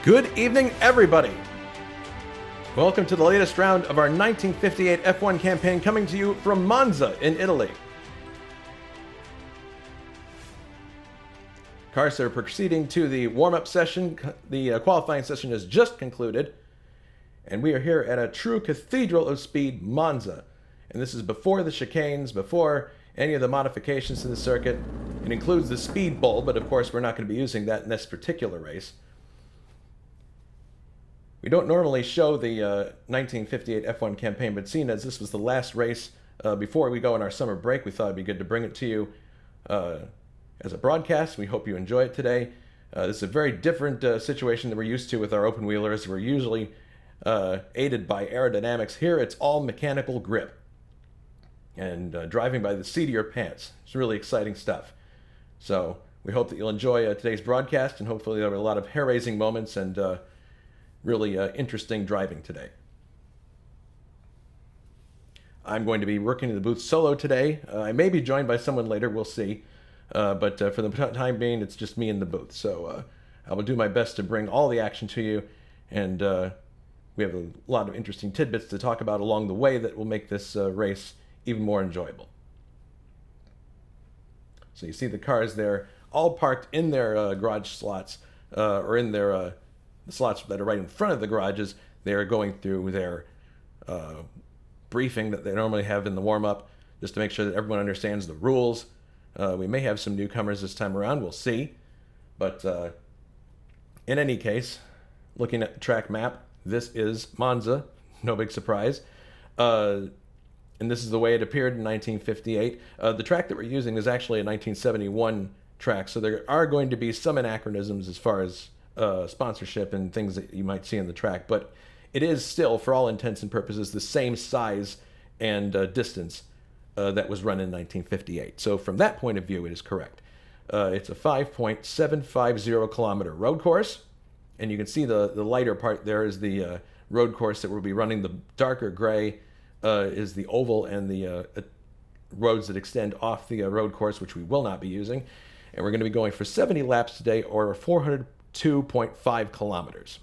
Good evening, everybody! Welcome to the latest round of our 1958 F1 campaign, coming to you from Monza in Italy. Cars are proceeding to the warm-up session. The qualifying session has just concluded, and we are here at a true cathedral of speed, Monza. And this is before the chicanes, before any of the modifications to the circuit. It includes the speed bowl, but of course we're not going to be using that in this particular race. We don't normally show the 1958 F1 campaign, but seeing as this was the last race before we go on our summer break, we thought it'd be good to bring it to you as a broadcast. We hope you enjoy it today. This is a very different situation than we're used to with our open wheelers. We're usually aided by aerodynamics. Here it's all mechanical grip and driving by the seat of your pants. It's really exciting stuff. So we hope that you'll enjoy today's broadcast, and hopefully there'll be a lot of hair-raising moments and really interesting driving today. I'm going to be working in the booth solo today. I may be joined by someone later, we'll see. But for the time being, it's just me in the booth. So I will do my best to bring all the action to you. And we have a lot of interesting tidbits to talk about along the way that will make this race even more enjoyable. So you see the cars there, all parked in their garage slots, or in their the slots that are right in front of the garages. They're going through their briefing that they normally have in the warm-up, just to make sure that everyone understands the rules. We may have some newcomers this time around, we'll see. But in any case, looking at the track map, this is Monza, no big surprise. And this is the way it appeared in 1958. The track that we're using is actually a 1971 track, so there are going to be some anachronisms as far as sponsorship and things that you might see in the track, but it is still, for all intents and purposes, the same size and distance that was run in 1958. So from that point of view, it is correct. It's a 5.750 kilometer road course, and you can see the lighter part there is the road course that we'll be running. The darker gray is the oval and the roads that extend off the road course, which we will not be using. And we're going to be going for 70 laps today, or 402.5 kilometers.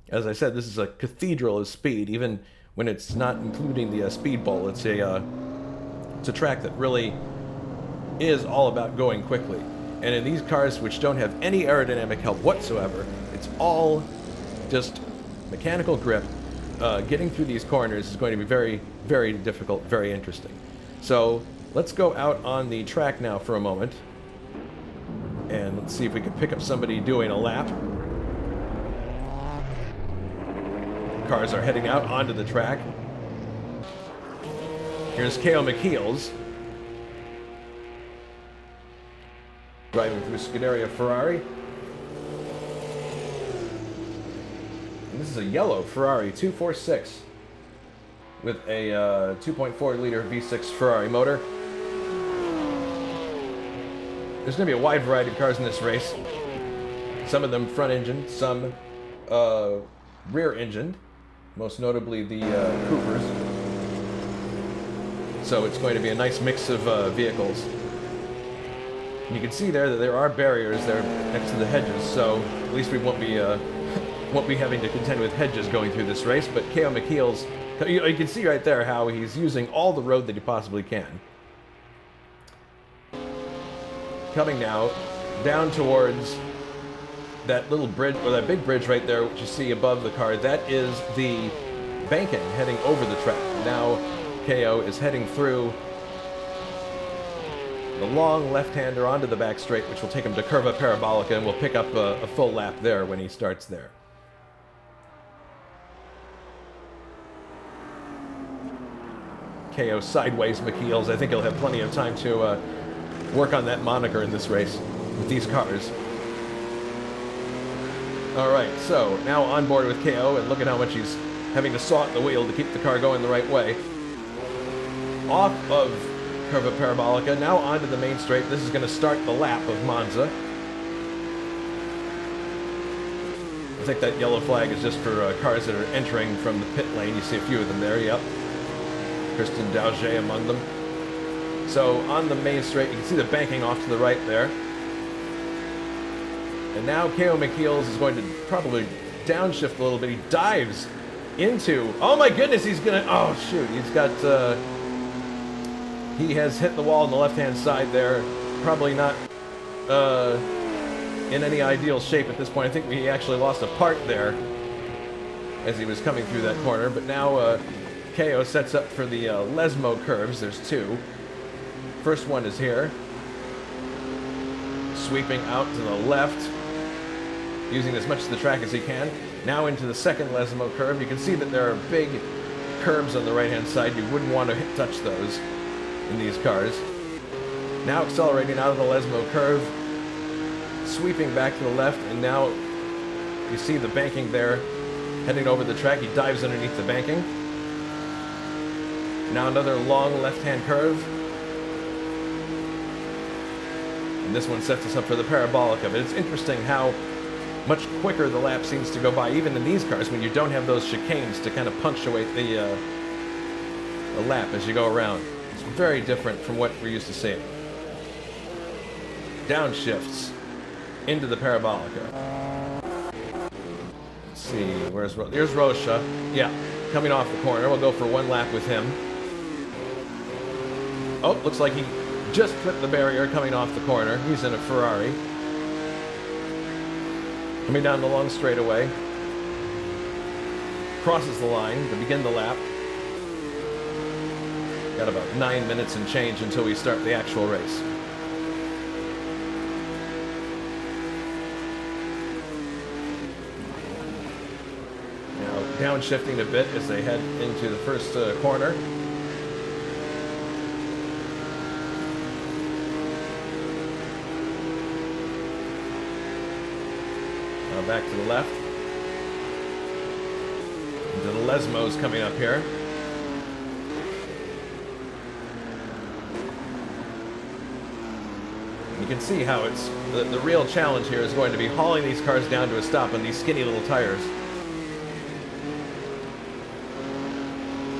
As I said, this is a cathedral of speed, even when it's not including the speed bowl. It's a track that really is all about going quickly. And in these cars, which don't have any aerodynamic help whatsoever, it's all just mechanical grip. Getting through these corners is going to be very, very difficult, very interesting. So let's go out on the track now for a moment, and let's see if we can pick up somebody doing a lap. Cars are heading out onto the track. Here's K.O. McKeels driving through Scuderia Ferrari. And this is a yellow Ferrari 246 with a 2.4 liter V6 Ferrari motor. There's going to be a wide variety of cars in this race. Some of them front engine, some rear engined, most notably the Coopers. So it's going to be a nice mix of vehicles. And you can see there that there are barriers there next to the hedges, so at least we won't be having to contend with hedges going through this race. But K.O. McKeels, you can see right there how he's using all the road that he possibly can. Coming now down towards that little bridge, or that big bridge right there, which you see above the car. That is the banking heading over the track. Now KO is heading through the long left-hander onto the back straight, which will take him to Curva Parabolica, and we'll pick up a full lap there when he starts there. KO sideways McKeels. I think he'll have plenty of time to work on that moniker in this race with these cars. Alright, so now on board with KO, and look at how much he's having to saw at the wheel to keep the car going the right way. Off of Curva Parabolica, now onto the main straight. This is going to start the lap of Monza. I think that yellow flag is just for cars that are entering from the pit lane. You see a few of them there, yep. Christian Dauget among them. So on the main straight, you can see the banking off to the right there. And now KO McKeels is going to probably downshift a little bit. He dives into... Oh my goodness, he's going to... Oh shoot, he's got... He has hit the wall on the left-hand side there. Probably not in any ideal shape at this point. I think he actually lost a part there as he was coming through that corner. But now KO sets up for the Lesmo curves. There's two. First one is here. Sweeping out to the left, using as much of the track as he can. Now into the second Lesmo curve. You can see that there are big curbs on the right-hand side. You wouldn't want to touch those in these cars. Now accelerating out of the Lesmo curve, sweeping back to the left, and now you see the banking there, heading over the track. He dives underneath the banking. Now another long left-hand curve. And this one sets us up for the parabolic of it. It's interesting how much quicker the lap seems to go by, even in these cars, when you don't have those chicanes to kind of punctuate the lap as you go around. It's very different from what we're used to seeing. Downshifts into the parabolica. Let's see, there's Rocha. Yeah, coming off the corner. We'll go for one lap with him. Oh, looks like he just flipped the barrier coming off the corner. He's in a Ferrari. Coming down the long straightaway. Crosses the line to begin the lap. Got about 9 minutes and change until we start the actual race. Now downshifting a bit as they head into the first corner. Now back to the left. Into the Lesmos coming up here. You can see how it's the real challenge here is going to be hauling these cars down to a stop on these skinny little tires.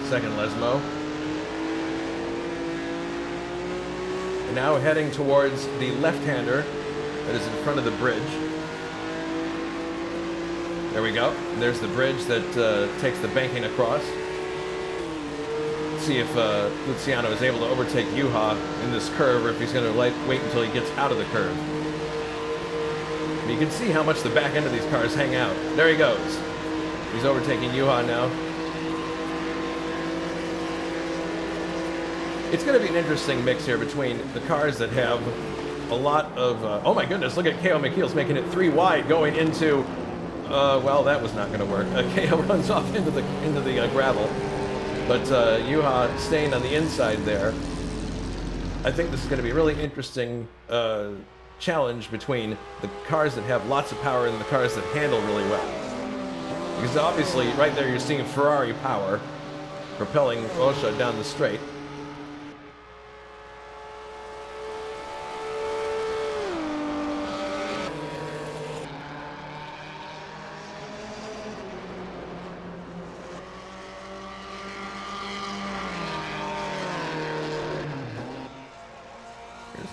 Second Lesmo. And now heading towards the left-hander that is in front of the bridge. There we go. There's the bridge that takes the banking across. See if Luciano is able to overtake Juha in this curve, or if he's going to wait until he gets out of the curve. And you can see how much the back end of these cars hang out. There he goes. He's overtaking Juha now. It's going to be an interesting mix here between the cars that have a lot of... oh my goodness, look at KO McKeels making it 3 wide going into... well, that was not going to work. KO runs off into the gravel. But Juha staying on the inside there. I think this is going to be a really interesting challenge between the cars that have lots of power and the cars that handle really well. Because obviously, right there, you're seeing Ferrari power propelling Rocha down the straight.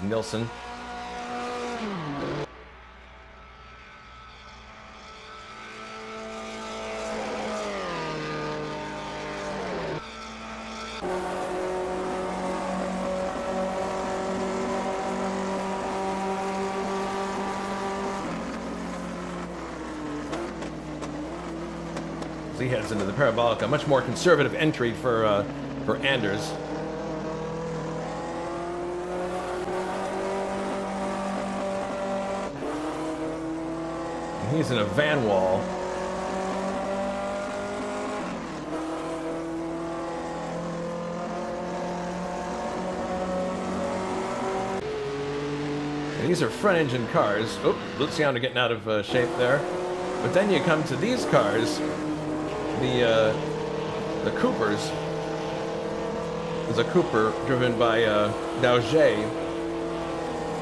Nilsson. As he heads into the parabolic, a much more conservative entry for Anders. He's in a van wall. And these are front engine cars. Oh, Luciano getting out of shape there. But then you come to these cars, the Coopers. There's a Cooper driven by Dauget,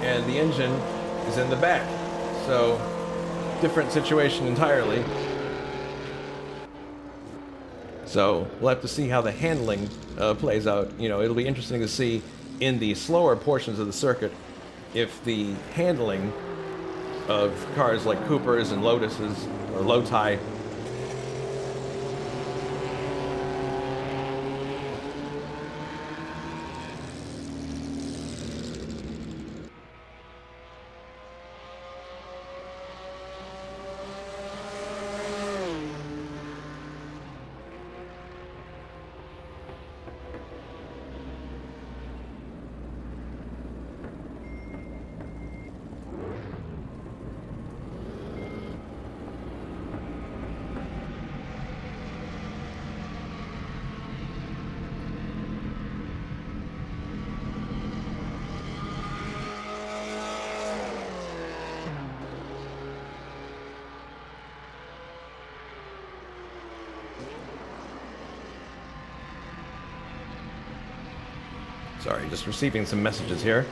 and the engine is in the back. So different situation entirely. So we'll have to see how the handling plays out. You know, it'll be interesting to see in the slower portions of the circuit if the handling of cars like Coopers and Lotuses, or Lotai. Sorry, just receiving some messages here.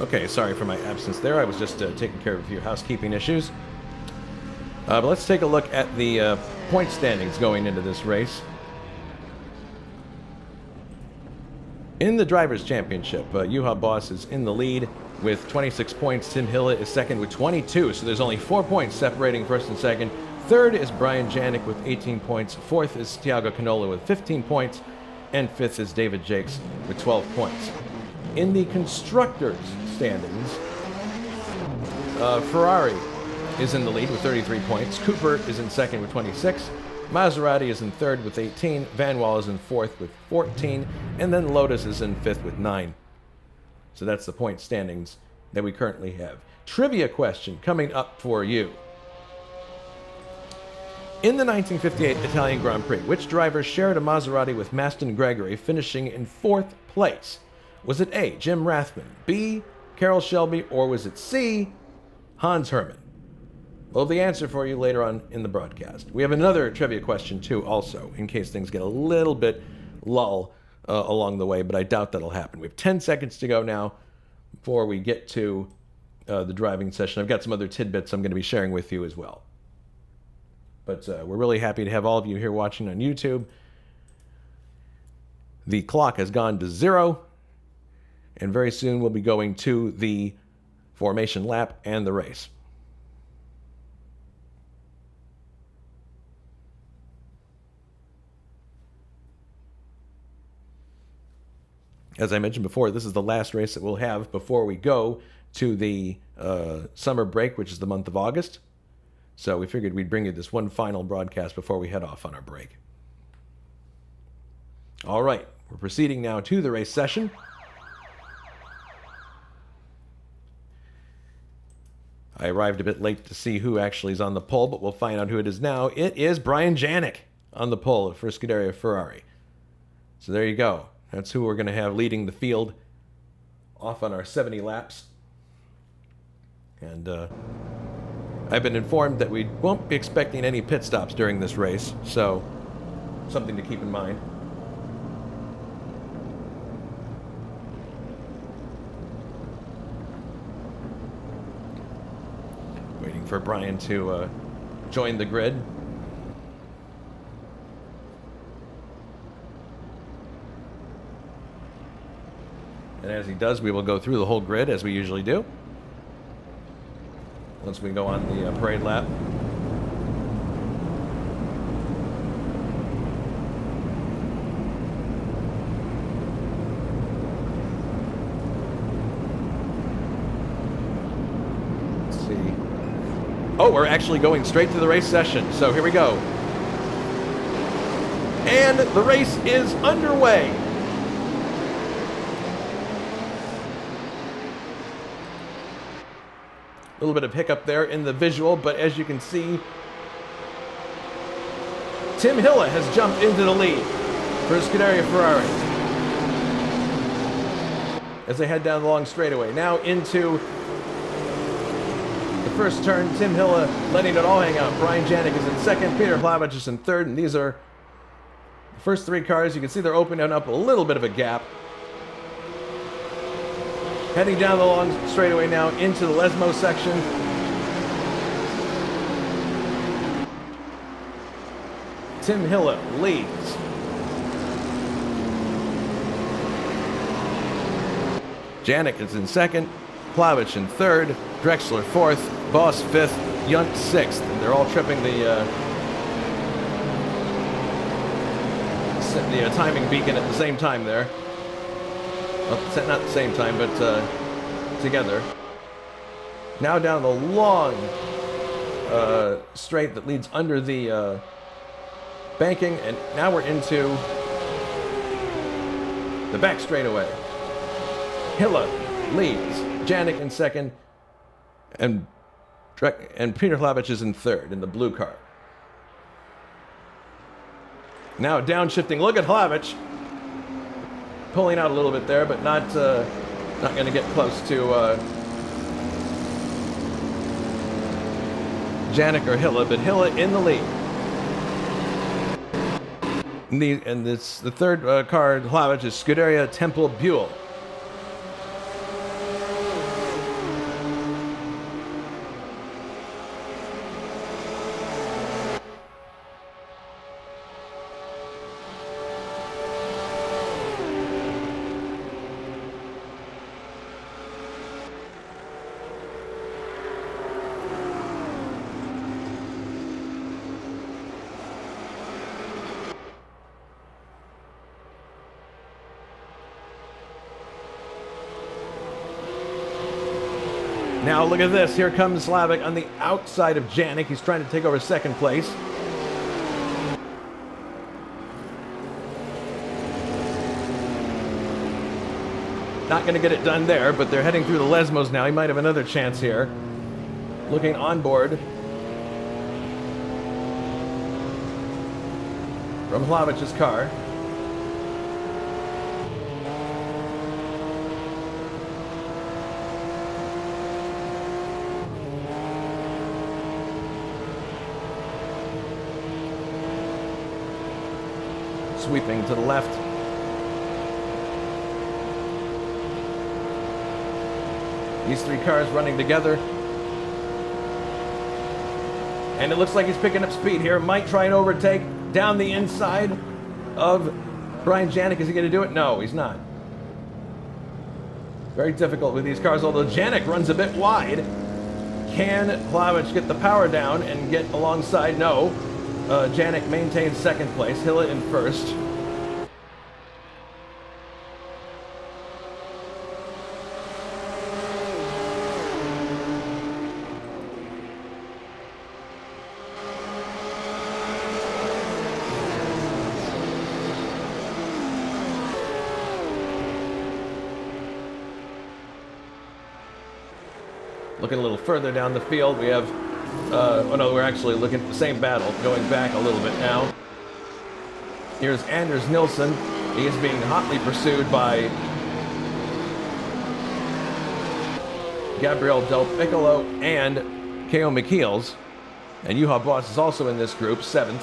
Okay, sorry for my absence there. I was just taking care of a few housekeeping issues. But let's take a look at the point standings going into this race. In the Drivers' Championship, Juha Bos is in the lead with 26 points. Tim Hillett is second with 22, so there's only 4 points separating first and second. Third is Brian Janik with 18 points. Fourth is Thiago Canola with 15 points. and 5th is David Jakes with 12 points. In the constructors' standings, Ferrari is in the lead with 33 points. Cooper is in second with 26. Maserati is in third with 18. Van Wall is in fourth with 14. And then Lotus is in fifth with 9. So that's the point standings that we currently have. Trivia question coming up for you. In the 1958 Italian Grand Prix, which driver shared a Maserati with Maston Gregory, finishing in 4th place? Was it A, Jim Rathman, B, Carroll Shelby, or was it C, Hans Hermann? We'll have the answer for you later on in the broadcast. We have another trivia question, too, also, in case things get a little bit lull along the way, but I doubt that'll happen. We have 10 seconds to go now before we get to the driving session. I've got some other tidbits I'm going to be sharing with you as well. But we're really happy to have all of you here watching on YouTube. The clock has gone to 0, and very soon we'll be going to the formation lap and the race. As I mentioned before, this is the last race that we'll have before we go to the summer break, which is the month of August. So we figured we'd bring you this one final broadcast before we head off on our break. All right, we're proceeding now to the race session. I arrived a bit late to see who actually is on the pole, but we'll find out who it is now. It is Brian Janik on the pole for Scuderia Ferrari. So there you go. That's who we're going to have leading the field off on our 70 laps. And I've been informed that we won't be expecting any pit stops during this race, so something to keep in mind. Waiting for Brian to join the grid. And as he does, we will go through the whole grid as we usually do. Once we go on the parade lap. Let's see. Oh, we're actually going straight to the race session. So here we go. And the race is underway. A little bit of hiccup there in the visual, but as you can see, Tim Hilla has jumped into the lead for Scuderia Ferrari as they head down the long straightaway. Now into the first turn, Tim Hilla letting it all hang out. Brian Janik is in second, Peter Hlavich is in third, and these are the first 3 cars. You can see they're opening up a little bit of a gap. Heading down the long straightaway now into the Lesmo section. Tim Hilla leads. Janik is in second, Plavich in third, Drexler fourth, Bos fifth, Yunt sixth. And they're all tripping the timing beacon at the same time there. Well, not the same time, but together. Now down the long straight that leads under the banking, and now we're into the back straightaway. Hilla leads, Janik in second, and Peter Hlavich is in third in the blue car. Now downshifting. Look at Hlavich. Pulling out a little bit there, but not going to get close to Janik or Hilla, but Hilla in the lead. And the third car, Hlavich, is Scuderia Temple Buell. Now look at this. Here comes Slavik on the outside of Janik. He's trying to take over second place. Not going to get it done there, but they're heading through the Lesmos now. He might have another chance here. Looking on board from Hlavic's car. Sweeping to the left. These three cars running together. And it looks like he's picking up speed here. Might try and overtake down the inside of Brian Janik. Is he going to do it? No, he's not. Very difficult with these cars, although Janik runs a bit wide. Can Hlavic get the power down and get alongside? No. Janik maintains second place. Hilla in first. Looking a little further down the field, we have, oh no, we're actually looking at the same battle, going back a little bit now. Here's Anders Nilsson. He is being hotly pursued by Gabriel Del Piccolo and K.O. McKeels. And Juha Bos is also in this group, 7th.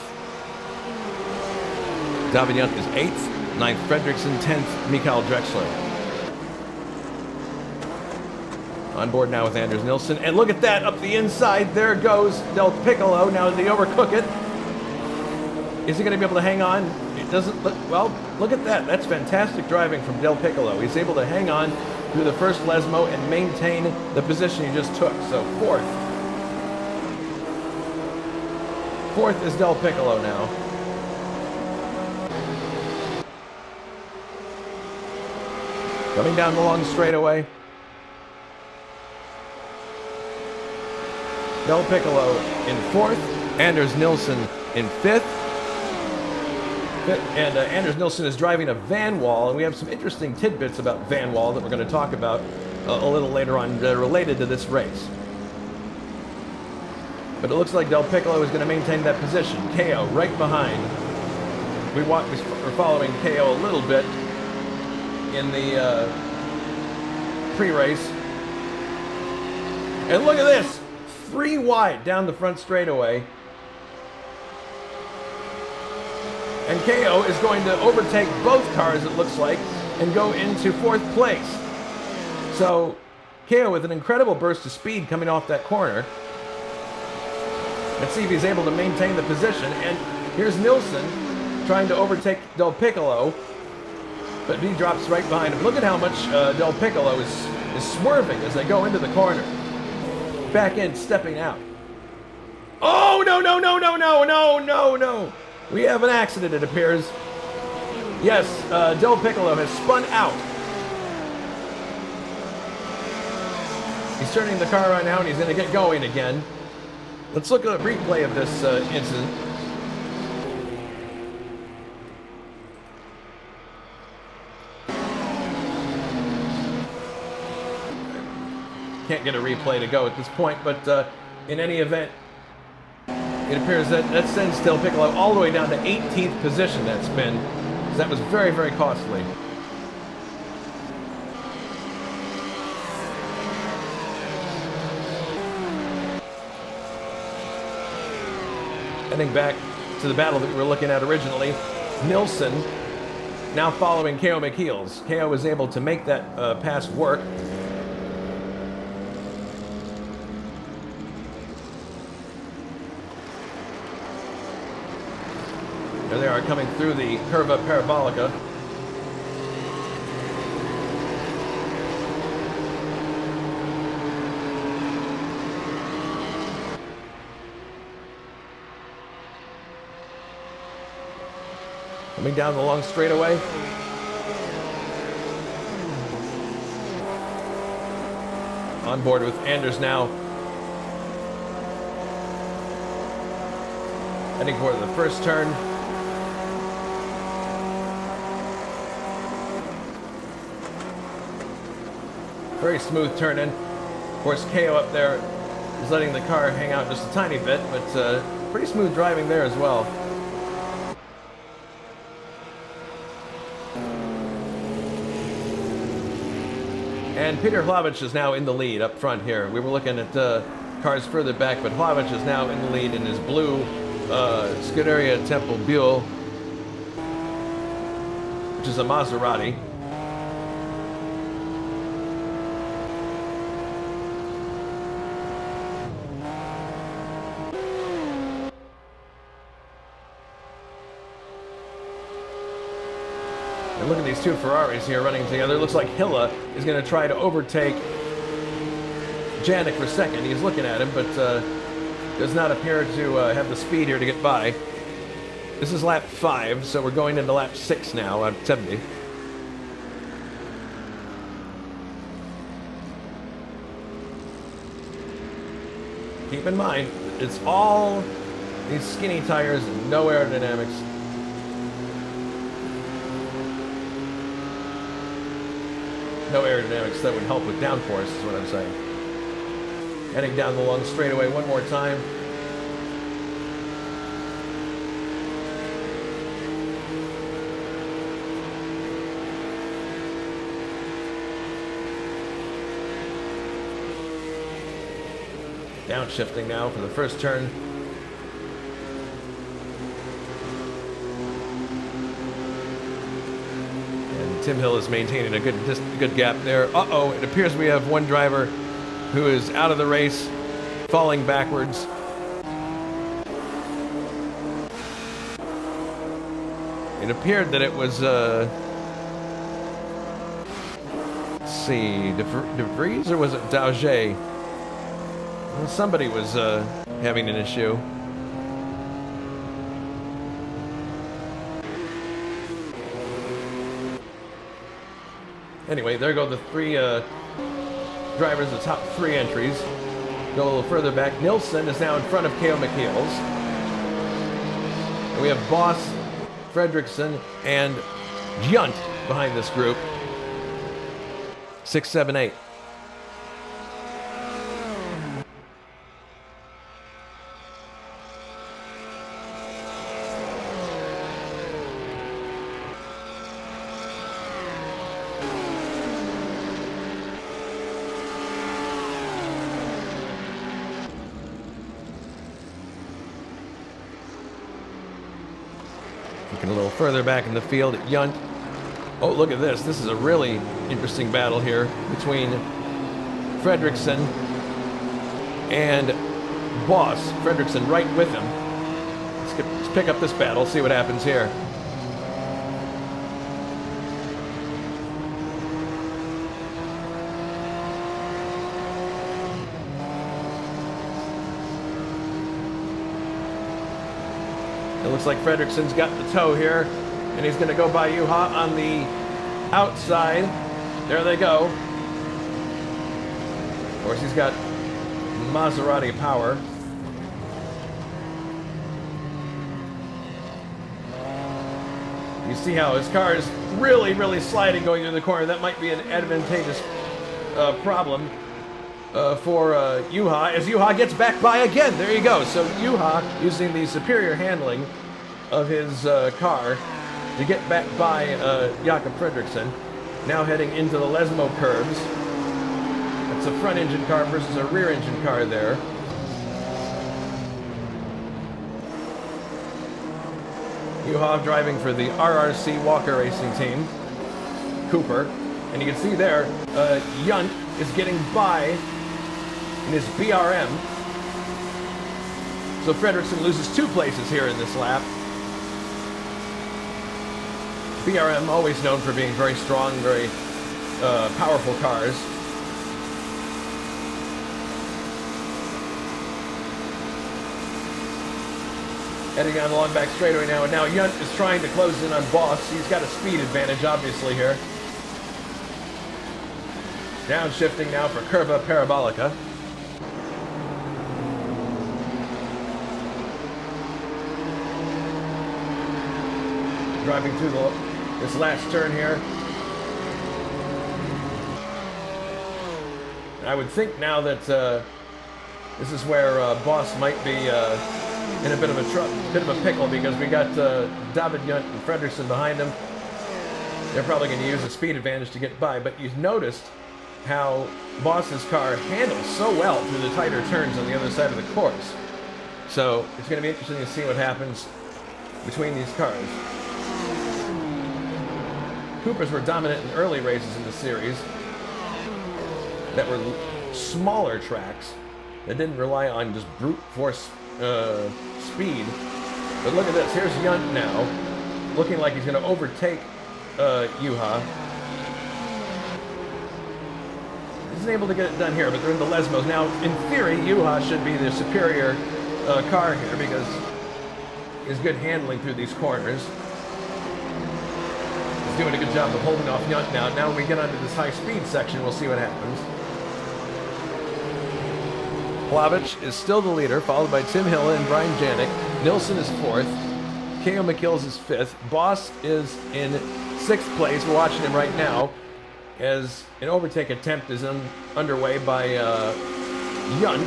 David Young is 8th, 9th Fredriksson, 10th Mikael Drexler. On board now with Anders Nilsson. And look at that, up the inside, there goes Del Piccolo. Now, did he overcook it? Is he going to be able to hang on? It doesn't look, well, look at that. That's fantastic driving from Del Piccolo. He's able to hang on through the first Lesmo and maintain the position he just took. So, fourth. Fourth is Del Piccolo now. Coming down the long straightaway. Del Piccolo in 4th, Anders Nilsson in 5th. And Anders Nilsson is driving a van wall, and we have some interesting tidbits about van wall that we're going to talk about a little later on related to this race. But it looks like Del Piccolo is going to maintain that position. KO right behind. We're following KO a little bit in the pre-race. And look at this! 3 wide down the front straightaway. And KO is going to overtake both cars, it looks like, and go into 4th place. So, KO with an incredible burst of speed coming off that corner. Let's see if he's able to maintain the position. And here's Nilsson trying to overtake Del Piccolo, but he drops right behind him. Look at how much Del Piccolo is swerving as they go into the corner. Back in, stepping out. Oh, no, no, no, no, no, no, no, no. We have an accident, it appears. Yes, Del Piccolo has spun out. He's turning the car around now, and he's going to get going again. Let's look at a replay of this incident. Can't get a replay to go at this point, but in any event, it appears that sends Del Piccolo all the way down to 18th position. That spin, that was very, very costly. Heading back to the battle that we were looking at originally, Nilsson now following K.O. McKeels. K.O. was able to make that pass work. There they are coming through the Curva Parabolica. Coming down the long straightaway. on board with Anders now. Heading for the first turn. Very smooth turn in. Of course, KO up there is letting the car hang out just a tiny bit, but pretty smooth driving there as well. And Peter Hlavich is now in the lead up front here. We were looking at cars further back, but Hlavich is now in the lead in his blue Scuderia Temple Buell, which is a Maserati. And look at these two Ferraris here running together. Looks like Hilla is going to try to overtake Janik for second. He's looking at him, but does not appear to have the speed here to get by. This is lap 5, so we're going into lap 6 now at 70. Keep in mind, it's all these skinny tires and no aerodynamics. No aerodynamics that would help with downforce is what I'm saying. Heading down the long straightaway one more time. Downshifting now for the first turn. Tim Hill is maintaining a good gap there. Uh-oh, it appears we have one driver who is out of the race, falling backwards. It appeared that it was, let's see, De Vries or was it Dauger? Well, somebody was having an issue. Anyway, there go the three drivers, the top 3 entries. Go a little further back. Nilsson is now in front of K.O. McKeels. And we have Bos, Fredriksson, and Junt behind this group. 6, 7, 8. Looking a little further back in the field at Junt. Oh, look at this. This is a really interesting battle here between Fredriksson and Bos. Fredriksson right with him. Let's pick up this battle, see what happens here. It looks like Fredriksson's got the toe here, and he's going to go by Juha on the outside. There they go. Of course, he's got Maserati power. You see how his car is really, really sliding going through the corner. That might be an advantageous problem for Juha, as Juha gets back by again. There you go. So Juha, using the superior handling of his car to get back by Jakob Fredriksson, now heading into the Lesmo curves. That's a front engine car versus a rear engine car there. Juha driving for the RRC Walker Racing Team, Cooper, and you can see there, Junt is getting by in his BRM. So Fredriksson loses 2 places here in this lap. BRM, always known for being very strong, very powerful cars. Heading down the long back straightaway now, and now Junt is trying to close in on Bos. He's got a speed advantage, obviously, here. Downshifting now for Curva Parabolica. Driving through this last turn here. And I would think now that this is where Bos might be in a bit of a pickle, because we got David Yunt and Fredriksson behind him. They're probably going to use a speed advantage to get by, but you've noticed how Bos's car handles so well through the tighter turns on the other side of the course. So it's going to be interesting to see what happens between these cars. Coopers were dominant in early races in the series that were smaller tracks that didn't rely on just brute force speed. But look at this. Here's Yunt now, looking like he's going to overtake Juha. Isn't able to get it done here, but they're in the Lesmos. Now, in theory, Juha should be the superior car here, because he's good handling through these corners. He's doing a good job of holding off Yunt now. Now when we get onto this high-speed section, we'll see what happens. Plavich is still the leader, followed by Tim Hilla and Brian Janik. Nilsson is fourth. K.O. McKills is fifth. Bos is in sixth place. We're watching him right now as an overtake attempt is underway by Yunt.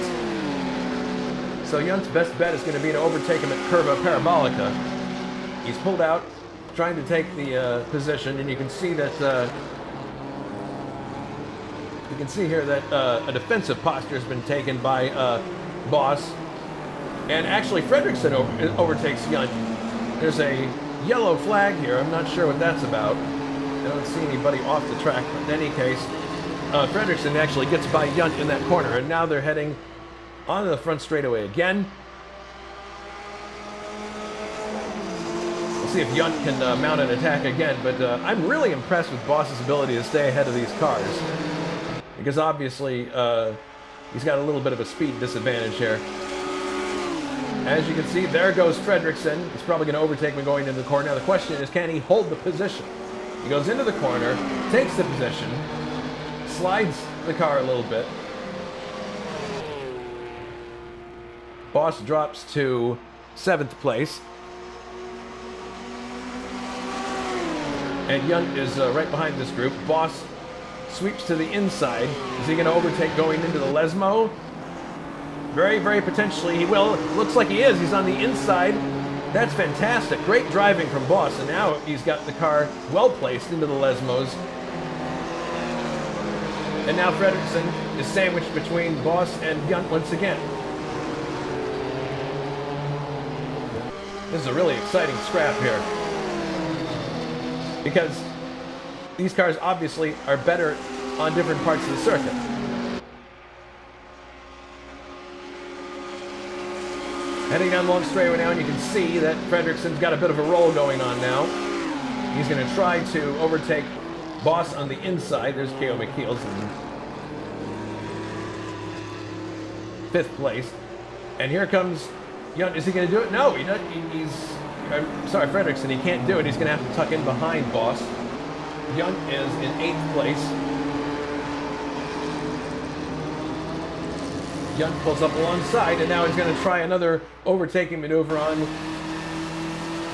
So Yunt's best bet is going to be to overtake him at Curva Parabolica. He's pulled out, trying to take the position, and you can see that a defensive posture has been taken by Bos, and actually Fredriksson overtakes Yunt. There's a yellow flag here. I'm not sure what that's about. I don't see anybody off the track, but in any case, Fredriksson actually gets by Yunt in that corner, and now they're heading onto the front straightaway again. We'll see if Yunt can mount an attack again, but I'm really impressed with Bos's ability to stay ahead of these cars, because obviously he's got a little bit of a speed disadvantage here. As you can see, there goes Fredriksson. He's probably going to overtake me going into the corner. Now the question is, can he hold the position? He goes into the corner, takes the position, slides the car a little bit. Bos drops to 7th place. And Yunt is right behind this group. Bos sweeps to the inside. Is he going to overtake going into the Lesmo? Very, very potentially he will. Looks like he is. He's on the inside. That's fantastic. Great driving from Bos. And now he's got the car well placed into the Lesmos. And now Fredriksson is sandwiched between Bos and Yunt once again. This is a really exciting scrap here, because these cars obviously are better on different parts of the circuit. Heading down long straightaway now, and you can see that Fredriksson's got a bit of a roll going on now. He's going to try to overtake Bos on the inside. There's K.O. McKeels in 5th place. And here comes Yunt. Is he going to do it? No, Fredriksson, he can't do it. He's going to have to tuck in behind Bos. Yunt is in 8th place. Yunt pulls up alongside, and now he's going to try another overtaking maneuver on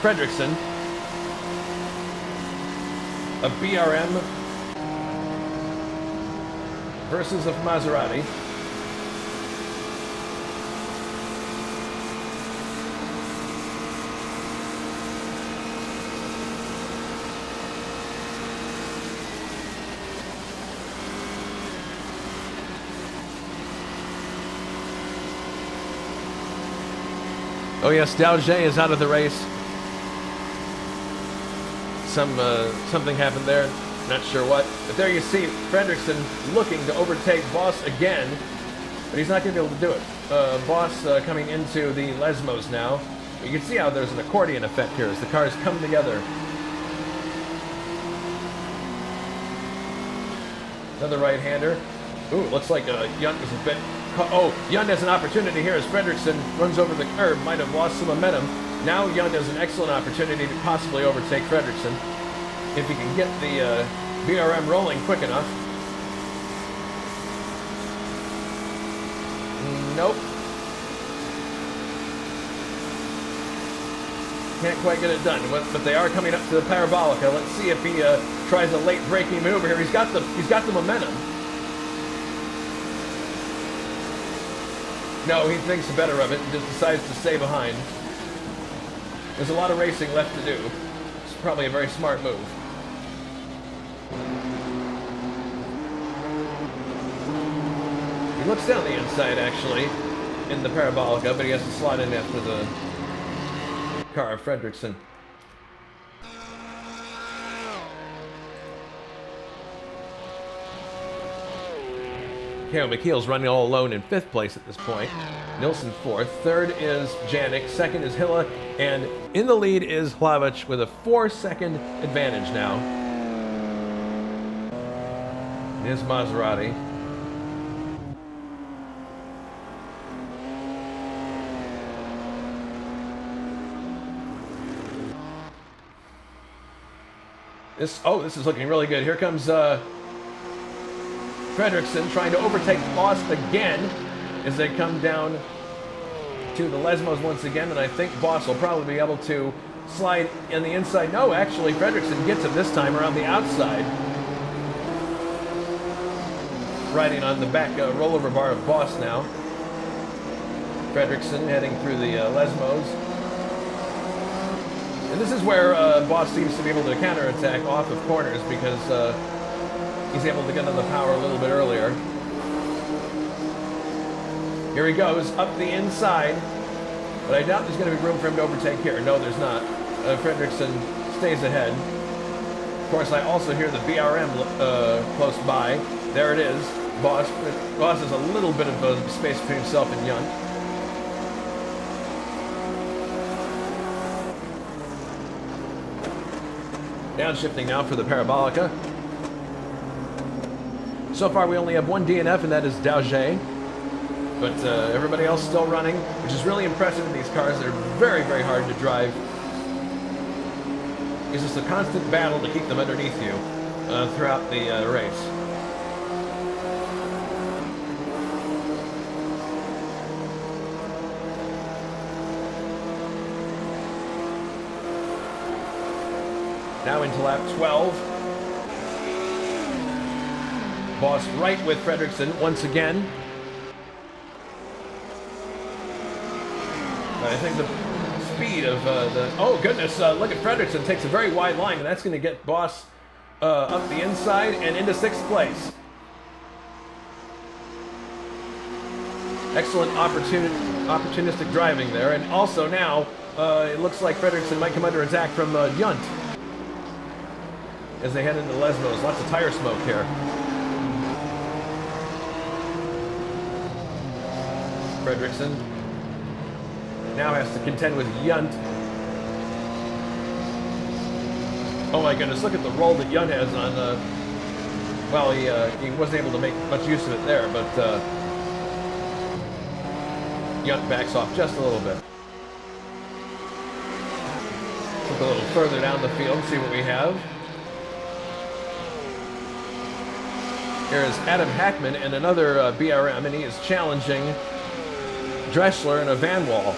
Fredriksson. A BRM versus a Maserati. Oh yes, Dauger is out of the race. Something happened there. Not sure what. But there you see Fredriksson looking to overtake Bos again, but he's not going to be able to do it. Bos coming into the Lesmos now. You can see how there's an accordion effect here as the cars come together. Another right-hander. Ooh, looks like Yunt is a bit... Oh, Yunt has an opportunity here as Fredriksson runs over the curb. Might have lost some momentum. Now Yunt has an excellent opportunity to possibly overtake Fredriksson if he can get the BRM rolling quick enough. Nope. Can't quite get it done, but they are coming up to the Parabolica. Let's see if he tries a late braking maneuver here. He's got the momentum. No, he thinks better of it and just decides to stay behind. There's a lot of racing left to do. It's probably a very smart move. He looks down the inside, actually, in the Parabolica, but he has to slot in after the car of Fredrickson. K.O. McKeel's running all alone in 5th place at this point. Nilsson 4th. 3rd is Janik. 2nd is Hilla. And in the lead is Hlavic with a 4-second advantage now. In his Maserati. This is looking really good. Here comes Fredrickson trying to overtake Bos again as they come down to the Lesmos once again, and I think Bos will probably be able to slide in the inside. No, actually, Fredrickson gets him this time around the outside. Riding on the back rollover bar of Bos now. Fredrickson heading through the Lesmos. And this is where Bos seems to be able to counterattack off of corners because he's able to get on the power a little bit earlier. Here he goes, up the inside. But I doubt there's going to be room for him to overtake here. No, there's not. Fredrickson stays ahead. Of course, I also hear the BRM close by. There it is. Bos has a little bit of space between himself and Yunt. Downshifting now for the Parabolica. So far we only have one DNF, and that is Dauget. But everybody else still running, which is really impressive in these cars. They're very, very hard to drive. It's just a constant battle to keep them underneath you throughout the race. Now into lap 12. Bos right with Fredrickson once again. I think the speed of oh goodness, look at Fredrickson, takes a very wide line, and that's going to get Bos up the inside and into 6th place. Excellent opportunistic driving there, and also now it looks like Fredrickson might come under attack from Yunt as they head into Lesmos. Lots of tire smoke here. Fredrickson now has to contend with Yunt. Oh my goodness, look at the roll that Yunt has on, well, he wasn't able to make much use of it there, but Yunt backs off just a little bit. Look a little further down the field, see what we have. Here is Adam Hackman and another BRM, and he is challenging Dressler and a Van Wall.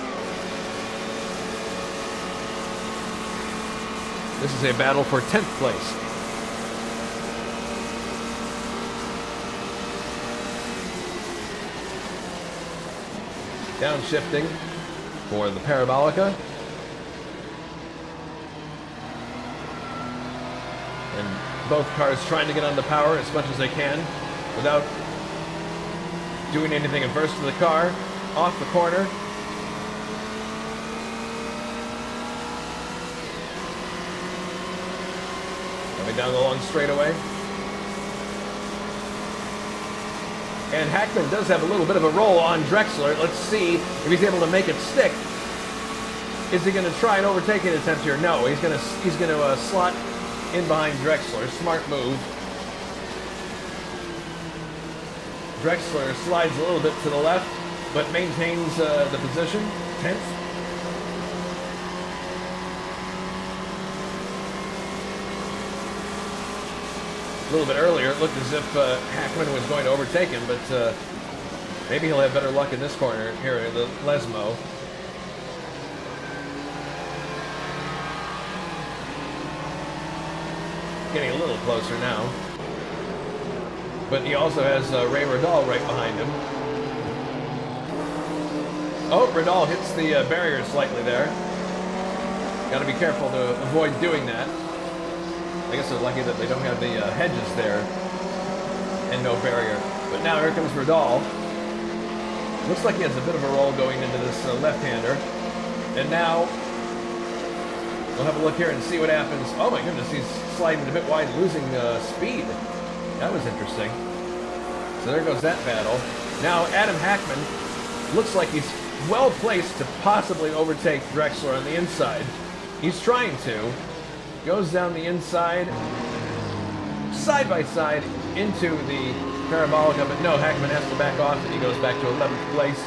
This is a battle for 10th place. Downshifting for the Parabolica. And both cars trying to get on the power as much as they can without doing anything adverse to the car. Off the corner. Coming down the long straightaway. And Hackman does have a little bit of a roll on Drexler. Let's see if he's able to make it stick. Is he going to try an overtaking attempt here? No, he's going to slot in behind Drexler. Smart move. Drexler slides a little bit to the left, but maintains the position. 10th. A little bit earlier, it looked as if Hackman was going to overtake him, but Maybe he'll have better luck in this corner here in the Lesmo. Getting a little closer now. But he also has Ray Radal right behind him. Oh, Radal hits the barrier slightly there. Got to be careful to avoid doing that. I guess they're lucky that they don't have the hedges there and no barrier. But now here comes Radal. Looks like he has a bit of a roll going into this left-hander. And now we'll have a look here and see what happens. Oh my goodness, he's sliding a bit wide, losing speed. That was interesting. So there goes that battle. Now Adam Hackman looks like he's well placed to possibly overtake Drexler on the inside. He's trying to. Goes down the inside, side by side, into the Parabolica, but no, Hackman has to back off and he goes back to 11th place.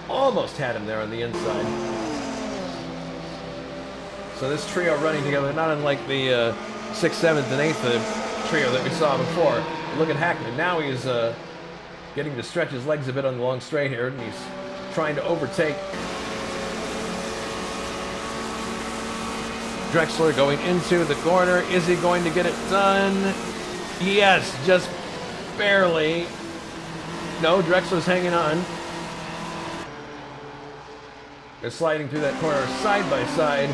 Almost had him there on the inside. So this trio running together, not unlike the 6th, 7th, and 8th trio that we saw before. Look at Hackman. Now he's getting to stretch his legs a bit on the long straight here, and he's trying to overtake Drexler going into the corner. Is he going to get it done? Yes, just barely. No, Drexler's hanging on. They're sliding through that corner side by side.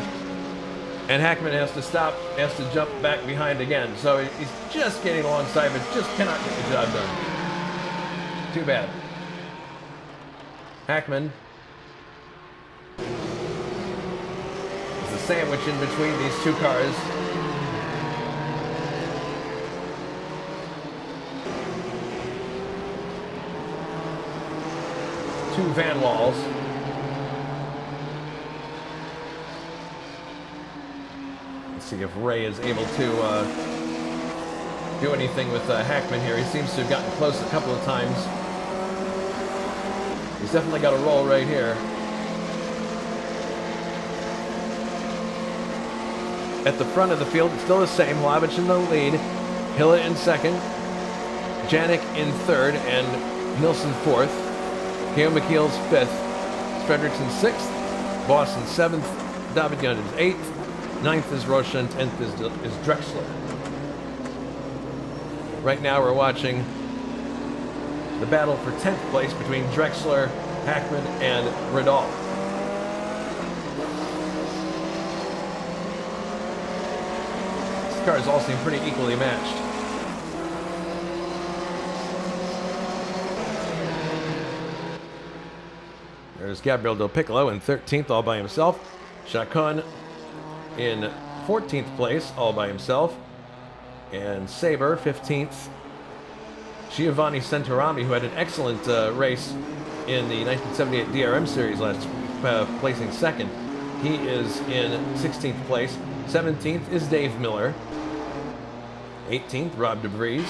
And Hackman has to stop, has to jump back behind again. So he's just getting alongside, but just cannot get the job done. Too bad. Hackman is the sandwich in between these two cars. Two Van Walls. See if Ray is able to do anything with Hackman here. He seems to have gotten close a couple of times. He's definitely got a roll right here. At the front of the field, it's still the same. Hlavich in the lead. Hilla in second. Janik in third. And Nilsson fourth. K.O. McKeel's fifth. Fredrickson sixth. Bos in seventh. Davidian is eighth. Ninth is Roshan, 10th is Drexler. Right now we're watching the battle for 10th place between Drexler, Hackman, and Radal. These cars all seem pretty equally matched. There's Gabriel Del Piccolo in 13th all by himself. Chacon in 14th place, all by himself. And Saber, 15th. Giovanni Centorami, who had an excellent race in the 1978 DRM Series last week, placing second. He is in 16th place. 17th is Dave Miller. 18th, Rob DeVries.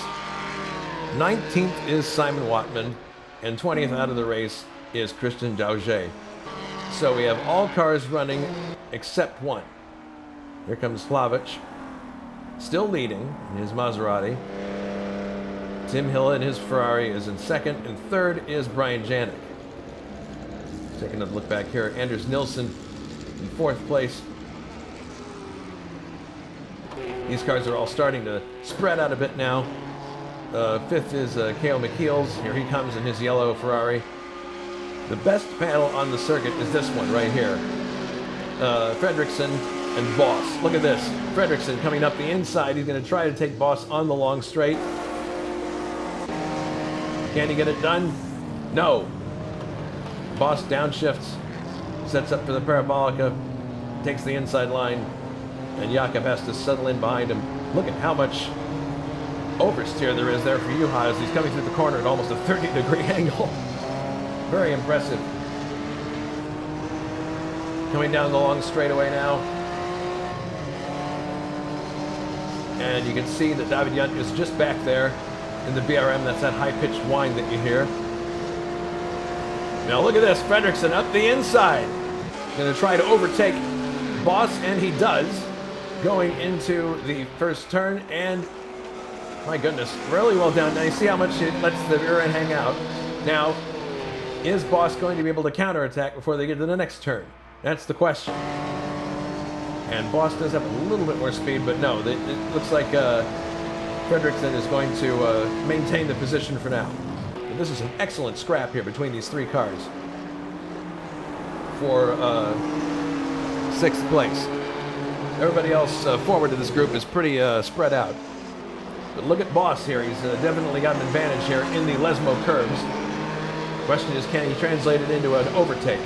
19th is Simon Watman. And 20th out of the race is Christian Dauger. So we have all cars running except one. Here comes Hlavich, still leading in his Maserati. Tim Hilla in his Ferrari is in second, and third is Brian Janik. Take another look back here. Anders Nilsson in fourth place. These cars are all starting to spread out a bit now. Fifth is K.O. McKeel's. Here he comes in his yellow Ferrari. The best battle on the circuit is this one right here. Fredrickson and Bos. Look at this. Fredrickson coming up the inside. He's going to try to take Bos on the long straight. Can he get it done? No. Bos downshifts. Sets up for the Parabolica. Takes the inside line. And Jakob has to settle in behind him. Look at how much oversteer there is there for Juha as he's coming through the corner at almost a 30-degree angle. Very impressive. Coming down the long straightaway now. And you can see that David Yunt is just back there in the BRM. That's that high-pitched whine that you hear. Now look at this. Fredrickson up the inside. Going to try to overtake Bos, and he does. Going into the first turn, and My goodness, really well done. Now you see how much it lets the rear end hang out. Now, is Bos going to be able to counterattack before they get to the next turn? That's the question. And Bos does have a little bit more speed, but no, it looks like Fredriksson is going to maintain the position for now. And this is an excellent scrap here between these three cars for 6th place. Everybody else forward to this group is pretty spread out. But look at Bos here. He's definitely got an advantage here in the Lesmo curves. Question is, can he translate it into an overtake?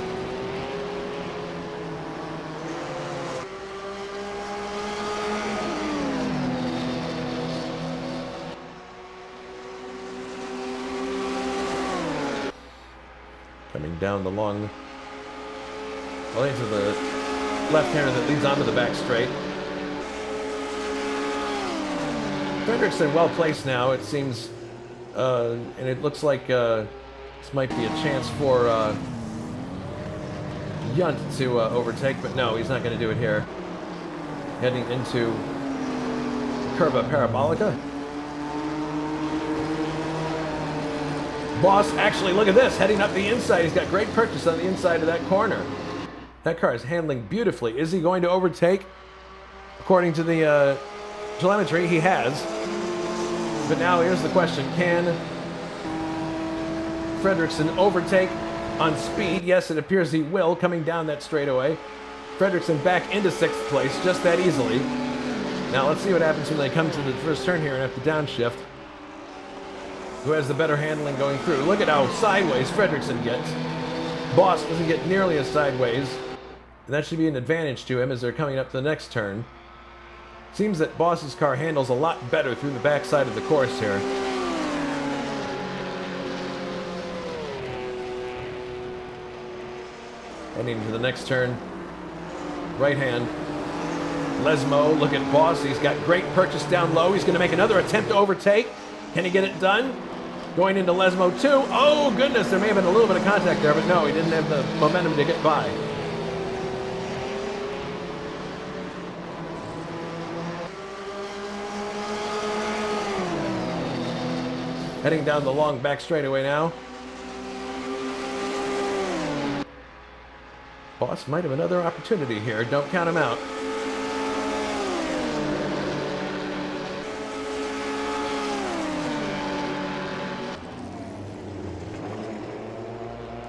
Coming down the long lane to the left-hander that leads onto the back straight. Fredriksson well placed now, it seems, and it looks like this might be a chance for Yunt to overtake, but no, he's not going to do it here. Heading into Curva Parabolica. Bos, actually, look at this, heading up the inside. He's got great purchase on the inside of that corner. That car is handling beautifully. Is he going to overtake? According to the telemetry, he has. But now here's the question. Can Fredriksson overtake on speed? Yes, it appears he will, coming down that straightaway. Fredriksson back into 6th place just that easily. Now let's see what happens when they come to the first turn here and have to downshift. Who has the better handling going through? Look at how sideways Fredriksson gets. Bos doesn't get nearly as sideways. And that should be an advantage to him as they're coming up to the next turn. Seems that Bos's car handles a lot better through the backside of the course here. Heading to the next turn. Right hand. Lesmo, look at Bos. He's got great purchase down low. He's going to make another attempt to overtake. Can he get it done? Going into Lesmo 2. Oh, goodness, there may have been a little bit of contact there, but no, he didn't have the momentum to get by. Heading down the long back straightaway now. Bos might have another opportunity here. Don't count him out.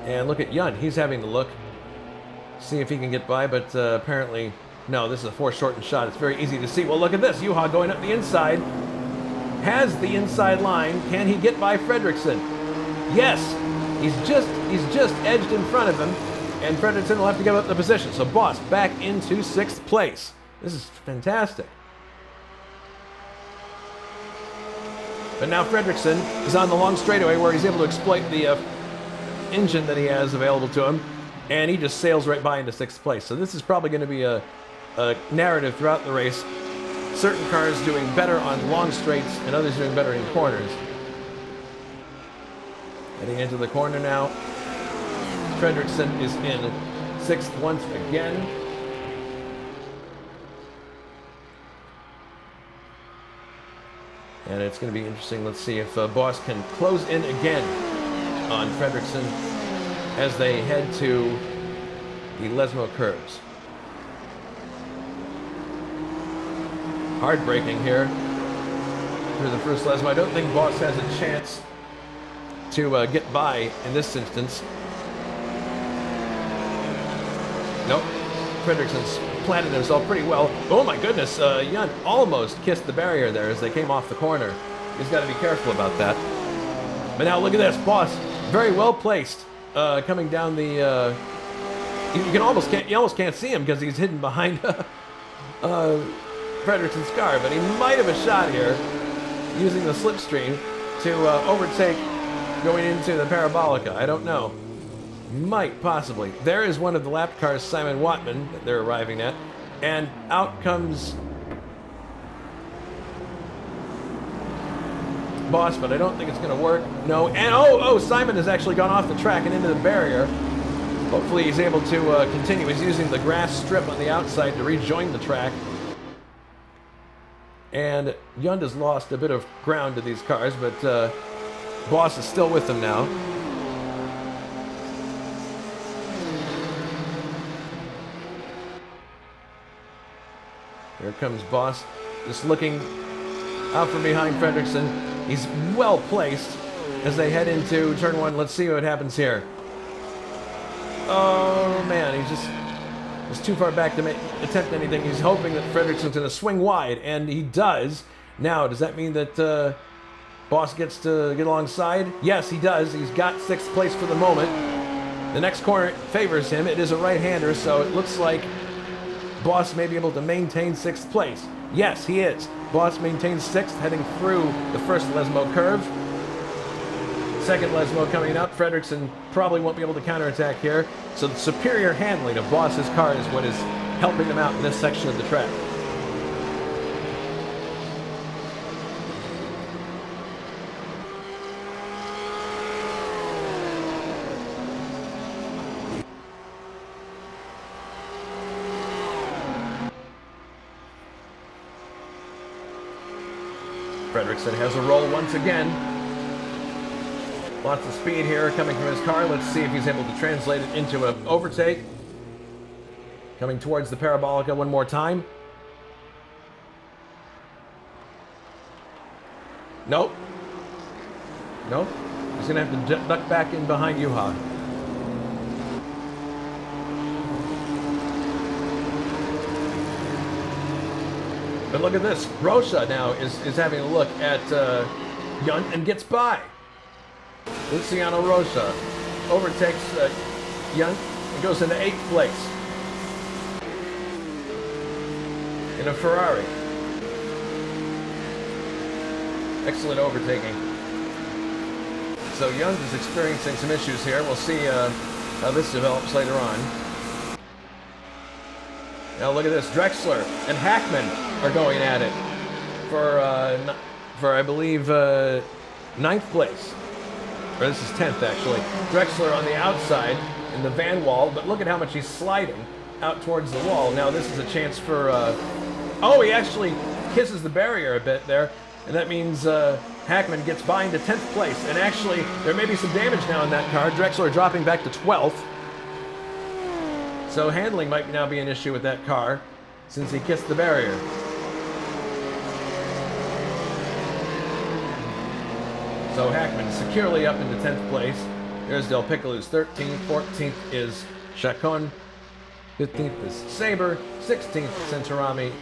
And look at Yunt. He's having to look. See if he can get by, but apparently, no, this is a foreshortened shot. It's very easy to see. Well, look at this. Juha going up the inside. Has the inside line. Can he get by Fredriksson? Yes. He's just edged in front of him, and Fredriksson will have to give up the position. So Bos back into 6th place. This is fantastic. But now Fredriksson is on the long straightaway where he's able to exploit the engine that he has available to him, and he just sails right by into 6th place. So this is probably going to be a narrative throughout the race. Certain cars doing better on long straights and others doing better in corners. Heading into the corner now. Fredriksson is in 6th once again. And it's going to be interesting. Let's see if Bos can close in again on Fredriksson as they head to the Lesmo curves. Hard braking here through the first Lesmo. I don't think Bos has a chance to get by in this instance. Nope. Fredriksson's planted himself pretty well. Oh my goodness, Yunt almost kissed the barrier there as they came off the corner. He's got to be careful about that. But now look at this, Bos, very well placed, coming down the. You almost can't see him because he's hidden behind Fredriksson's car, but he might have a shot here using the slipstream to overtake going into the Parabolica. I don't know. Might, possibly. There is one of the lap cars, Simon Watman, that they're arriving at, and out comes Bos, but I don't think it's going to work. No, and Simon has actually gone off the track and into the barrier. Hopefully he's able to continue. He's using the grass strip on the outside to rejoin the track. And Yund has lost a bit of ground to these cars, but Bos is still with them now. Here comes Bos, just looking out from behind Fredriksson. He's well placed as they head into turn one. Let's see what happens here. Oh man, he's too far back to attempt anything. He's hoping that Fredriksson's going to swing wide, and he does. Now, does that mean that Bos gets to get alongside? Yes, he does. He's got sixth place for the moment. The next corner favors him. It is a right-hander, so it looks like Bos may be able to maintain sixth place. Yes, he is. Bos maintains sixth, heading through the first Lesmo curve. Second Lesmo coming up. Fredriksson probably won't be able to counterattack here. So the superior handling of Bos's car is what is helping them out in this section of the track. Fredriksson has a roll once again. Lots of speed here coming from his car. Let's see if he's able to translate it into an overtake. Coming towards the Parabolica one more time. Nope. Nope. He's going to have to duck back in behind Juha. But look at this. Rocha now is having a look at Yund and gets by. Luciano Rocha overtakes Yund and goes into 8th place in a Ferrari. Excellent overtaking. So Yund is experiencing some issues here. We'll see how this develops later on. Now look at this. Drexler and Hackman are going at it for I believe 9th place. Or this is 10th actually. Drexler on the outside in the van wall, but look at how much he's sliding out towards the wall. Now this is a chance for oh, he actually kisses the barrier a bit there, and that means Hackman gets by into 10th place. And actually there may be some damage now in that car. Drexler dropping back to 12th. So handling might now be an issue with that car since he kissed the barrier. So Hackman securely up into 10th place. There's Del Piccolo's 13th. 14th is Chacon. 15th is Saber. 16th, Centurami.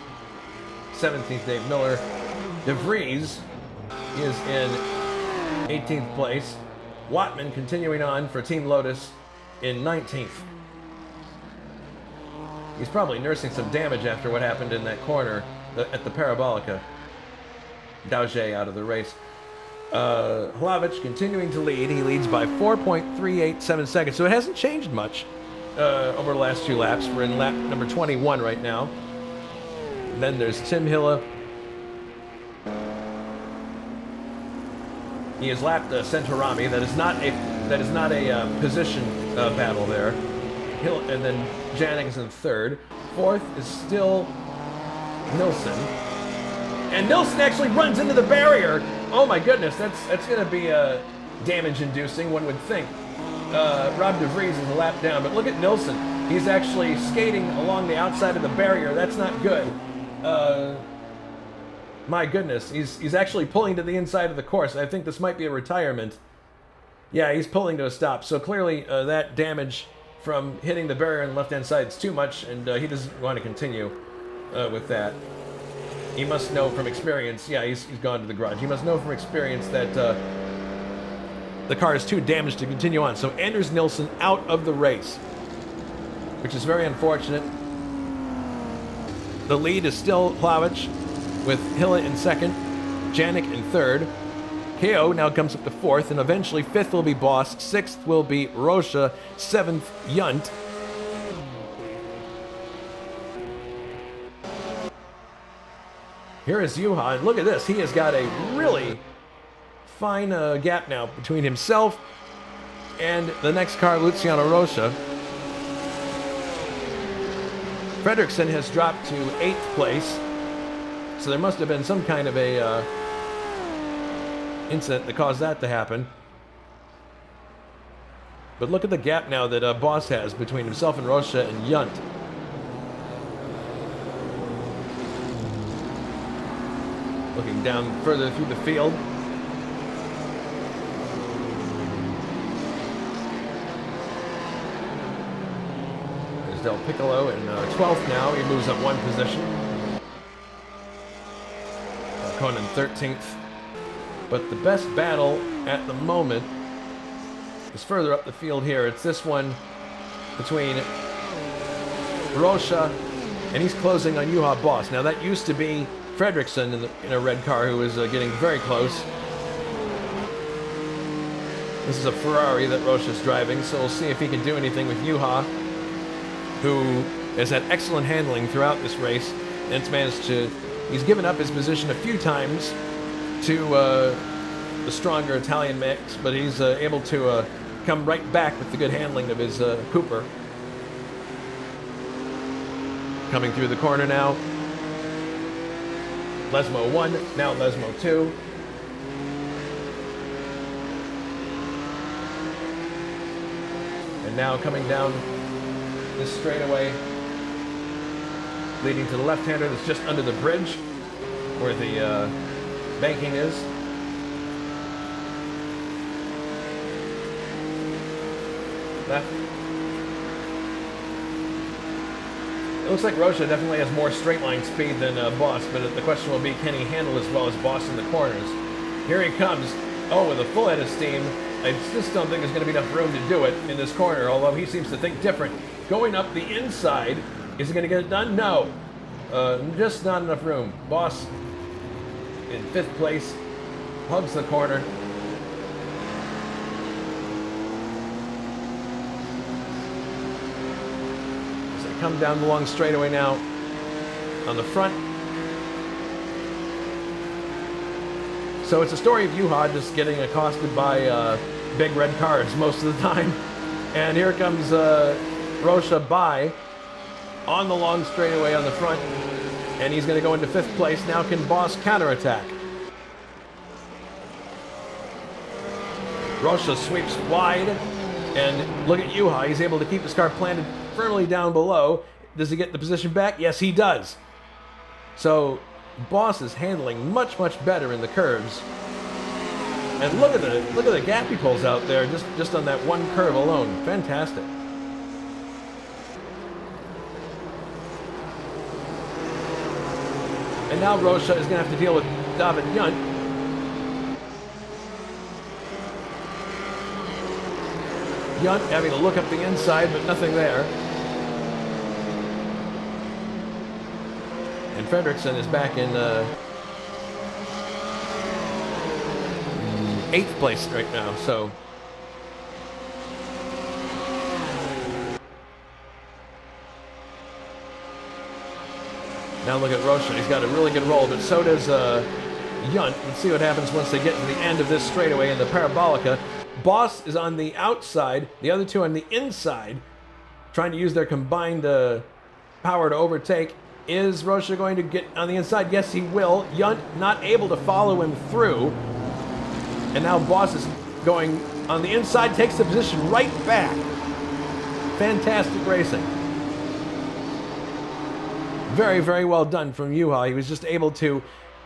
17th, Dave Miller. De Vries is in 18th place. Wattman continuing on for Team Lotus in 19th. He's probably nursing some damage after what happened in that corner at the Parabolica. Dauge out of the race. Hlavic continuing to lead. He leads by 4.387 seconds. So it hasn't changed much over the last few laps. We're in lap number 21 right now. And then there's Tim Hilla. He has lapped Centurami. That is not a position battle there. And then Janik is in 3rd. 4th is still Nilsson. And Nilsson actually runs into the barrier. Oh my goodness, that's going to be damage-inducing, one would think. Rob De Vries is a lap down, but look at Nilsson. He's actually skating along the outside of the barrier. That's not good. My goodness, he's actually pulling to the inside of the course. I think this might be a retirement. Yeah, he's pulling to a stop. So clearly that damage from hitting the barrier on the left-hand side is too much, and he doesn't want to continue with that. He must know from experience, yeah, he's gone to the garage. He must know from experience that the car is too damaged to continue on. So Anders Nilsson out of the race, which is very unfortunate. The lead is still Hlavic with Hilla in 2nd, Janik in 3rd. KO now comes up to 4th, and eventually 5th will be Bos, 6th will be Rocha, 7th Yund. Here is Juha, and look at this. He has got a really fine gap now between himself and the next car, Luciano Rocha. Fredriksson has dropped to 8th place. So there must have been some kind of a incident that caused that to happen. But look at the gap now that Bos has between himself and Rocha and Yunt. Looking down further through the field. There's Del Piccolo in 12th now. He moves up one position. Conan 13th. But the best battle at the moment is further up the field here. It's this one between Rocha, and he's closing on Juha Bos. Now that used to be Fredriksson in a red car who was getting very close. This is a Ferrari that Rocha's driving, so we'll see if he can do anything with Juha, who has had excellent handling throughout this race, and it's managed to... He's given up his position a few times to the stronger Italian mix, but he's able to come right back with the good handling of his Cooper. Coming through the corner now. Lesmo 1, now Lesmo 2. And now coming down this straightaway, leading to the left-hander that's just under the bridge where the banking is. Left. It looks like Rocha definitely has more straight line speed than Bos, but the question will be, can he handle as well as Bos in the corners? Here he comes. Oh, with a full head of steam. I just don't think there's going to be enough room to do it in this corner, although he seems to think different. Going up the inside, is he going to get it done? No. Just not enough room. Bos in 5th place, hugs the corner. As they come down the long straightaway now on the front. So it's a story of Juha just getting accosted by big red cars most of the time. And here comes Rocha by on the long straightaway on the front. And he's going to go into 5th place. Now can Bos counterattack? Rocha sweeps wide. And look at Juha. He's able to keep his car planted firmly down below. Does he get the position back? Yes, he does. So Bos is handling much, much better in the curves. And look at the gap he pulls out there just on that one curve alone. Fantastic. And now Rocha is going to have to deal with David Yunt. Yunt having to look up the inside, but nothing there. And Fredriksson is back in 8th place right now, so... Now look at Rocha. He's got a really good roll, but so does Yunt. Let's see what happens once they get to the end of this straightaway in the Parabolica. Bos is on the outside, the other two on the inside, trying to use their combined power to overtake. Is Rocha going to get on the inside? Yes, he will. Yunt not able to follow him through. And now Bos is going on the inside, takes the position right back. Fantastic racing. Very, very well done from Juha. He was just able to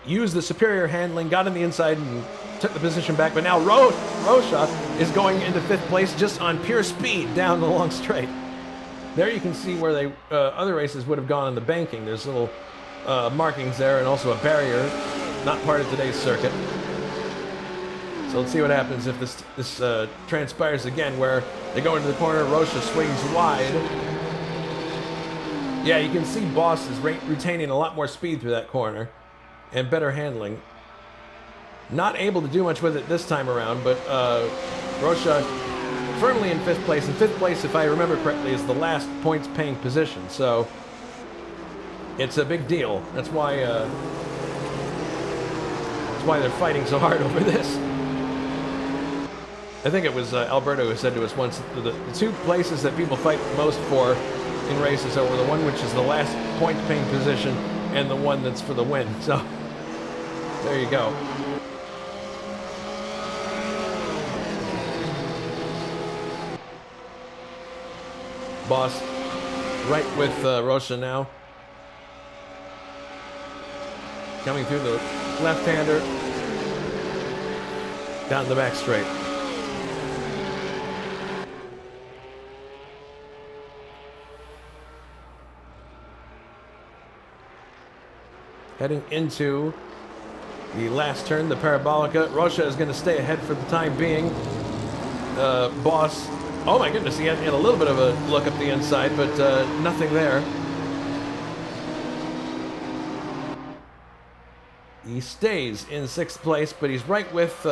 use the superior handling, got on the inside and took the position back. But now Rocha is going into 5th place just on pure speed down the long straight. There you can see where they other races would have gone on the banking. There's little markings there and also a barrier, not part of today's circuit. So let's see what happens if this transpires again, where they go into the corner, Rocha swings wide. Yeah, you can see Bos is retaining a lot more speed through that corner and better handling. Not able to do much with it this time around, but Rocha firmly in 5th place. And 5th place, if I remember correctly, is the last points-paying position. So it's a big deal. That's why they're fighting so hard over this. I think it was Alberto who said to us once, the 2 places that people fight most for in races are the one which is the last point-paying position and the one that's for the win. So there you go. Bos right with Rocha now. Coming through the left-hander. Down the back straight. Heading into the last turn, the Parabolica. Rocha is going to stay ahead for the time being. Bos, oh my goodness, he had a little bit of a look up the inside, but nothing there. He stays in 6th place, but he's right with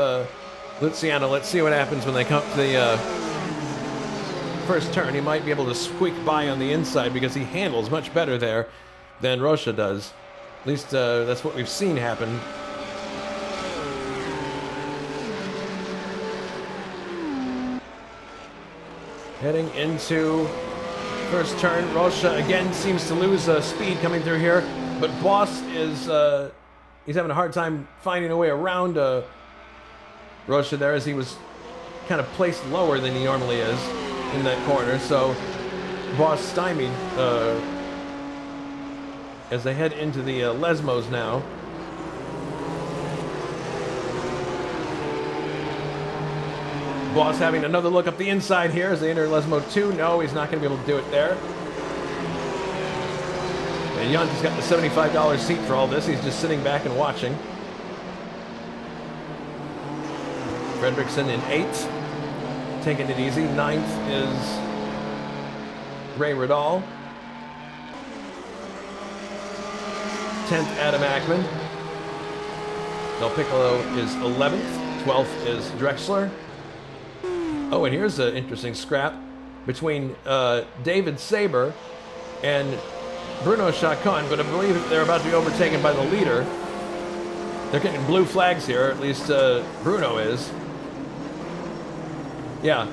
Luciano. Let's see what happens when they come to the first turn. He might be able to squeak by on the inside because he handles much better there than Rocha does. At least that's what we've seen happen. Heading into first turn, Rocha again seems to lose speed coming through here, but Bos is he's having a hard time finding a way around Rocha there, as he was kind of placed lower than he normally is in that corner. So Bos stymied as they head into the Lesmos now. Bos having another look up the inside here as they enter Lesmo 2. No, he's not going to be able to do it there. And Junt has got the $75 seat for all this. He's just sitting back and watching. Fredrickson in 8th, taking it easy. 9th is Ray Riddall. 10th, Adam Ackman. Del Piccolo is 11th. 12th is Drexler. Oh, and here's an interesting scrap between David Saber and Bruno Chacon, but I believe they're about to be overtaken by the leader. They're getting blue flags here, at least Bruno is. Yeah,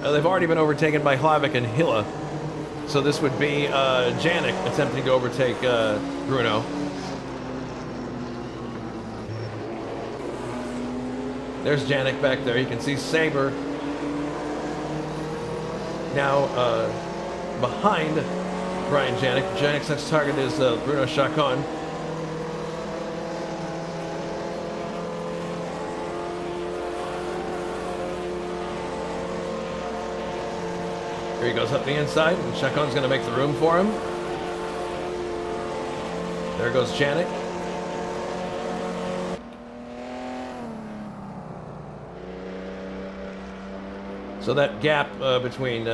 they've already been overtaken by Hlavik and Hilla. So this would be Janik attempting to overtake Bruno. There's Janik back there. You can see Saber now behind Brian Janik. Janik's next target is Bruno Chacon. Here he goes up the inside, and Chacon's going to make the room for him. There goes Janik. So that gap between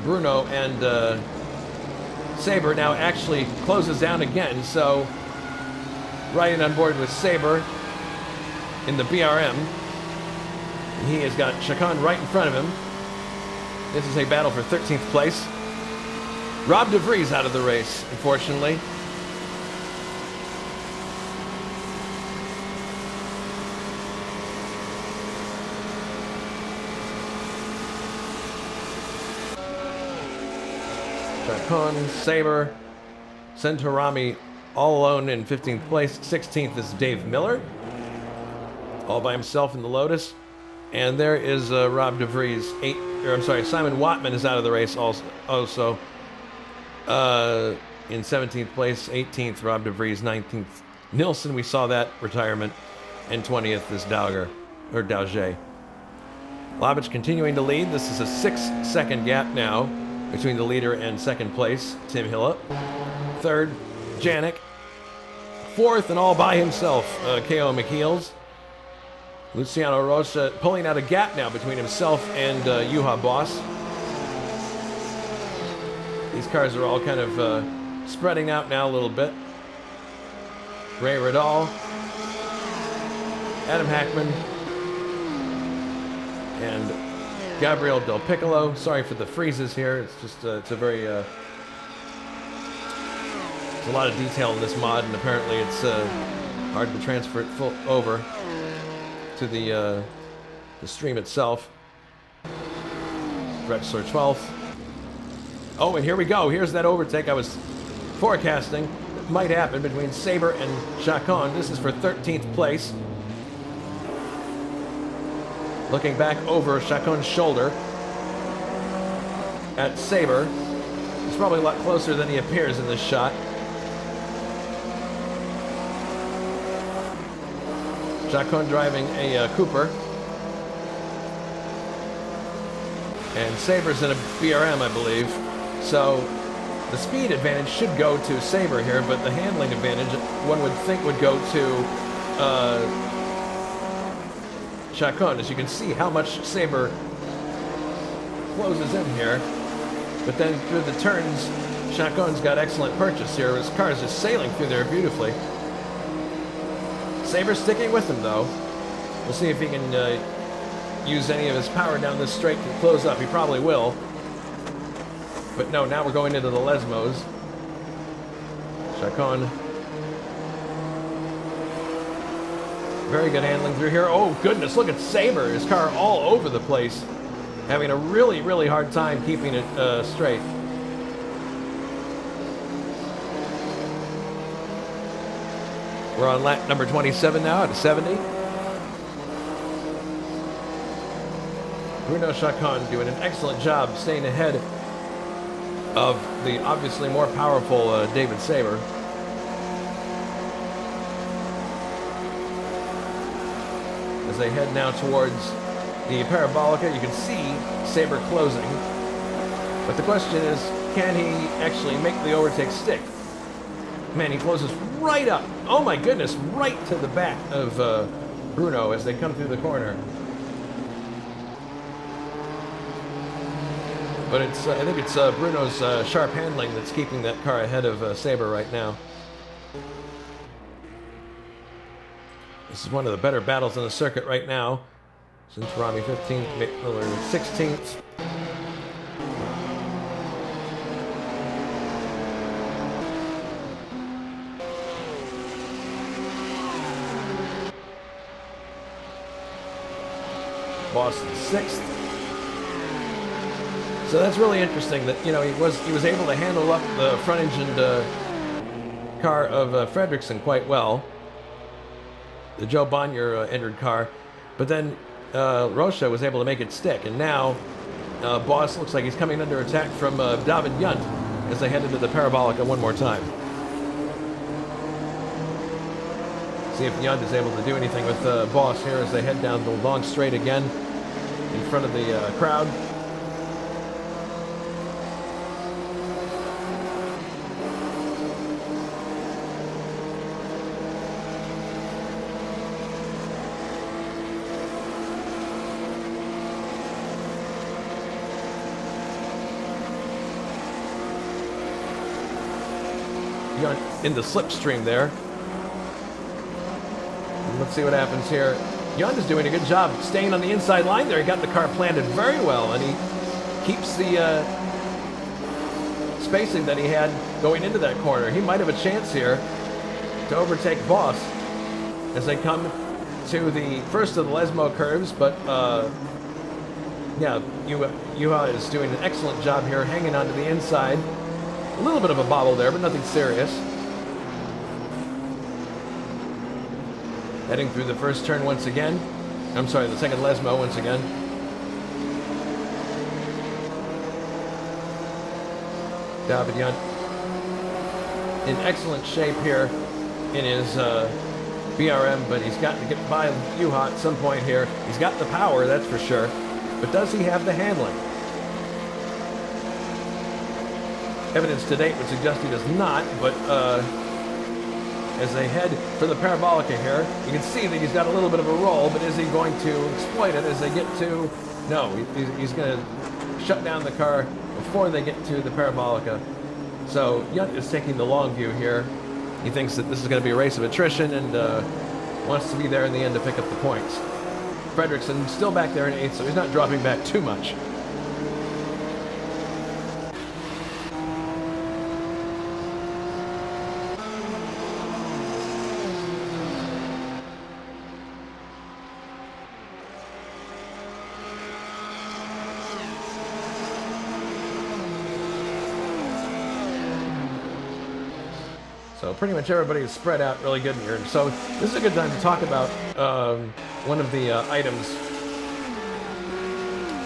Bruno and Saber now actually closes down again. So riding on board with Saber in the BRM. He has got Chacon right in front of him. This is a battle for 13th place. Rob DeVries out of the race, unfortunately. Chacon, Saber, Centorami all alone in 15th place. 16th is Dave Miller, all by himself in the Lotus. And there is Rob DeVries. Simon Watman is out of the race also. In 17th place. 18th, Rob DeVries. 19th, Nilsson. We saw that retirement. And 20th is Dauger. Labic continuing to lead. This is a 6-second gap now between the leader and second place, Tim Hilla. Third, Janik. Fourth, and all by himself, K.O. McKeels. Luciano Rocha pulling out a gap now between himself and Juha Bos. These cars are all kind of spreading out now a little bit. Ray Riddall, Adam Hackman, and Gabriel Del Piccolo. Sorry for the freezes here. It's just it's a very there's a lot of detail in this mod, and apparently it's hard to transfer it over to the stream itself. Drexler 12th. Oh, and here we go. Here's that overtake I was forecasting that might happen between Sabre and Chacon. This is for 13th place. Looking back over Chacon's shoulder at Sabre. He's probably a lot closer than he appears in this shot. Chacon driving a Cooper. And Sabre's in a BRM, I believe. So the speed advantage should go to Sabre here, but the handling advantage, one would think, would go to Chacon. As you can see how much Sabre closes in here. But then through the turns, Chacon's got excellent purchase here. His car is just sailing through there beautifully. Sabre's sticking with him, though. We'll see if he can use any of his power down this straight to close up. He probably will. But no, now we're going into the Lesmos. Chacon. Very good handling through here. Oh, goodness, look at Sabre. His car all over the place. Having a really, really hard time keeping it straight. We're on lap number 27 now at 70. Bruno Chacon doing an excellent job staying ahead of the obviously more powerful David Sabre. As they head now towards the Parabolica, you can see Sabre closing. But the question is, can he actually make the overtake stick? Man, he closes right up. Oh my goodness, right to the back of Bruno as they come through the corner. But it's I think it's Bruno's sharp handling that's keeping that car ahead of Sabre right now. This is one of the better battles on the circuit right now. Since Rami 15th, Miller 16th. Boston 6th. So that's really interesting that, you know, he was able to handle up the front engined car of Fredrickson quite well. The Joe Bonnier entered car. But then Rocha was able to make it stick. And now Bos looks like he's coming under attack from David Yunt as they head into the Parabolica one more time. See if Yunt is able to do anything with Bos here as they head down the long straight again in front of the crowd. In the slipstream there. Let's see what happens here. Yunt is doing a good job staying on the inside line there. He got the car planted very well, and he keeps the spacing that he had going into that corner. He might have a chance here to overtake Bos as they come to the first of the Lesmo curves, but yeah, Juha is doing an excellent job here, hanging onto the inside. A little bit of a bobble there, but nothing serious. Heading through the first turn once again. I'm sorry, the second Lesmo once again. David Yunt in excellent shape here in his BRM, but he's got to get by Juha at some point here. He's got the power, that's for sure. But does he have the handling? Evidence to date would suggest he does not, but as they head for the Parabolica here, you can see that he's got a little bit of a roll, but is he going to exploit it as they get to... No, he's going to shut down the car before they get to the Parabolica. So Yunt is taking the long view here. He thinks that this is going to be a race of attrition and wants to be there in the end to pick up the points. Fredrickson still back there in 8th, so he's not dropping back too much. So pretty much everybody is spread out really good here. So this is a good time to talk about one of the items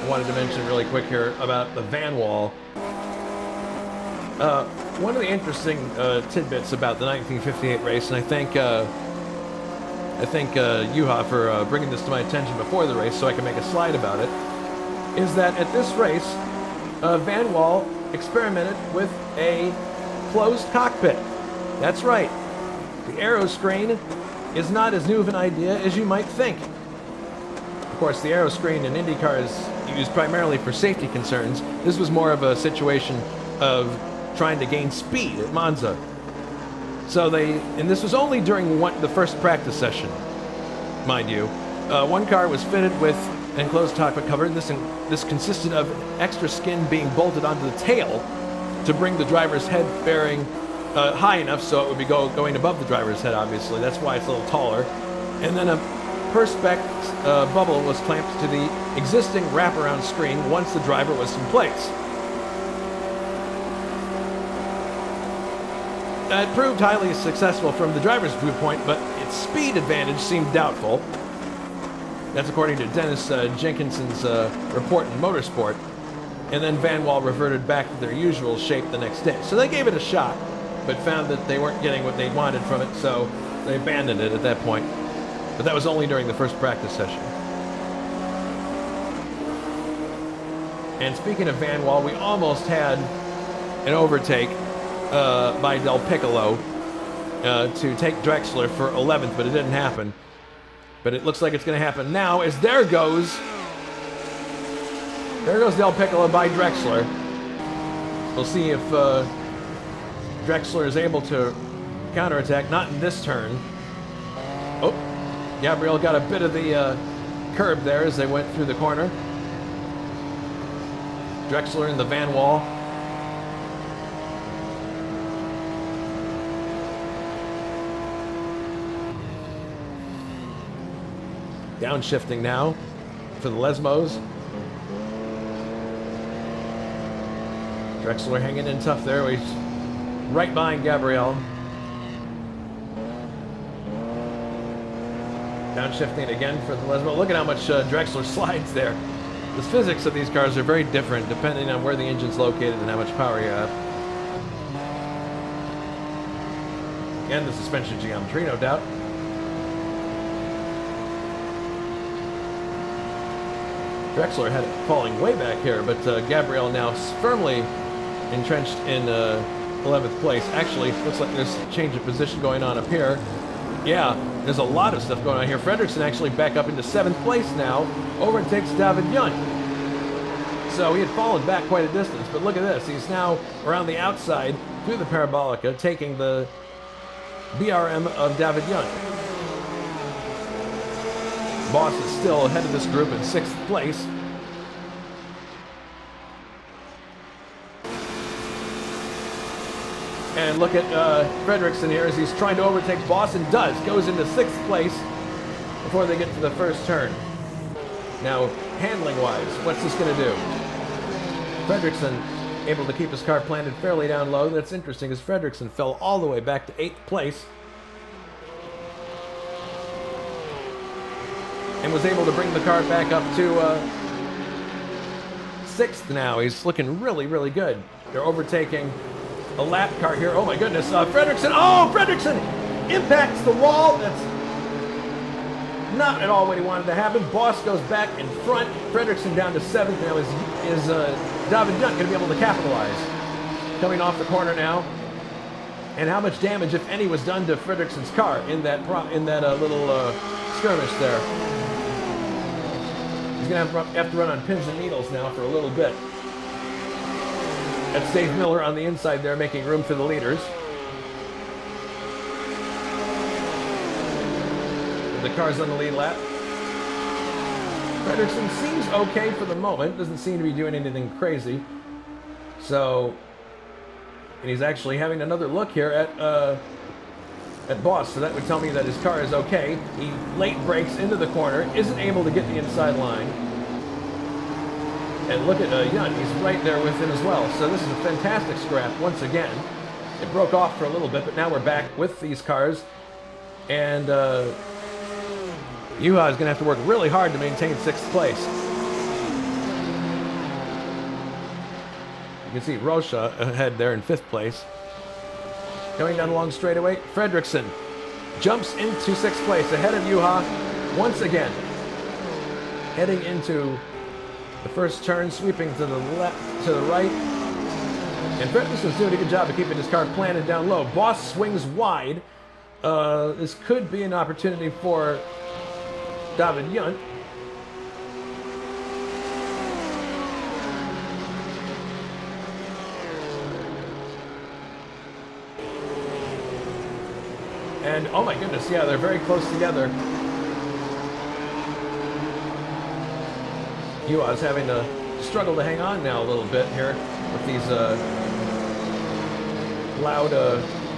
I wanted to mention really quick here about the van wall. One of the interesting tidbits about the 1958 race, and I thank Juha for bringing this to my attention before the race so I can make a slide about it, is that at this race, Van Wall experimented with a closed cockpit. That's right. The aero screen is not as new of an idea as you might think. Of course, the aero screen in IndyCar is used primarily for safety concerns. This was more of a situation of trying to gain speed at Monza. So and this was only during the first practice session, mind you. One car was fitted with an enclosed cockpit cover. This consisted of extra skin being bolted onto the tail to bring the driver's head bearing high enough so it would be going above the driver's head, obviously. That's why it's a little taller. And then a Perspex bubble was clamped to the existing wraparound screen once the driver was in place. It proved highly successful from the driver's viewpoint, but its speed advantage seemed doubtful. That's according to Dennis Jenkinson's report in Motorsport. And then Van Wall reverted back to their usual shape the next day. So they gave it a shot, but found that they weren't getting what they wanted from it, so they abandoned it at that point. But that was only during the first practice session. And speaking of Van Wall, we almost had an overtake by Del Piccolo to take Drexler for 11th, but it didn't happen. But it looks like it's going to happen now, as there goes Del Piccolo by Drexler. We'll see if Drexler is able to counterattack. Not in this turn. Oh, Gabriel got a bit of the curb there as they went through the corner. Drexler in the Van Wall. Downshifting now for the Lesmos. Drexler hanging in tough there. He's right behind Gabriel. Downshifting again for the Lesmo. Look at how much Drexler slides there. The physics of these cars are very different depending on where the engine's located and how much power you have. And the suspension geometry, no doubt. Drexler had it falling way back here, but Gabriel now firmly entrenched in 11th place. Actually, looks like there's a change of position going on up here. Yeah, there's a lot of stuff going on here. Fredrickson actually back up into 7th place now, overtakes David Young. So he had fallen back quite a distance, but look at this. He's now around the outside through the Parabolica, taking the BRM of David Young. Bos is still ahead of this group in 6th place. And look at Fredrickson here as he's trying to overtake Bos and does. Goes into 6th place before they get to the first turn. Now, handling-wise, what's this going to do? Fredrickson able to keep his car planted fairly down low. That's interesting as Fredrickson fell all the way back to 8th place. And was able to bring the car back up to 6th now. He's looking really, really good. They're overtaking a lap car here. Oh my goodness, Fredrickson. Oh, Fredrickson impacts the wall. That's not at all what he wanted to happen. Bos goes back in front. Fredrickson down to 7th. Now is David Young going to be able to capitalize? Coming off the corner now. And how much damage, if any, was done to Fredrickson's car in that little skirmish there? He's going to have to run on pins and needles now for a little bit. That's Dave Miller on the inside there, making room for the leaders. The car's on the lead lap. Fredrickson seems okay for the moment. Doesn't seem to be doing anything crazy. So, and he's actually having another look here at Bos. So that would tell me that his car is okay. He late brakes into the corner, isn't able to get the inside line. And look at Young, he's right there with him as well. So this is a fantastic scrap once again. It broke off for a little bit, but now we're back with these cars. And Juha is going to have to work really hard to maintain 6th place. You can see Rocha ahead there in 5th place. Coming down the long straightaway, Fredriksson jumps into 6th place ahead of Juha once again. Heading into the first turn, sweeping to the left, to the right. And Fredriksson's doing a good job of keeping his car planted down low. Bos swings wide. This could be an opportunity for David Junt. And oh my goodness, yeah, they're very close together. Juha's having to struggle to hang on now a little bit here with these loud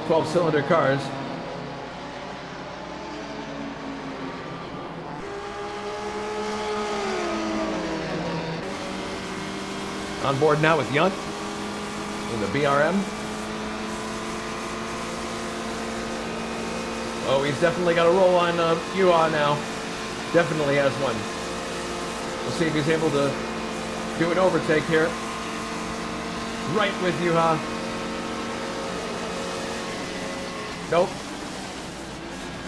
12-cylinder cars. On board now with Junt in the BRM. Oh, he's definitely got a roll on Juha now. Definitely has one. We'll see if he's able to do an overtake here. Right with Juha. Nope.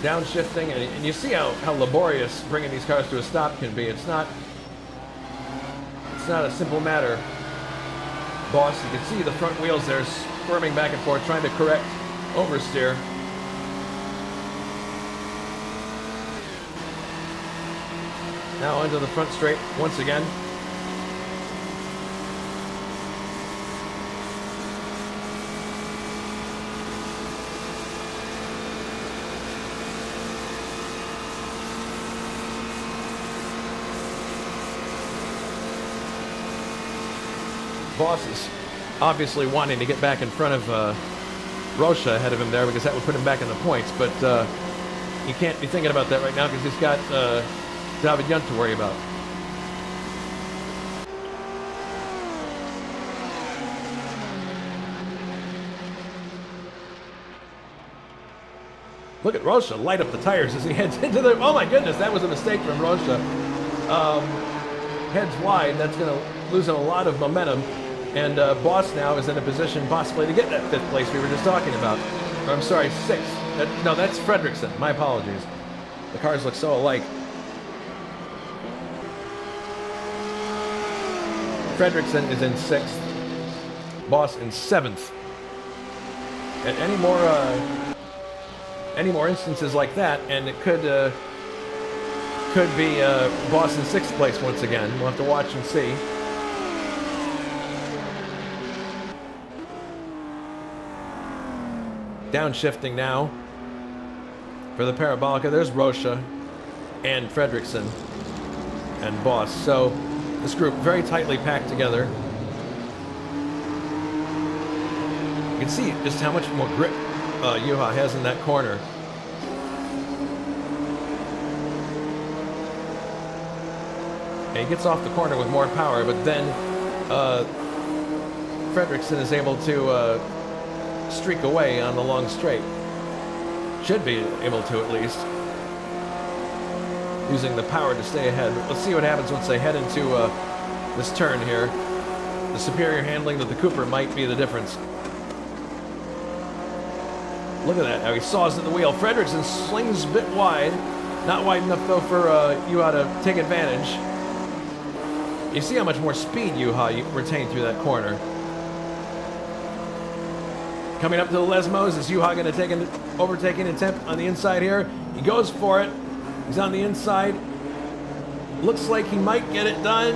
Downshifting, and you see how laborious bringing these cars to a stop can be. It's not a simple matter. Bos, you can see the front wheels there squirming back and forth, trying to correct oversteer. Now onto the front straight once again. Bos is obviously wanting to get back in front of Rocha ahead of him there, because that would put him back in the points, but he can't be thinking about that right now because he's got David Junt to worry about. Look at Rocha light up the tires as he heads into the... Oh my goodness, that was a mistake from Rocha. Heads wide, that's going to lose him a lot of momentum. And Bos now is in a position possibly to get that 5th place we were just talking about. Or, I'm sorry, 6th. No, that's Fredriksson. My apologies. The cars look so alike. Fredriksson is in 6th. Bos in 7th. And any more instances like that, and it could be Bos in 6th place once again. We'll have to watch and see. Downshifting now for the Parabolica. There's Rocha and Fredriksson and Bos. So this group very tightly packed together. You can see just how much more grip Juha has in that corner. And he gets off the corner with more power, but then Fredriksson is able to streak away on the long straight. Should be able to, at least. Using the power to stay ahead. But let's see what happens once they head into this turn here. The superior handling of the Cooper might be the difference. Look at that, how he saws at the wheel. Fredriksson slings a bit wide. Not wide enough, though, for Juha to take advantage. You see how much more speed Juha retained through that corner. Coming up to the Lesmos, is Juha going to take an overtaking attempt on the inside here? He goes for it. He's on the inside. Looks like he might get it done.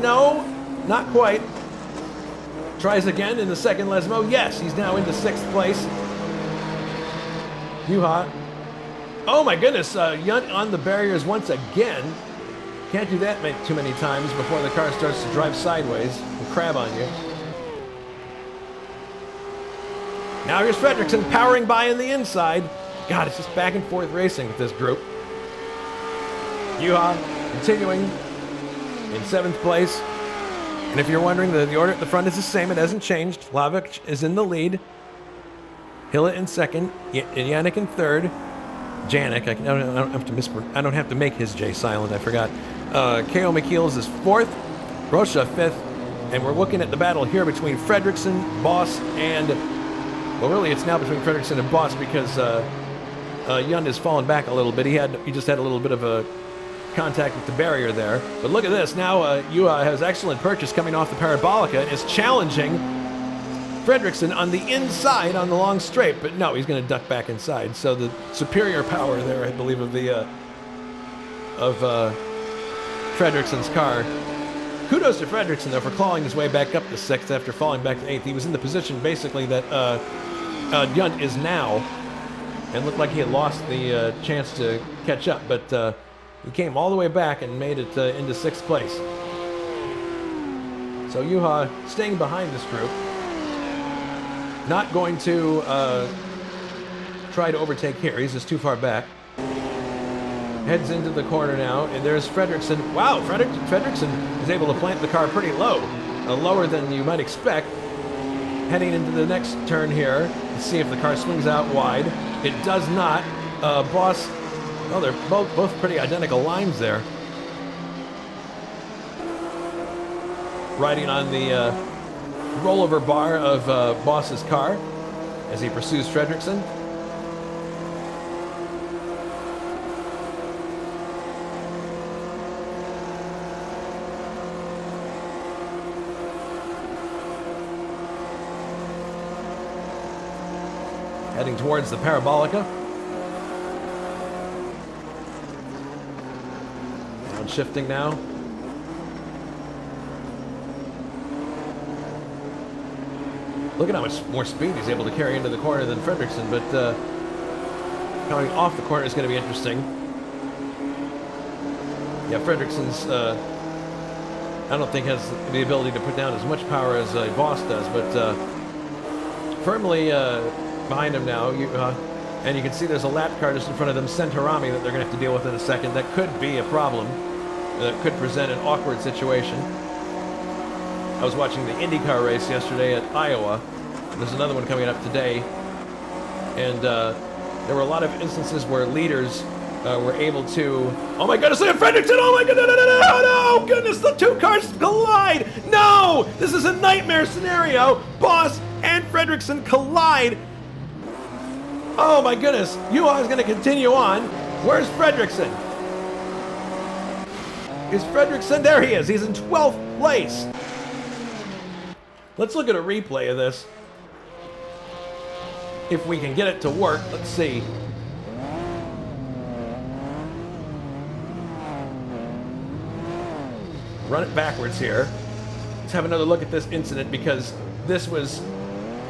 No, not quite. Tries again in the second Lesmo. Yes, he's now into 6th place. Juha. Oh my goodness, Junt on the barriers once again. Can't do that too many times before the car starts to drive sideways and crab on you. Now here's Fredriksson powering by in the inside. God, it's just back and forth racing with this group. Juha continuing in 7th place. And if you're wondering, the order at the front is the same. It hasn't changed. Lavik is in the lead. Hilla in second. Yannick in third. Janik. I don't have to make his J silent. I forgot. K.O. McKeels is fourth. Rocha fifth. And we're looking at the battle here between Fredrickson, Bos, and... Well, really, it's now between Fredrickson and Bos because Yund has fallen back a little bit. He just had a little bit of a contact with the barrier there. But look at this. Now Juha has excellent purchase coming off the Parabolica and is challenging Fredrickson on the inside on the long straight. But no, he's going to duck back inside. So the superior power there, I believe, of the Fredrickson's car. Kudos to Fredrickson, though, for clawing his way back up to sixth after falling back to eighth. He was in the position, basically, that Yund is now, and looked like he had lost the chance to catch up, but he came all the way back and made it into sixth place. So Juha staying behind this group, not going to try to overtake here. He's just too far back. Heads into the corner now, and there's Fredrickson. Wow, Fredrickson is able to plant the car pretty low, lower than you might expect. Heading into the next turn here, to see if the car swings out wide. It does not. Bos, well, they're both pretty identical lines there. Riding on the rollover bar of Bos's car as he pursues Fredrickson. Heading towards the Parabolica. Shifting now. Look at how much more speed he's able to carry into the corner than Fredrickson, but coming off the corner is going to be interesting. Yeah, Fredrickson's, I don't think has the ability to put down as much power as Bos does, but firmly behind him now. And you can see there's a lap car just in front of them, Centorami, that they're going to have to deal with in a second. That could be a problem. That could present an awkward situation. I was watching the IndyCar race yesterday at Iowa. There's another one coming up today. And there were a lot of instances where leaders were able to... Oh my goodness, Fredrickson! Oh my goodness, no, goodness, the two cars collide! No! This is a nightmare scenario! Bos and Fredrickson collide! Oh my goodness, Juha is going to continue on. Where's Fredrickson? Is Fredrickson? There he is. He's in 12th place. Let's look at a replay of this. If we can get it to work. Let's see. Run it backwards here. Let's have another look at this incident because this was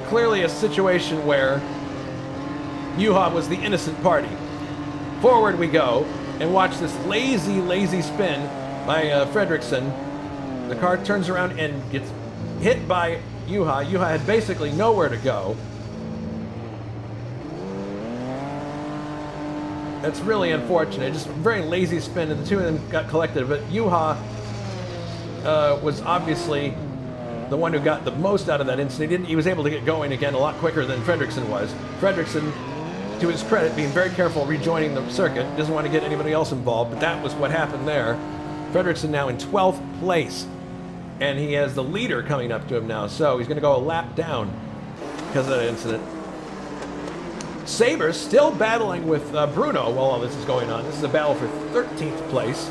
clearly a situation where Juha was the innocent party. Forward we go and watch this lazy spin by Fredrickson. The car turns around and gets hit by Juha. Juha had basically nowhere to go. That's really unfortunate. Just a very lazy spin, and the two of them got collected. But Juha was obviously the one who got the most out of that incident. He was able to get going again a lot quicker than Fredrickson was. Fredrickson, to his credit, being very careful rejoining the circuit. Doesn't want to get anybody else involved, but that was what happened there. Fredrickson now in 12th place, and he has the leader coming up to him now, so he's going to go a lap down because of that incident. Sabres still battling with Bruno while all this is going on. This is a battle for 13th place.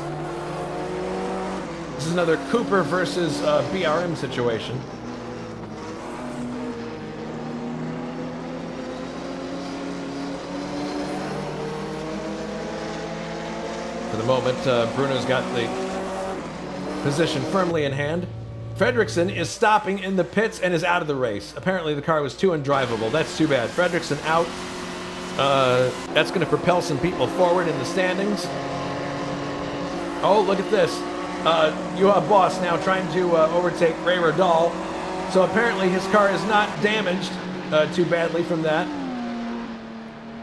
This is another Cooper versus BRM situation. For the moment, Bruno's got the position firmly in hand. Fredrickson is stopping in the pits and is out of the race. Apparently the car was too undrivable. That's too bad. Fredrickson out. That's going to propel some people forward in the standings. Oh, look at this. Juha Bos now trying to overtake Ray Rodal. So apparently his car is not damaged too badly from that.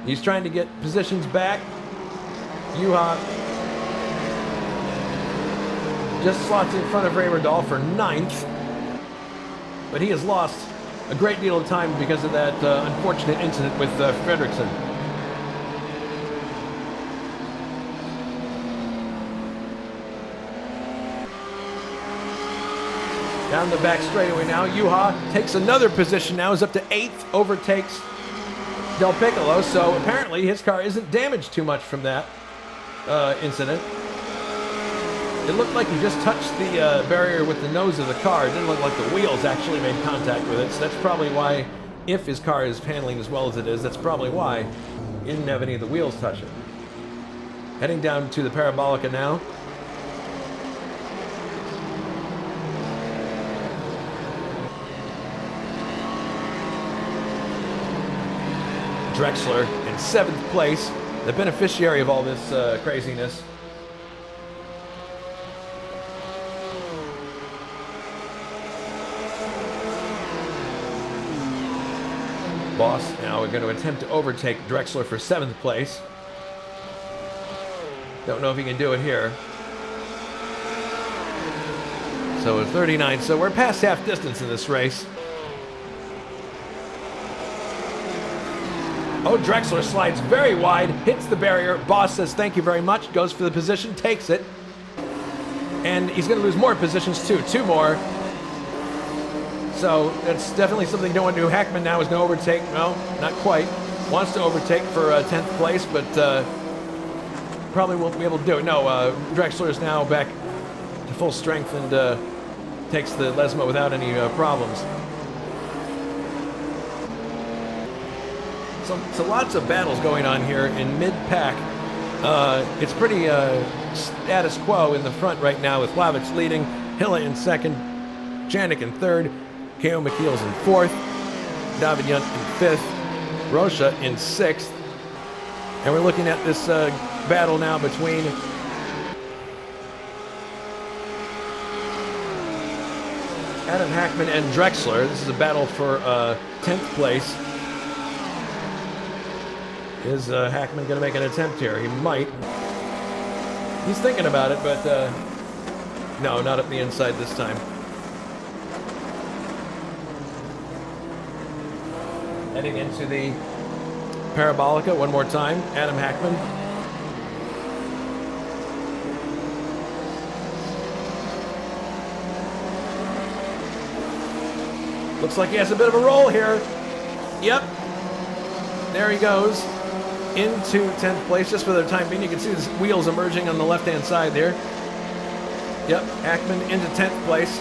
He's trying to get positions back. Juha just slots in front of Ray Rodal for 9th. but he has lost a great deal of time because of that unfortunate incident with Fredriksson. Down the back straightaway now, Juha takes another position now, is up to 8th, overtakes Del Piccolo, so apparently his car isn't damaged too much from that incident. It looked like he just touched the barrier with the nose of the car. It didn't look like the wheels actually made contact with it, so that's probably why, if his car is handling as well as it is, that's probably why he didn't have any of the wheels touch it. Heading down to the Parabolica now. Drexler in 7th place, the beneficiary of all this craziness. Bos now we're going to attempt to overtake Drexler for 7th place. Don't know if he can do it here. So it's 39, so we're past half distance in this race. Oh, Drexler slides very wide, hits the barrier. Bos says thank you very much, goes for the position, takes it. And he's going to lose more positions too, 2 more. So that's definitely something you don't want to do. Hackman now is going to overtake. Well, not quite. Wants to overtake for 10th place, but probably won't be able to do it. No, Drexler is now back to full strength and takes the Lesmo without any problems. So lots of battles going on here in mid-pack. It's pretty status quo in the front right now with Wlavich leading, Hilla in 2nd, Janik in 3rd, K.O. McKeel's in 4th, David Yunt in 5th, Rocha in 6th. And we're looking at this battle now between Adam Hackman and Drexler. This is a battle for 10th place. Is Hackman going to make an attempt here? He might. He's thinking about it, but no, not up the inside this time. Heading into the Parabolica one more time, Adam Hackman. Looks like he has a bit of a roll here. Yep. There he goes. Into 10th place, just for the time being. You can see his wheels emerging on the left-hand side there. Yep, Hackman into 10th place.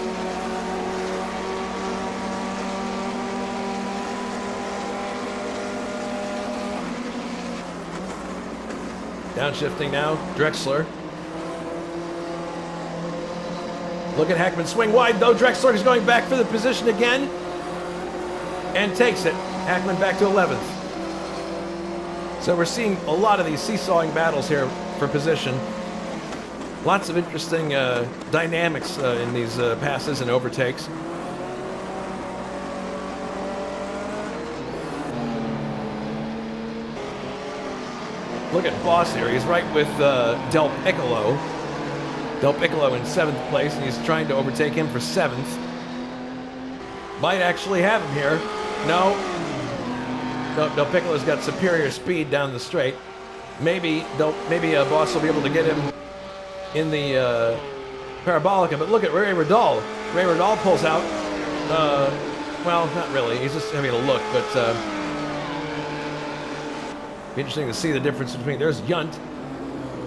Downshifting now, Drexler. Look at Hackman swing wide, though. Drexler is going back for the position again. And takes it. Hackman back to 11th. So we're seeing a lot of these seesawing battles here for position. Lots of interesting dynamics in these passes and overtakes. Look at Bos here. He's right with Del Piccolo. Del Piccolo in 7th place, and he's trying to overtake him for 7th. Might actually have him here. No. Del Piccolo's got superior speed down the straight. Maybe Bos will be able to get him in the Parabolica, but look at Ray Radal. Ray Radal pulls out. Well, not really. He's just having a look, but be interesting to see the difference between. There's Yunt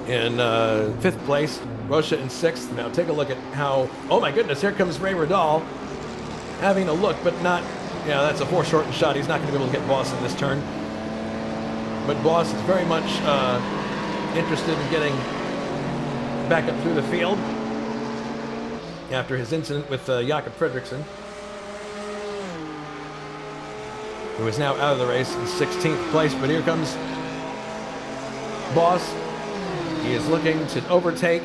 in 5th place, Rocha in 6th. Now take a look at how. Oh my goodness! Here comes Ray Radal, having a look, but not. Yeah, that's a foreshortened shot. He's not going to be able to get Bos in this turn. But Bos is very much interested in getting back up through the field after his incident with Jakob Fredriksson, who is now out of the race in 16th place. But here comes Bos. He is looking to overtake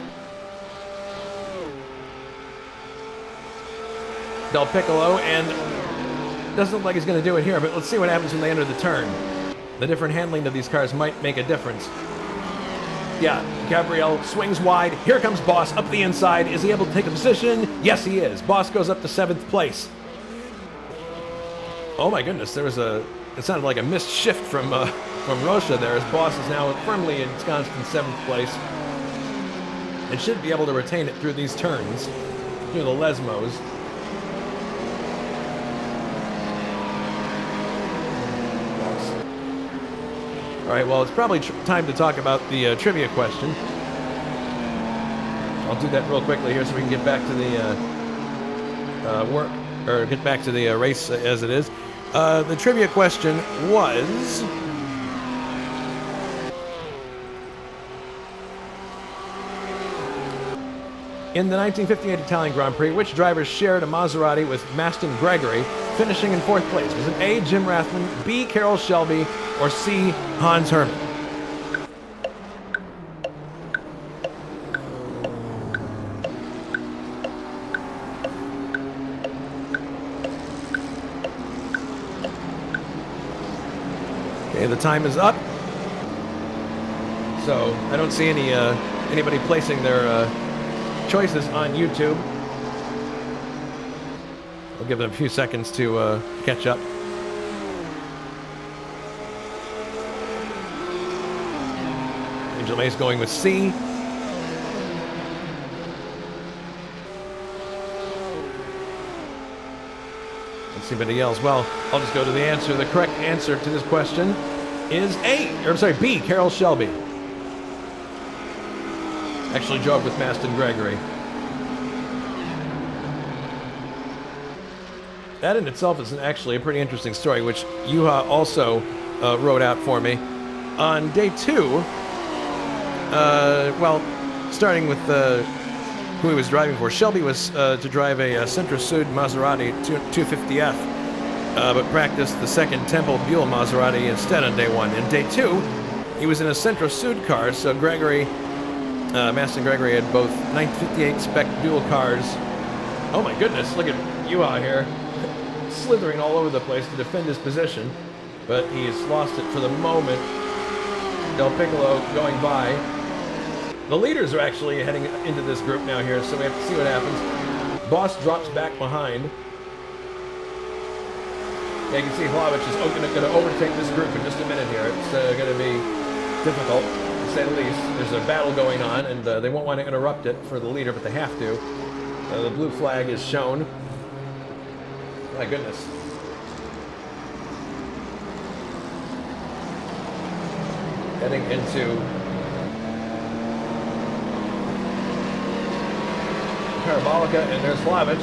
Del Piccolo, and doesn't look like he's going to do it here, but let's see what happens when they enter the turn. The different handling of these cars might make a difference. Yeah, Gabriel swings wide. Here comes Bos up the inside. Is he able to take a position? Yes, he is. Bos goes up to 7th place. Oh my goodness, there was a... It sounded like a missed shift from Rocha there, as Bos is now firmly ensconced in 7th place. And should be able to retain it through these turns, through the Lesmos. All right, well, it's probably time to talk about the trivia question. I'll do that real quickly here so we can get back to the get back to the race as it is. The trivia question was... In the 1958 Italian Grand Prix, which drivers shared a Maserati with Maston Gregory, finishing in 4th place? Was it A, Jim Rathman, B, Carroll Shelby, or C, Hans Hermann? Okay, the time is up. So I don't see anybody placing their choices on YouTube. I'll give them a few seconds to catch up. Angel May's going with C. Let's see anybody else. Well, I'll just go to the answer. The correct answer to this question is B, Carroll Shelby. Actually drove with Maston Gregory. That in itself is actually a pretty interesting story, which Juha also wrote out for me. On day 2, well, starting with who he was driving for, Shelby was to drive a Centro Sud Maserati 250F, but practiced the second Temple Buell Maserati instead on day 1. In day 2, he was in a Centro Sud car, so Maston Gregory had both 1958 spec Buell cars. Oh my goodness, look at Juha here, slithering all over the place to defend his position, but he's lost it for the moment. Del Piccolo going by. The leaders are actually heading into this group now here, so we have to see what happens. Bos drops back behind. Yeah, you can see Hlavic is going to overtake this group in just a minute here. It's going to be difficult, to say the least. There's a battle going on, and they won't want to interrupt it for the leader, but they have to. The blue flag is shown. My goodness. Heading into Parabolica, and there's Hlavic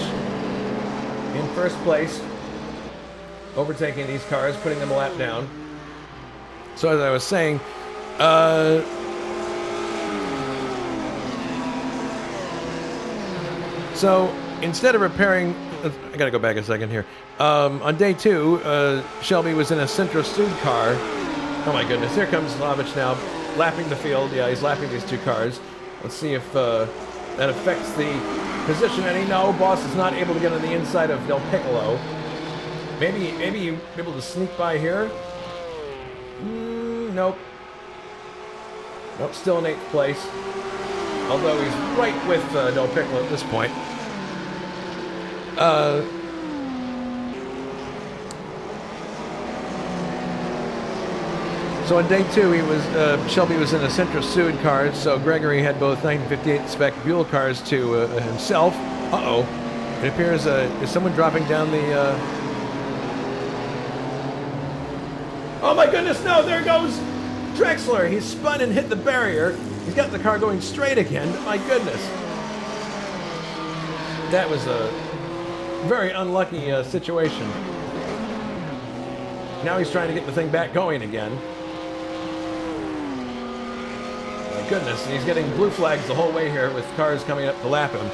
in 1st place, overtaking these cars, putting them a lap down. So as I was saying, so instead of repairing, I gotta go back a second here. On day 2, Shelby was in a Centro Sud car. Oh my goodness, here comes Hlavic now, lapping the field. Yeah, he's lapping these 2 cars. Let's see if that affects the position any. No, Bos is not able to get on the inside of Del Piccolo. Maybe you're able to sneak by here. Nope. Nope, still in 8th place. Although he's right with Del Piccolo at this point. So on day 2, Shelby was in a Centro Sud car, so Gregory had both 1958 spec Buell cars to himself. Uh-oh. It appears, is someone dropping down the... Oh my goodness, no, there goes Drexler. He spun and hit the barrier. He's got the car going straight again. My goodness. That was a very unlucky situation. Now he's trying to get the thing back going again. My goodness, and he's getting blue flags the whole way here with cars coming up to lap him.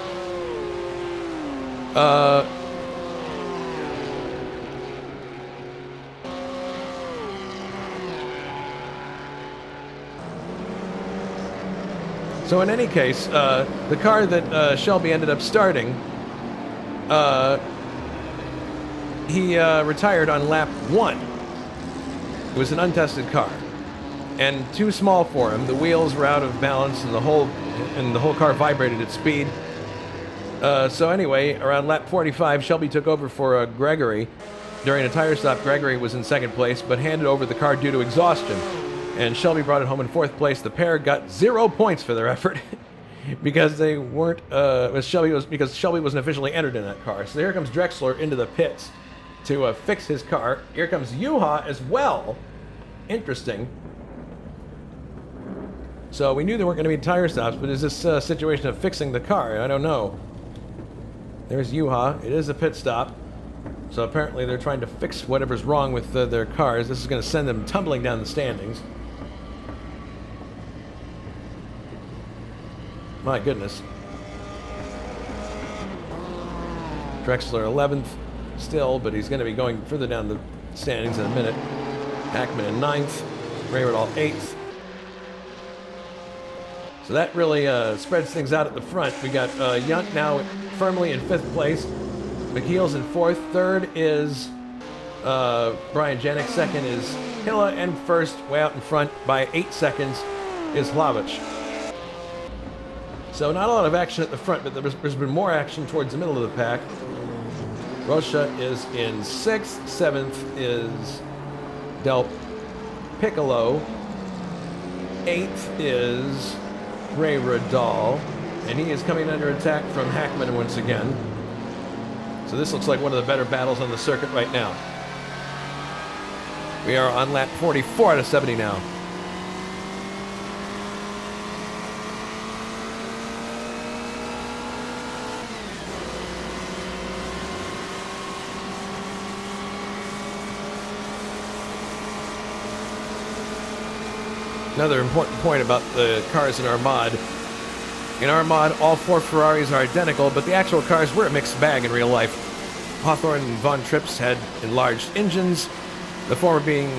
So in any case, the car that Shelby ended up starting, he retired on lap 1. It was an untested car, and too small for him. The wheels were out of balance, and the whole car vibrated at speed. So anyway, around lap 45, Shelby took over for Gregory, During a tire stop, Gregory was in second place, but handed over the car due to exhaustion. And Shelby brought it home in fourth place. The pair got 0 points for their effort because they weren't. Because Shelby wasn't officially entered in that car. So here comes Drexler into the pits to fix his car. Here comes Juha as well. Interesting. So we knew there weren't going to be tire stops, but is this situation of fixing the car? I don't know. There's Juha. It is a pit stop. So apparently they're trying to fix whatever's wrong with their cars. This is going to send them tumbling down the standings. My goodness. Drexler 11th still, but he's going to be going further down the standings in a minute. Hackman in 9th. Rayrodall 8th. So that really spreads things out at the front. We got Yunt now firmly in 5th place. McKeel's in 4th. 3rd is Brian Janik. 2nd is Hilla. And 1st, way out in front by 8 seconds, is Hlavich. So not a lot of action at the front, but there's been more action towards the middle of the pack. Rocha is in 6th. 7th is Del Piccolo. 8th is Ray Radal, and he is coming under attack from Hackman once again. So this looks like one of the better battles on the circuit right now. We are on lap 44 out of 70 now. Another important point about the cars in our mod. In our mod, all 4 Ferraris are identical, but the actual cars were a mixed bag in real life. Hawthorne and Von Trips had enlarged engines, the former being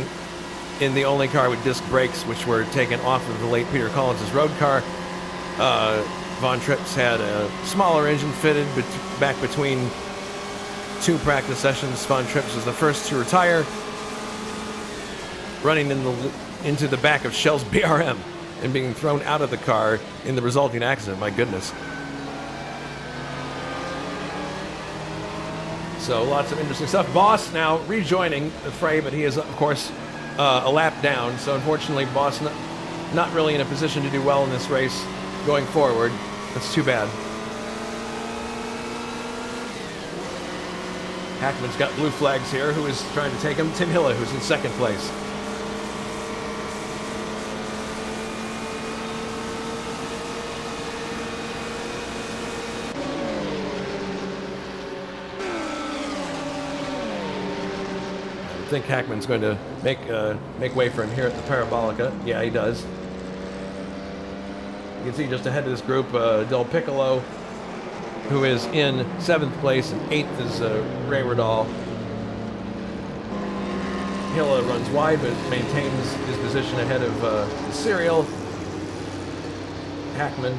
in the only car with disc brakes, which were taken off of the late Peter Collins' road car. Von Trips had a smaller engine fitted back between 2 practice sessions. Von Trips was the first to retire, running into the back of Shell's BRM and being thrown out of the car in the resulting accident. My goodness. So lots of interesting stuff. Bos now rejoining the fray, but he is, of course, a lap down. So unfortunately, Bos not really in a position to do well in this race going forward. That's too bad. Hackman's got blue flags here. Who is trying to take him? Tim Hilla, who's in 2nd place. I think Hackman's going to make way for him here at the Parabolica. Yeah, he does. You can see just ahead of this group, Del Piccolo, who is in 7th place, and 8th is Ray Radal. Hilla runs wide, but maintains his position ahead of the Serial. Hackman.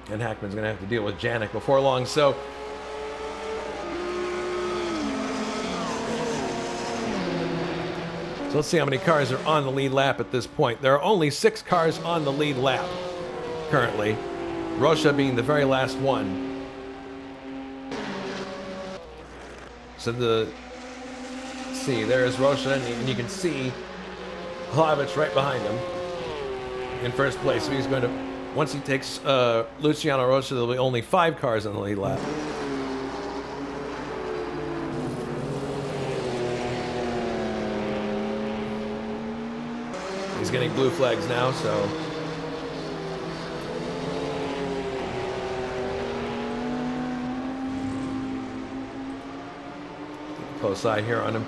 And Hackman's going to have to deal with Janik before long, so let's see how many cars are on the lead lap at this point. There are only 6 cars on the lead lap currently, Rocha being the very last one. So let's see, there's Rocha, and you can see Hlavich right behind him in first place. So he's going to, once he takes Luciano Rocha, there'll be only 5 cars on the lead lap. He's getting blue flags now, so close eye here on him.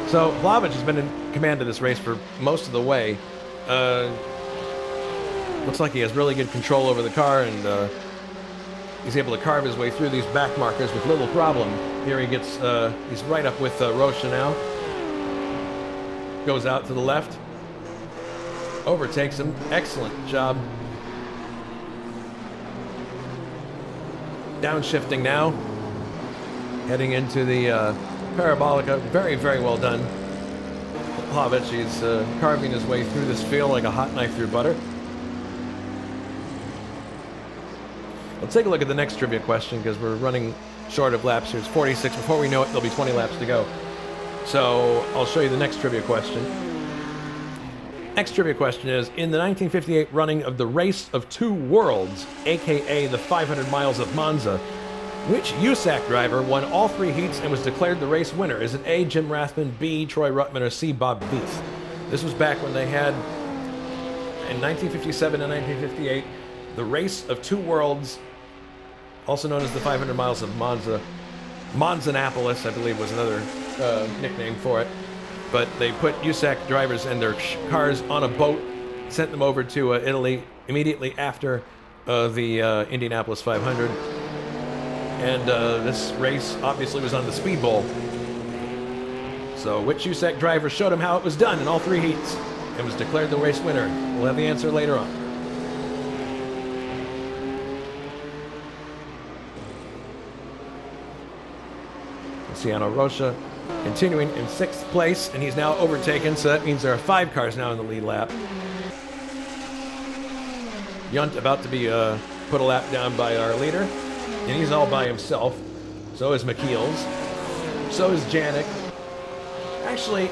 So Hlavich has been in command of this race for most of the way. Looks like he has really good control over the car, and he's able to carve his way through these back markers with little problem. Here he gets, he's right up with Rocha now. Goes out to the left, overtakes him. Excellent job. Downshifting now, heading into the Parabolica. Very, very well done. Hlavich, he's carving his way through this field like a hot knife through butter. Let's take a look at the next trivia question because we're running short of laps here. It's 46. Before we know it, there'll be 20 laps to go. So I'll show you the next trivia question. Next trivia question is, in the 1958 running of the Race of Two Worlds, aka the 500 miles of Monza, which USAC driver won all 3 heats and was declared the race winner? Is it A, Jim Rathman, B, Troy Ruttman, or C, Bob Beath? This was back when they had, in 1957 and 1958, the Race of Two Worlds, also known as the 500 miles of Monza. Monzanapolis, I believe, was another nickname for it. But they put USAC drivers and their cars on a boat, sent them over to Italy immediately after the Indianapolis 500. And this race obviously was on the Speed Bowl. So which USAC driver showed him how it was done in all 3 heats and was declared the race winner? We'll have the answer later on. Luciano Rocha continuing in 6th place, and he's now overtaken, so that means there are 5 cars now in the lead lap. Yunt about to be put a lap down by our leader, and he's all by himself. So is McKeels. So is Janik. Actually,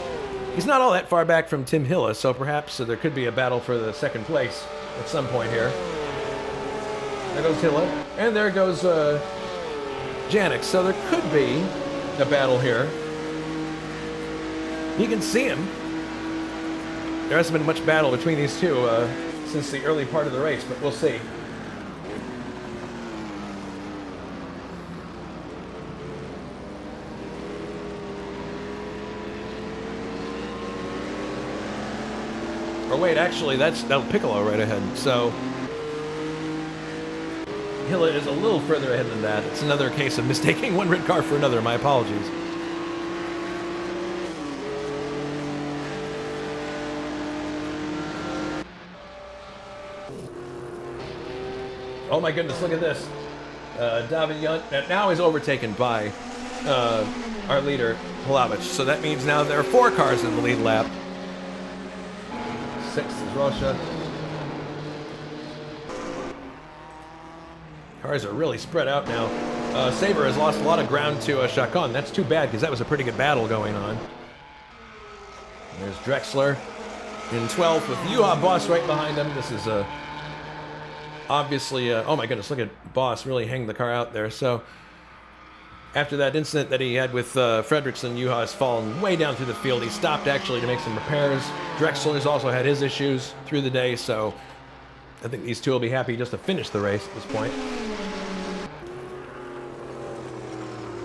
he's not all that far back from Tim Hilla, so perhaps there could be a battle for the 2nd place at some point here. There goes Hilla, and there goes Janik, so there could be a battle here. You can see him. There hasn't been much battle between these two since the early part of the race, but we'll see. Or wait, actually, that's Del Piccolo right ahead. So Hilla is a little further ahead than that. It's another case of mistaking one red car for another. My apologies. Oh my goodness, look at this. David Yunt now is overtaken by our leader, Palavich. So that means now there are 4 cars in the lead lap. 6th is Rocha. Cars are really spread out now. Saber has lost a lot of ground to Chacon. That's too bad because that was a pretty good battle going on. There's Drexler in 12th with Juha Bos right behind him. This is obviously, oh my goodness, look at Bos really hang the car out there. So after that incident that he had with Fredrickson, Juha has fallen way down through the field. He stopped actually to make some repairs. Drexler's also had his issues through the day, so I think these two will be happy just to finish the race at this point.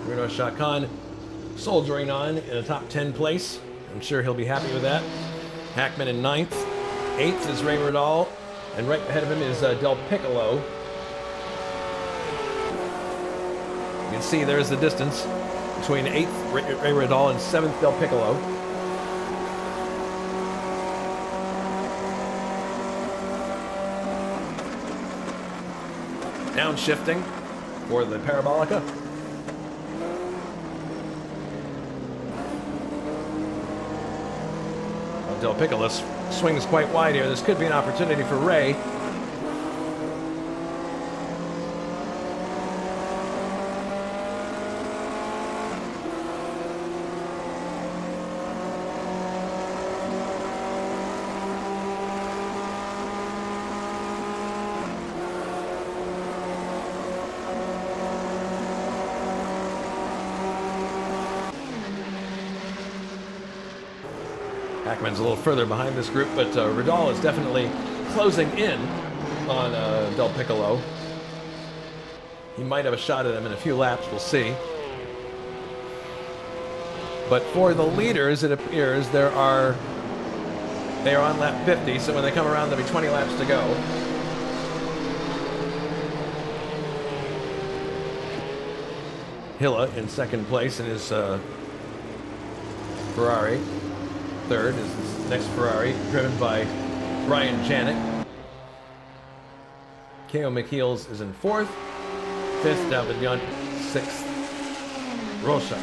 Bruno Chacon soldiering on in a top 10 place. I'm sure he'll be happy with that. Hackman in 9th. 8th is Ray Riddall. And right ahead of him is Del Piccolo. You can see there's the distance between 8th Ray Riddall and 7th Del Piccolo. Downshifting for the Parabolica. Del Piccolo swings quite wide here. This could be an opportunity for Ray. Hackman's a little further behind this group, but Riddall is definitely closing in on Del Piccolo. He might have a shot at him in a few laps, we'll see. But for the leaders, it appears they are on lap 50, so when they come around, there'll be 20 laps to go. Hilla in 2nd place in his Ferrari. 3rd is this next Ferrari, driven by Brian Janik. K.O. McKeels is in 4th. 5th, David Yunt. 6th, Rocha.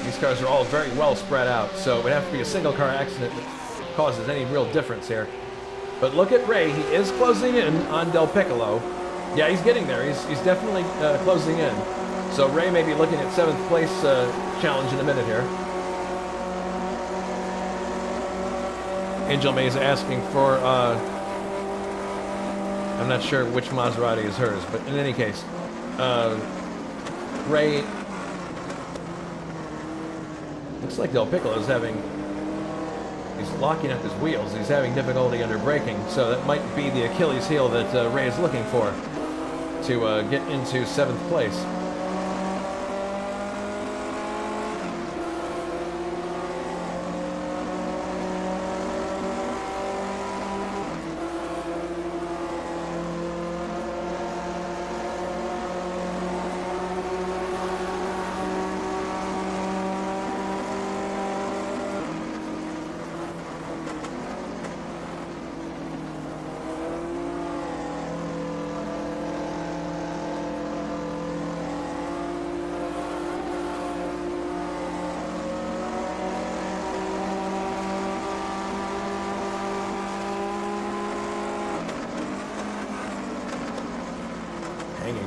These cars are all very well spread out, so it would have to be a single car accident that causes any real difference here. But look at Ray. He is closing in on Del Piccolo. Yeah, he's getting there. He's definitely closing in. So Ray may be looking at 7th place challenge in a minute here. Angel May is asking for, I'm not sure which Maserati is hers, but in any case, Ray, looks like Del Piccolo's he's locking up his wheels. He's having difficulty under braking, so that might be the Achilles heel that Ray is looking for to get into 7th place.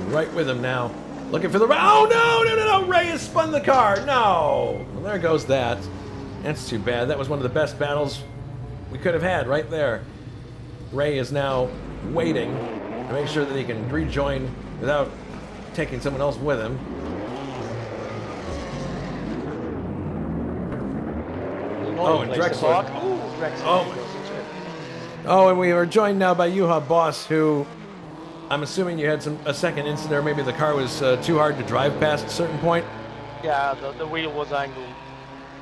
Right with him now. Looking for the... Oh, no! Ray has spun the car. No! Well, there goes that. That's too bad. That was one of the best battles we could have had right there. Ray is now waiting to make sure that he can rejoin without taking someone else with him. And Drexler. Oh, and we are joined now by Juha Bos, who... I'm assuming you had a second incident, or maybe the car was too hard to drive past a certain point? Yeah, the wheel was angled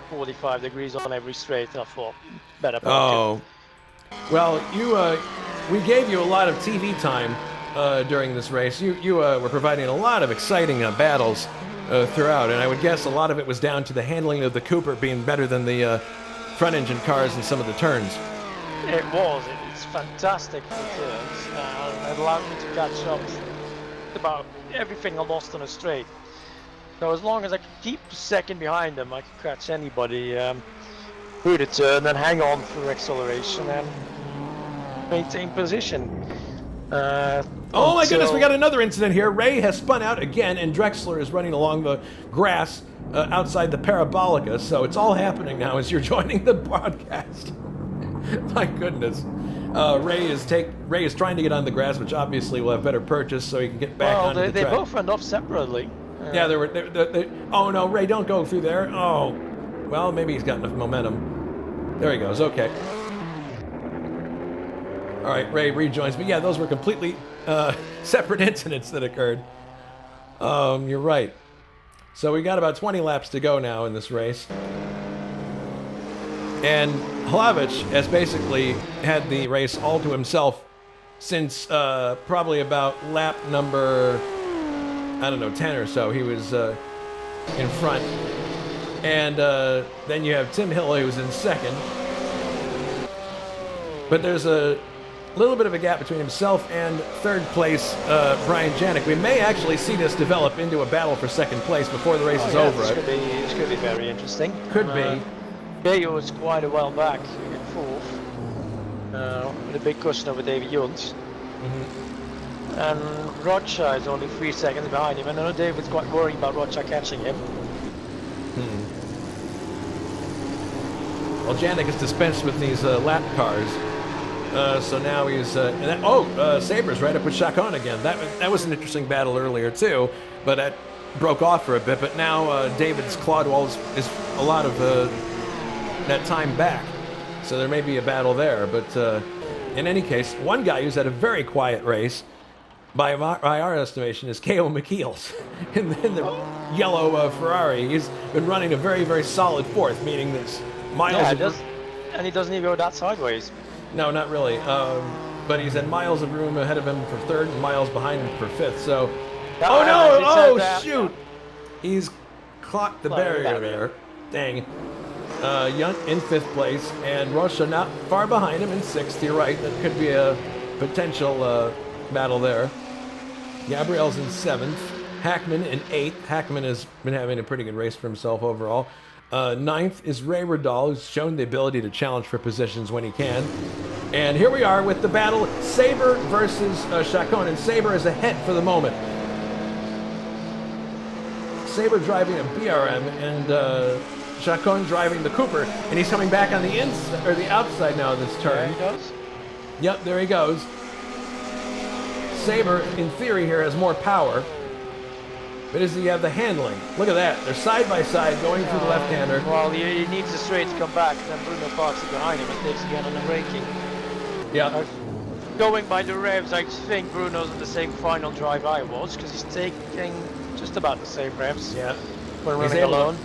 45 degrees on every straight, I thought better. Oh. Well, we gave you a lot of TV time during this race. You were providing a lot of exciting battles throughout, and I would guess a lot of it was down to the handling of the Cooper being better than the front-engine cars in some of the turns. It was. It's fantastic for turns. It allowed me to catch up about everything I lost on a straight. So as long as I could keep a second behind them, I could catch anybody through the turn and hang on through acceleration and maintain position. Oh my goodness, we got another incident here. Ray has spun out again, and Drexler is running along the grass outside the Parabolica. So it's all happening now as you're joining the broadcast. My goodness. Ray is trying to get on the grass, which obviously will have better purchase, so he can get back onto the track. They both went off separately. Yeah, oh no, Ray, don't go through there. Oh, well, maybe he's got enough momentum. There he goes. Okay. All right, Ray rejoins. But yeah, those were completely separate incidents that occurred. You're right. So we got about 20 laps to go now in this race. And Hlavic has basically had the race all to himself since probably about lap number, 10 or so. He was in front. And then you have Tim Hill, who was in second. But there's a little bit of a gap between himself and third place Brian Janik. We may actually see this develop into a battle for second place before the race is over. This could be very interesting. Could be. Geo was quite a while back in fourth, with a big cushion over David Yuns. Mm-hmm. And Rocha is only 3 seconds behind him, and I know David's quite worried about Rocha catching him. Well, Janik has dispensed with these lap cars, so now he's... Sabre's right up with Chacon again. That was an interesting battle earlier, too, but that broke off for a bit, but now David's clawed is a lot of... that time back, so there may be a battle there, but in any case, one guy who's had a very quiet race by our estimation is K.O. McKeels in the yellow Ferrari. He's been running a very, very solid fourth, meaning this miles and he doesn't even go that sideways. No, not really, but he's had miles of room ahead of him for third and miles behind him for fifth, so shoot, he's clocked the barrier there. Dang. Yunt in fifth place, and Rocha not far behind him in sixth. You're right, that could be a potential battle there. Gabriel's in seventh, Hackman in eighth. Hackman has been having a pretty good race for himself overall. Ninth is Ray Riddall, who's shown the ability to challenge for positions when he can. And here we are with the battle, Sabre versus Chacon, and Sabre is ahead for the moment. Sabre driving a BRM and Chacon driving the Cooper, and he's coming back on the inside or the outside now of this turn. There he goes. Yep, there he goes. Sabre, in theory, here has more power, but does he have the handling? Look at that. They're side by side going through the left-hander. Well, he needs the straight to come back, then Bruno parks it behind him and takes again on the braking. Yeah. Going by the revs, I think Bruno's in the same final drive I was, because he's taking just about the same revs. Yeah. When He's running alone.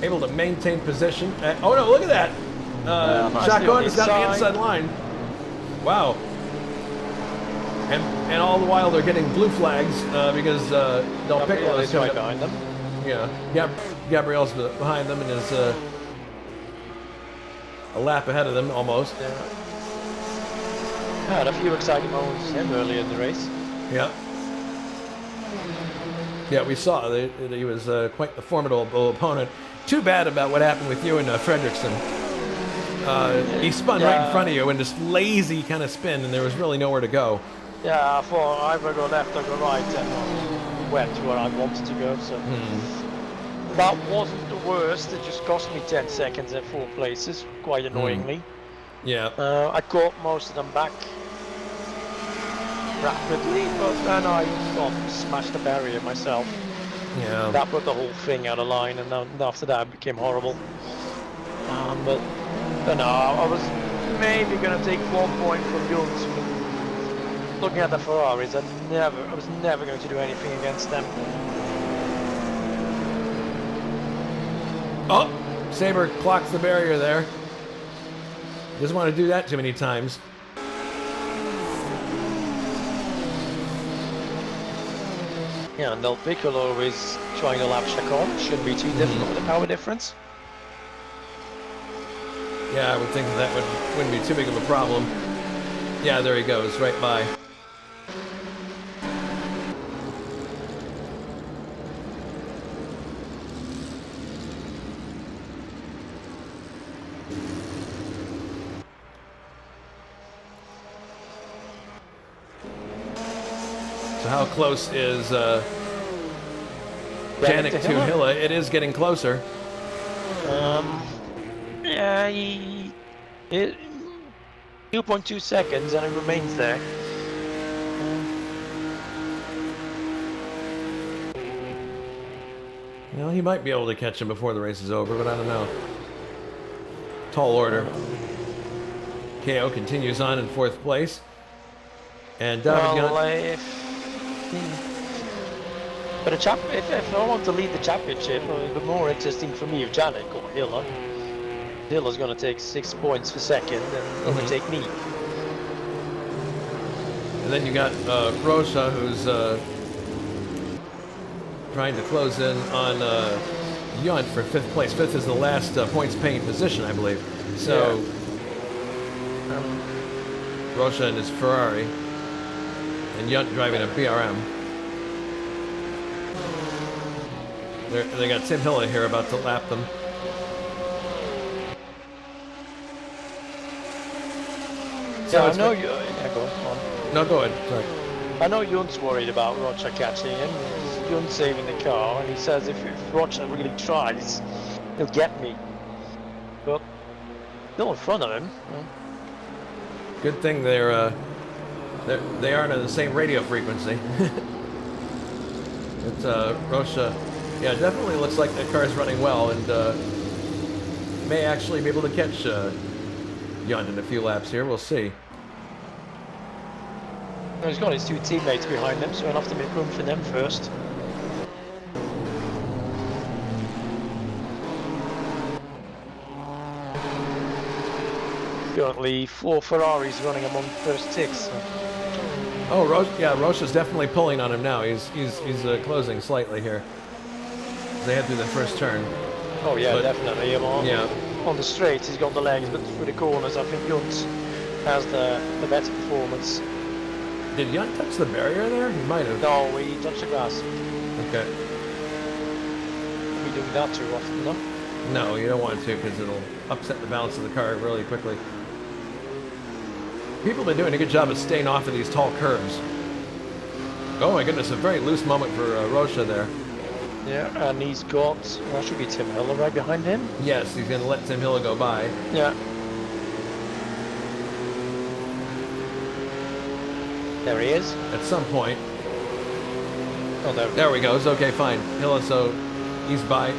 Able to maintain position. Oh no, look at that. Chacon has got the inside line. Wow. And all the while they're getting blue flags because Del Piccolo is right behind them. Yeah, Gabriel's behind them and is a lap ahead of them almost. Yeah. Had a few exciting moments earlier in the race. Yeah. Yeah, we saw that he was quite the formidable opponent. Too bad about what happened with you and Fredrickson. He spun right in front of you in this lazy kind of spin, and there was really nowhere to go. Yeah, I thought either go left or go right, and went where I wanted to go. So that wasn't the worst. It just cost me 10 seconds at 4 places, quite annoyingly. Yeah. I caught most of them back rapidly, but then I smashed the barrier myself. Yeah. That put the whole thing out of line, and then after that it became horrible. But no, I was maybe going to take 1 point from Jones. Looking at the Ferraris, I was never going to do anything against them. Oh, Sabre clocks the barrier there. Doesn't want to do that too many times. Yeah, and Del Piccolo is trying to lap Chacon. Shouldn't be too difficult with the power difference. Yeah, I would think that wouldn't be too big of a problem. Yeah, there he goes, right by. So how close is Janik to Hilla? It is getting closer. Yeah, 2.2 seconds and it remains there. Well, he might be able to catch him before the race is over, but I don't know. Tall order. KO continues on in 4th place. And but if I want to lead the championship, it would be more interesting for me if Janik or Hilla. Hilla's going to take 6 points for second and overtake me. And then you got Rocha, who's trying to close in on Yunt for 5th place. 5th is the last points-paying position, I believe. So Rocha in his Ferrari, and Yunt driving a BRM. They got Tim Hilla here about to lap them. So I know you. Yeah, go on. No, go ahead. Sorry. I know Yunt's worried about Rocha catching him. Yunt's saving the car, and he says if Rocha really tries, he'll get me. But still in front of him. Good thing they aren't on the same radio frequency. It's Rocha. Yeah, it definitely looks like the car's running well, and may actually be able to catch Yunt in a few laps here. We'll see. He's got his 2 teammates behind him, so he'll have to make room for them first. Currently 4 Ferraris running among first 6. So. Oh, Rocha's definitely pulling on him now. He's closing slightly here. They head through the first turn. Oh yeah, definitely. Yeah. On the straights, he's got the legs, but through the corners, I think Yunt has the better performance. Did Yunt touch the barrier there? He might have. No, he touched the grass. Okay. We doing that too often, no? No, you don't want to because it'll upset the balance of the car really quickly. People have been doing a good job of staying off of these tall curves. Oh my goodness, a very loose moment for Rocha there. Yeah, and he's got, that should be Tim Hiller right behind him. Yes, he's going to let Tim Hiller go by. Yeah. There he is. At some point. Oh, no. There we go. Okay, fine. Hiller, so he's by.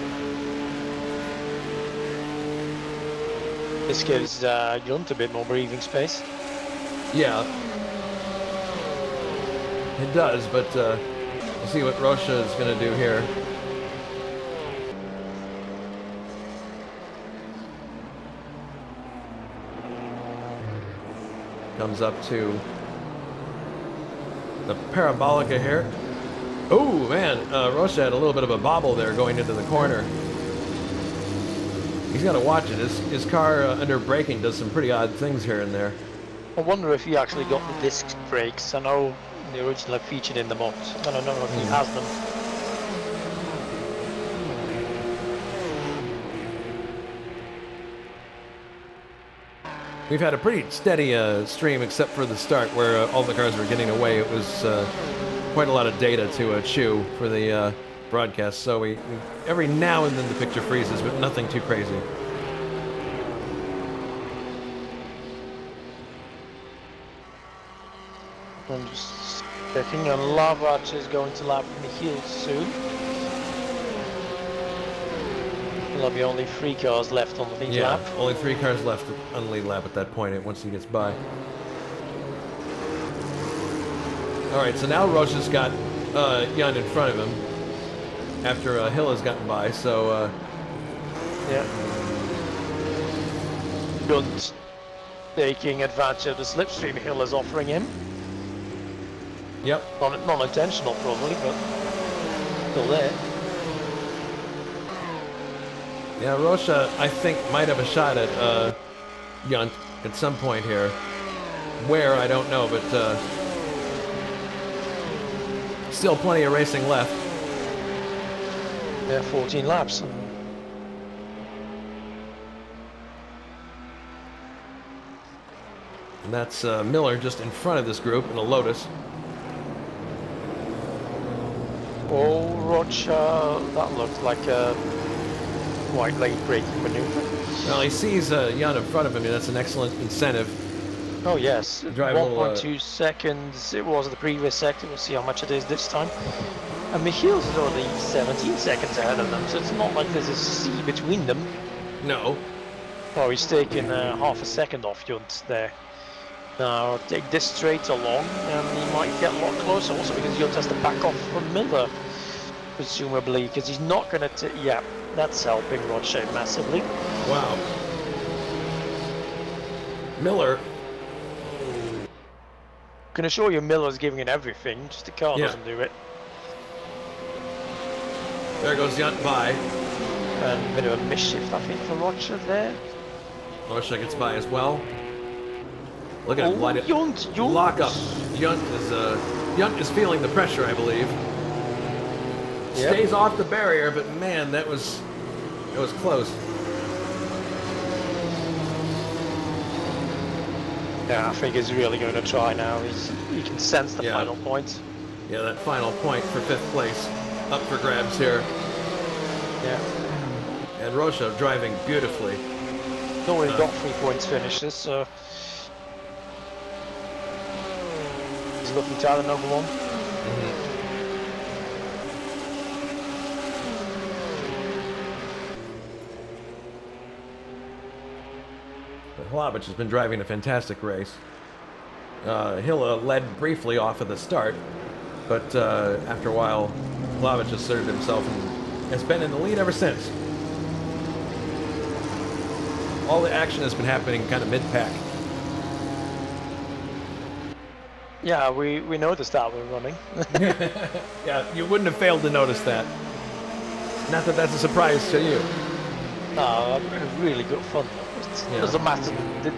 This gives Junt a bit more breathing space. Yeah. It does, but we'll see what Rocha is going to do here. Comes up to the Parabolica here. Oh, man. Rocha had a little bit of a bobble there going into the corner. He's got to watch it. His car under braking does some pretty odd things here and there. I wonder if he actually got the disc brakes. I know the original featured in the mod. I don't know if he has them. We've had a pretty steady stream except for the start where all the cars were getting away. It was quite a lot of data to chew for the broadcast, so we every now and then the picture freezes, but nothing too crazy. I'm just checking, and Lavac is going to lap Michiel soon. There'll be only 3 cars left on the lead lap. Only 3 cars left on the lead lap at that point once he gets by. Alright, so now Rocha's got Jan in front of him after Hill has gotten by, so yeah. Junt taking advantage of the slipstream Hill is offering him. Yep. Non-intentional probably, but still there. Yeah, Rocha, I think, might have a shot at Junt at some point here. Where, I don't know, but still plenty of racing left. Yeah, 14 laps. And that's Miller just in front of this group in a Lotus. Oh, Rocha, that looked like a quite late braking maneuver. Well, he sees Jan in front of him, and that's an excellent incentive. Oh yes, Drive 1.2 seconds it was the previous sector. We'll see how much it is this time. And Michiel's is only 17 seconds ahead of them, so it's not like there's a sea between them. No. Oh, he's taking half a second off Junt there. Now take this straight along, and he might get a lot closer also because Junt has to back off from Miller, presumably, because he's not going to. Yeah, that's helping Rocha massively. Wow. Miller. Can assure you Miller's giving it everything, just the car doesn't do it. There goes Junt by. And a bit of a misshift, I think, for Rocha there. Rocha gets by as well. Look at him light it. Junt. Lock up. Junt is feeling the pressure, I believe. Yep. Stays off the barrier, but man, it was close. Yeah, I think he's really going to try now. He can sense the final point. Yeah, that final point for 5th place up for grabs here. Yeah. And Rocha driving beautifully. He's already got 3 points finishes, so he's looking to add another one. But Hlavic has been driving a fantastic race. Hilla led briefly off of the start, but after a while, Hlavic asserted himself and has been in the lead ever since. All the action has been happening kind of mid-pack. Yeah, we noticed that we're running. Yeah, you wouldn't have failed to notice that. Not that that's a surprise to you. No, really good fun. It doesn't matter the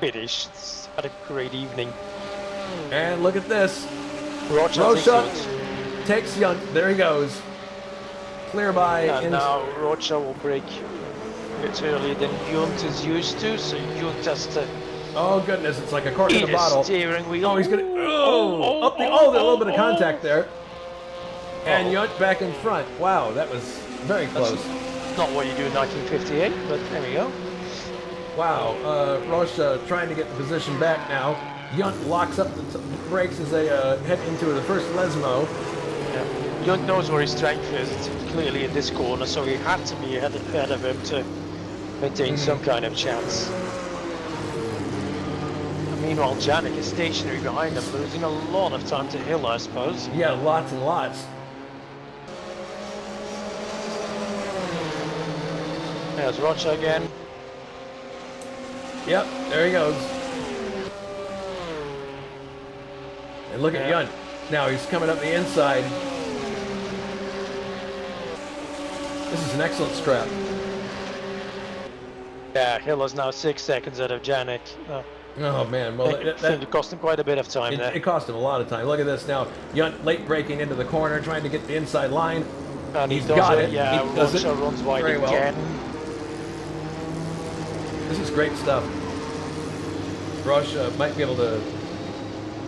finish. It's had a great evening. And look at this. Rocha takes Junt. There he goes. Clear by. And now Rocha will brake a bit earlier than Junt is used to, so Junt has to Oh goodness, it's like a cork in a the bottle. steering wheel. Oh, he's gonna. Oh, up the. Oh, there's a little bit of contact there. And Yunt back in front. Wow, that was very close. That's not what you do in 1958, but there we go. Wow, Roche trying to get the position back now. Yunt locks up the brakes as they head into the first Lesmo. Yeah. Yunt knows where his strength is. It's clearly in this corner, so he had to be ahead of him to maintain some kind of chance. Meanwhile, Janik is stationary behind him, losing a lot of time to Hill, I suppose. Yeah, lots and lots. There's Rocha again. Yep, there he goes. And look at Yunt. Now he's coming up the inside. This is an excellent scrap. Yeah, Hill is now 6 seconds out of Janik. Oh man, well I think it cost him quite a bit of time there. It cost him a lot of time. Look at this now. Yunt late braking into the corner, trying to get the inside line. And he's got it. Yeah, he does Rocha it runs wide very well. again. This is great stuff. Roche might be able to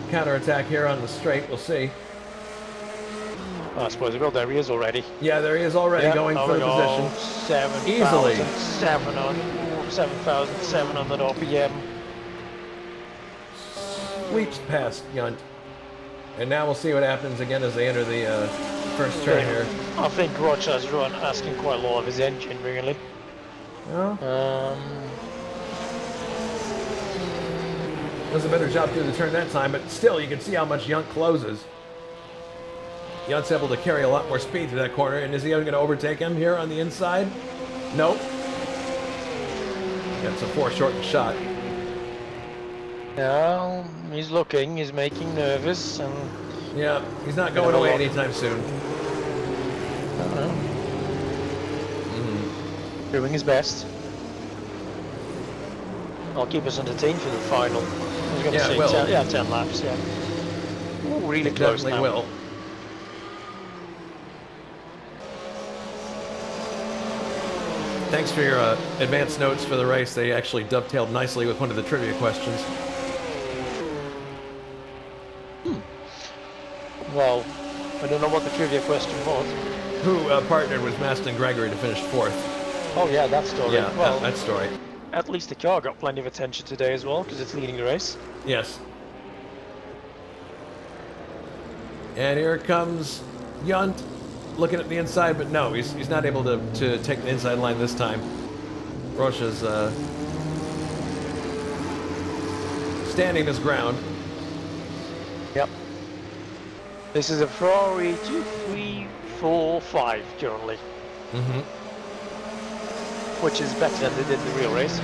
counterattack here on the straight. We'll see. I suppose he will. There he is already. Yeah, there he is already going for the position. 7,700 RPM. Sweeps past Yunt. And now we'll see what happens again as they enter the first turn here. I think Rocha's run asking quite a lot of his engine, really. Well, does a better job through the turn that time, but still you can see how much Yunt closes. Yunt's able to carry a lot more speed through that corner, and is he going to overtake him here on the inside? Nope. Gets a foreshortened shot. No, he's looking, he's making nervous, and... Yeah, he's not going away anytime soon. I don't know. Doing his best. I'll keep us entertained for the final. I was going to say 10 laps, yeah. Ooh, really close now. Definitely will. Thanks for your advanced notes for the race. They actually dovetailed nicely with one of the trivia questions. Well, I don't know what the trivia question was. Who partnered with Maston Gregory to finish 4th? Oh yeah, that story. Yeah, well, that story. At least the car got plenty of attention today as well, because it's leading the race. Yes. And here comes Yunt, looking at the inside, but no, he's not able to take the inside line this time. Rocha's standing his ground. Yep. This is a Ferrari 2345 currently. Mm-hmm. Which is better than they did in the real race.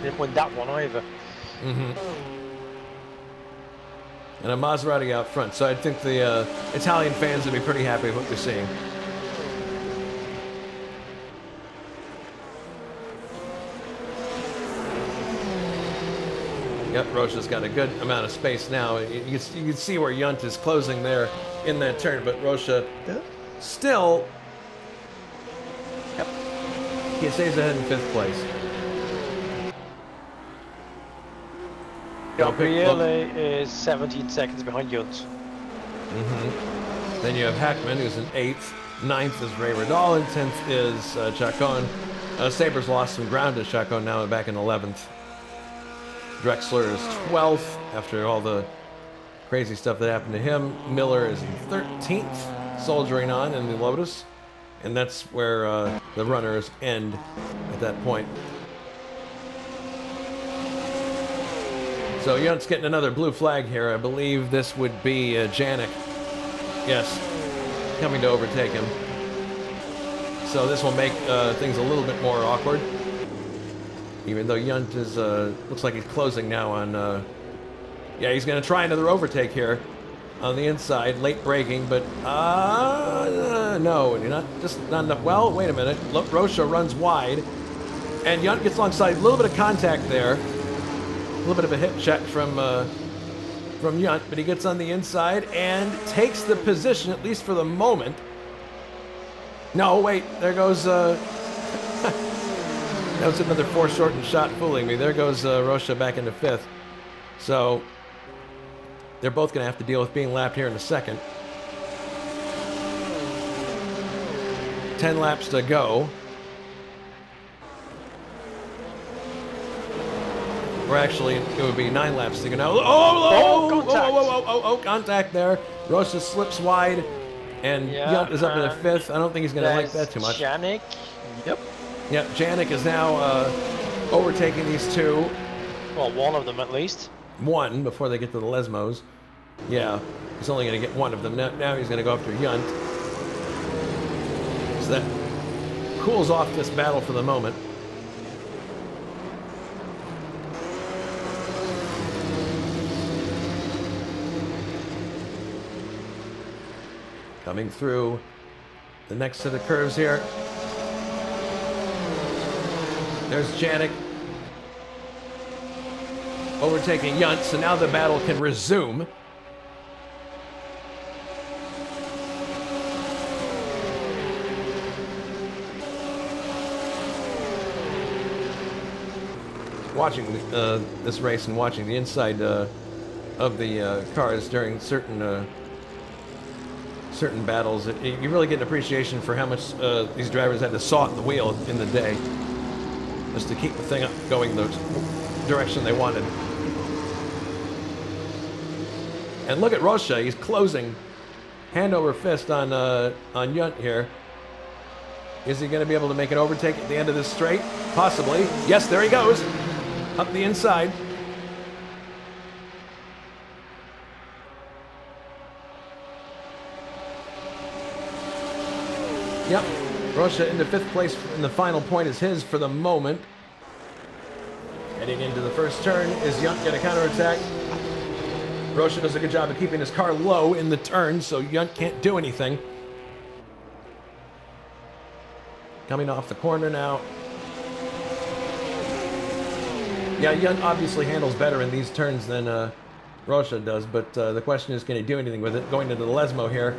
Didn't win that one either. Mm-hmm. And a Maserati out front, so I think the Italian fans will be pretty happy with what they're seeing. Yep, Rocha's got a good amount of space now. You can see where Yunt is closing there in that turn, but Rocha still... Yep. He stays ahead in 5th place. Gabriele is 17 seconds behind Yunt. Mm-hmm. Then you have Hackman, who's in 8th. 9th is Ray Radal, and 10th is Chacon. Sabres lost some ground to Chacon, now back in 11th. Drexler is 12th after all the crazy stuff that happened to him. Miller is in 13th, soldiering on in the Lotus. And that's where the runners end at that point. So Yunt's getting another blue flag here. I believe this would be Janik. Yes, coming to overtake him. So this will make things a little bit more awkward. Even though Yunt is, looks like he's closing now on, yeah, he's going to try another overtake here on the inside, late braking, but, no, you're not enough. Well, wait a minute. Look, Rocha runs wide, and Yunt gets alongside. A little bit of contact there. A little bit of a hip check from Yunt, but he gets on the inside and takes the position, at least for the moment. No, wait, there goes, That was another foreshortened shot fooling me. There goes Rocha back into 5th. So they're both going to have to deal with being lapped here in a second. 10 laps to go. Or actually, it would be 9 laps to go now. Contact there. Rocha slips wide, and Junt is up in the 5th. I don't think he's going to like that too much. Janik. Yep. Yep, Janik is now overtaking these two. Well, one of them at least. One before they get to the Lesmos. Yeah, he's only going to get one of them. Now he's going to go after Junt. So that cools off this battle for the moment. Coming through the next set of curves here. There's Janik overtaking Junt, so now the battle can resume. Watching this race and watching the inside of the cars during certain battles, you really get an appreciation for how much these drivers had to saw at the wheel in the day just to keep the thing up going the direction they wanted. And look at Rocha, he's closing hand over fist on Junt here. Is he going to be able to make an overtake at the end of this straight? Possibly. Yes, there he goes. Up the inside. Yep, Rocha into 5th place, and the final point is his for the moment. Heading into the first turn, is Junt going to counterattack? Rocha does a good job of keeping his car low in the turn, so Junt can't do anything. Coming off the corner now. Yeah, Junt obviously handles better in these turns than Rocha does, but the question is, can he do anything with it? Going into the Lesmo here.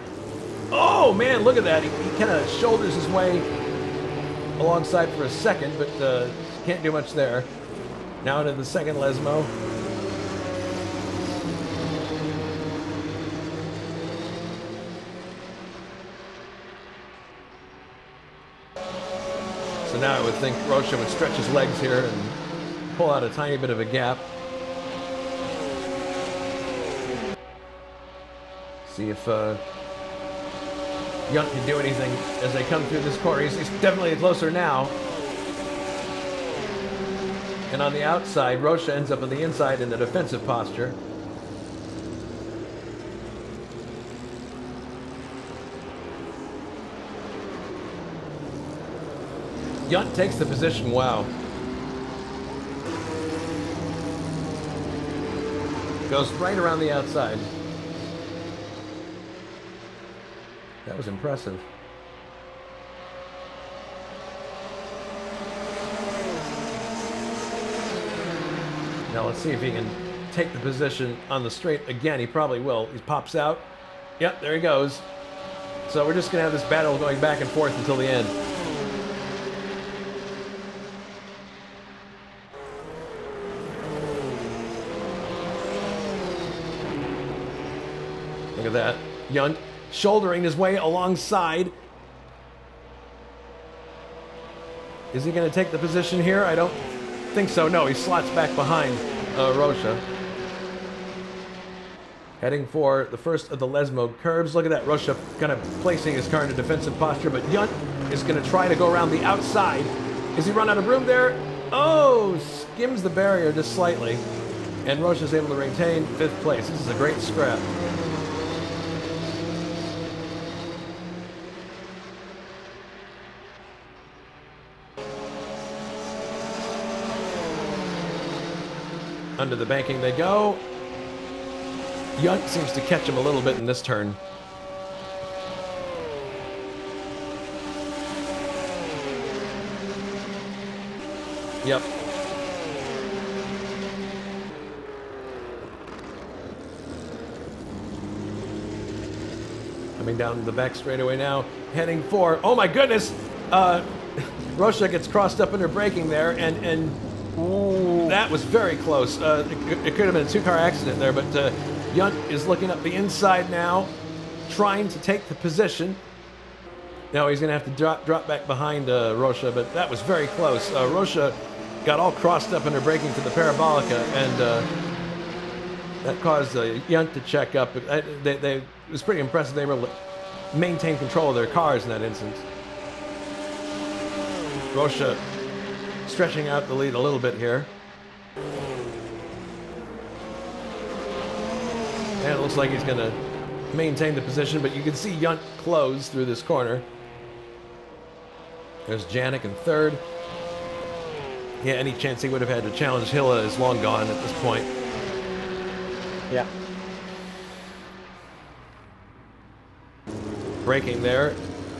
Oh, man, look at that. He kind of shoulders his way alongside for a second, but can't do much there. Now into the second Lesmo. So now I would think Rocha would stretch his legs here and pull out a tiny bit of a gap. See if Junt can do anything as they come through this corner. He's definitely closer now. And on the outside, Rocha ends up on the inside in the defensive posture. Junt takes the position, wow. Goes right around the outside. That was impressive. Now let's see if he can take the position on the straight again. He probably will. He pops out. Yep, there he goes. So we're just going to have this battle going back and forth until the end. Look at that. Junt shouldering his way alongside. Is he going to take the position here? I don't think so. No, he slots back behind Rocha. Heading for the first of the Lesmo curves. Look at that. Rocha kind of placing his car in a defensive posture, but Junt is going to try to go around the outside. Is he run out of room there? Oh, skims the barrier just slightly. And Rocha is able to retain 5th place. This is a great scrap. Under the banking they go. Junt seems to catch him a little bit in this turn. Yep. Coming down the back straightaway now, heading for, oh my goodness! Rosha gets crossed up under braking there, and that was very close. It could have been a two-car accident there, but Yunt is looking up the inside now, trying to take the position. Now he's going to have to drop back behind Rosha, but that was very close. Rosha got all crossed up under braking for the Parabolica, and that caused Yunt to check up. It was pretty impressive. They were able to maintain control of their cars in that instance. Rosha stretching out the lead a little bit here. And it looks like he's going to maintain the position, but you can see Yunt close through this corner. There's Janik in third. Yeah, any chance he would have had to challenge Hilla is long gone at this point. Yeah. Braking there.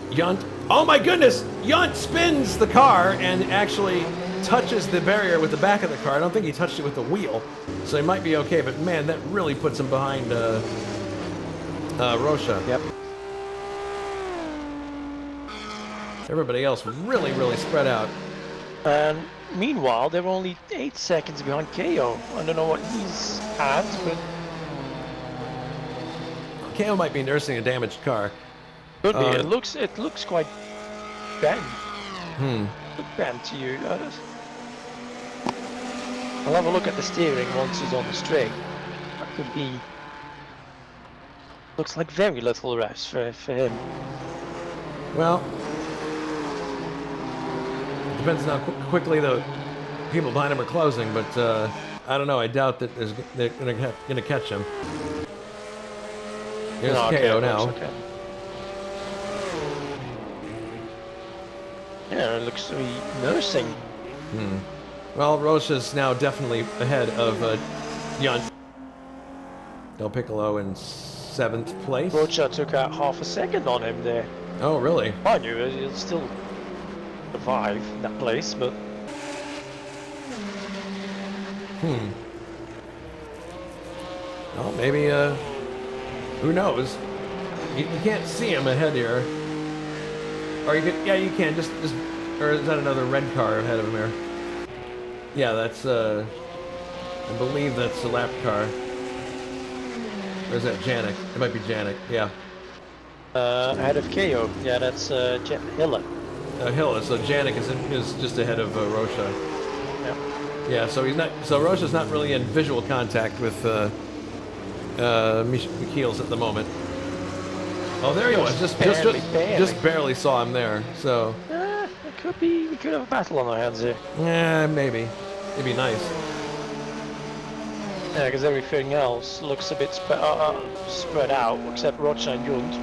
Yunt. Oh my goodness! Yunt spins the car and actually touches the barrier with the back of the car. I don't think he touched it with the wheel, so he might be okay, but man, that really puts him behind Rosha. Yep. Everybody else really, really spread out. And meanwhile, they're only 8 seconds behind KO. I don't know what he's at, but KO might be nursing a damaged car. could be. It looks quite bent. Look bent to you. I'll have a look at the steering once he's on the straight. That could be. Looks like very little rest for him. Well, depends on how quickly the people behind him are closing, but I don't know. I doubt that they're going to catch him. Here's KO now. Okay. Yeah, it looks to be nursing. Well, Rosha's now definitely ahead of Yunt. Del Piccolo in 7th place. Rocha took out half a second on him there. Oh, really? I knew he'll still survive that place, but Well, maybe, who knows? You can't see him ahead here. Or you can, yeah, you can, just, or is that another red car ahead of him here? Yeah, that's, I believe that's a lap car. Or is that Janik? It might be Janik, yeah. ahead of KO. Yeah, that's Hilla. Hilla, so Janik is just ahead of Rosha. Yeah. Yeah, so he's not. So Rosha's not really in visual contact with Michiels at the moment. Oh, there he was. Just barely saw him there. So. It could be. We could have a battle on our hands here. Yeah, maybe. It'd be nice. Yeah, because everything else looks a bit spread out, except Rocha and Yunt.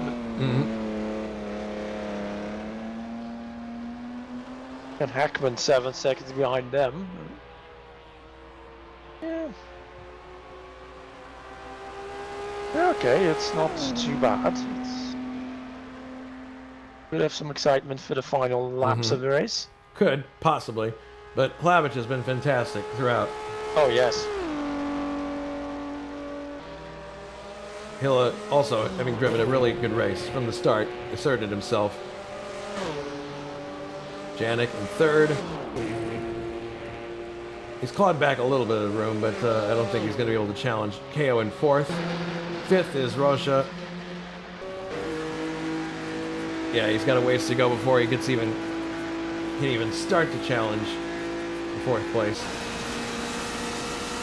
And Hackman 7 seconds behind them. Yeah. Okay, it's not too bad. We'll have some excitement for the final laps of the race. Could, possibly. But Hlavich has been fantastic throughout. Oh, yes. Hilla also, having driven a really good race from the start, asserted himself. Janik in third. He's clawed back a little bit of room, but I don't think he's going to be able to challenge KO in fourth. Fifth is Rosha. Yeah, he's got a ways to go before he can even start to challenge the fourth place.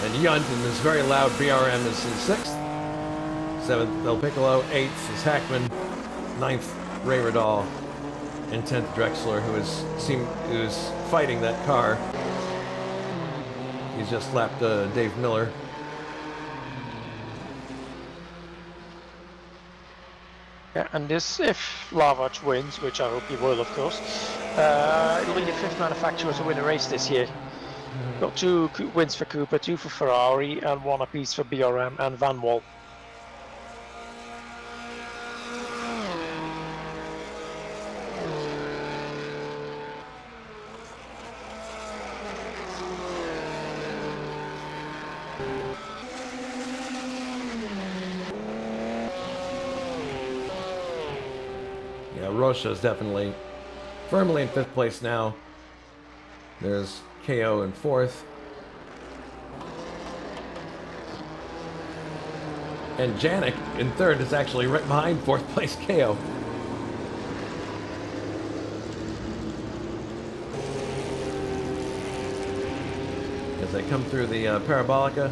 And Yunt in this very loud BRM is in sixth. Seventh, Del Piccolo. Eighth is Hackman. Ninth, Ray Radal. And 10th, Drexler, who is fighting that car. He's just lapped Dave Miller. Yeah, and this, if Hlavich wins, which I hope he will, of course, it'll be the fifth manufacturer to win a race this year. Got 2 wins for Cooper, 2 for Ferrari, and 1 apiece for BRM and Van Wall. Yeah, Rocha is definitely firmly in fifth place now. There's KO in fourth. And Janik in third is actually right behind fourth place KO. As they come through the Parabolica.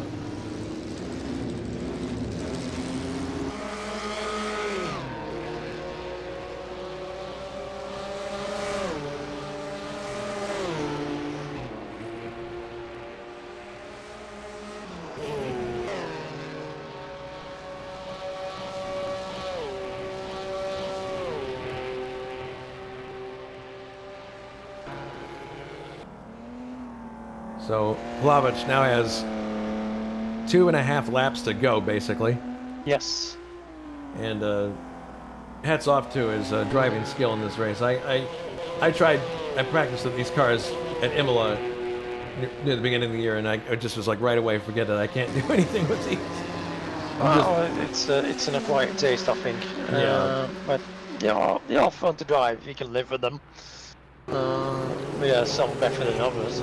So Vlahovic now has 2.5 laps to go, basically. Yes. And hats off to his driving skill in this race. I practiced with these cars at Imola near the beginning of the year, and I just was like right away, forget it, I can't do anything with these. It's an acquired taste, I think. Yeah. But they are fun to drive. You can live with them. Yeah, some better than others.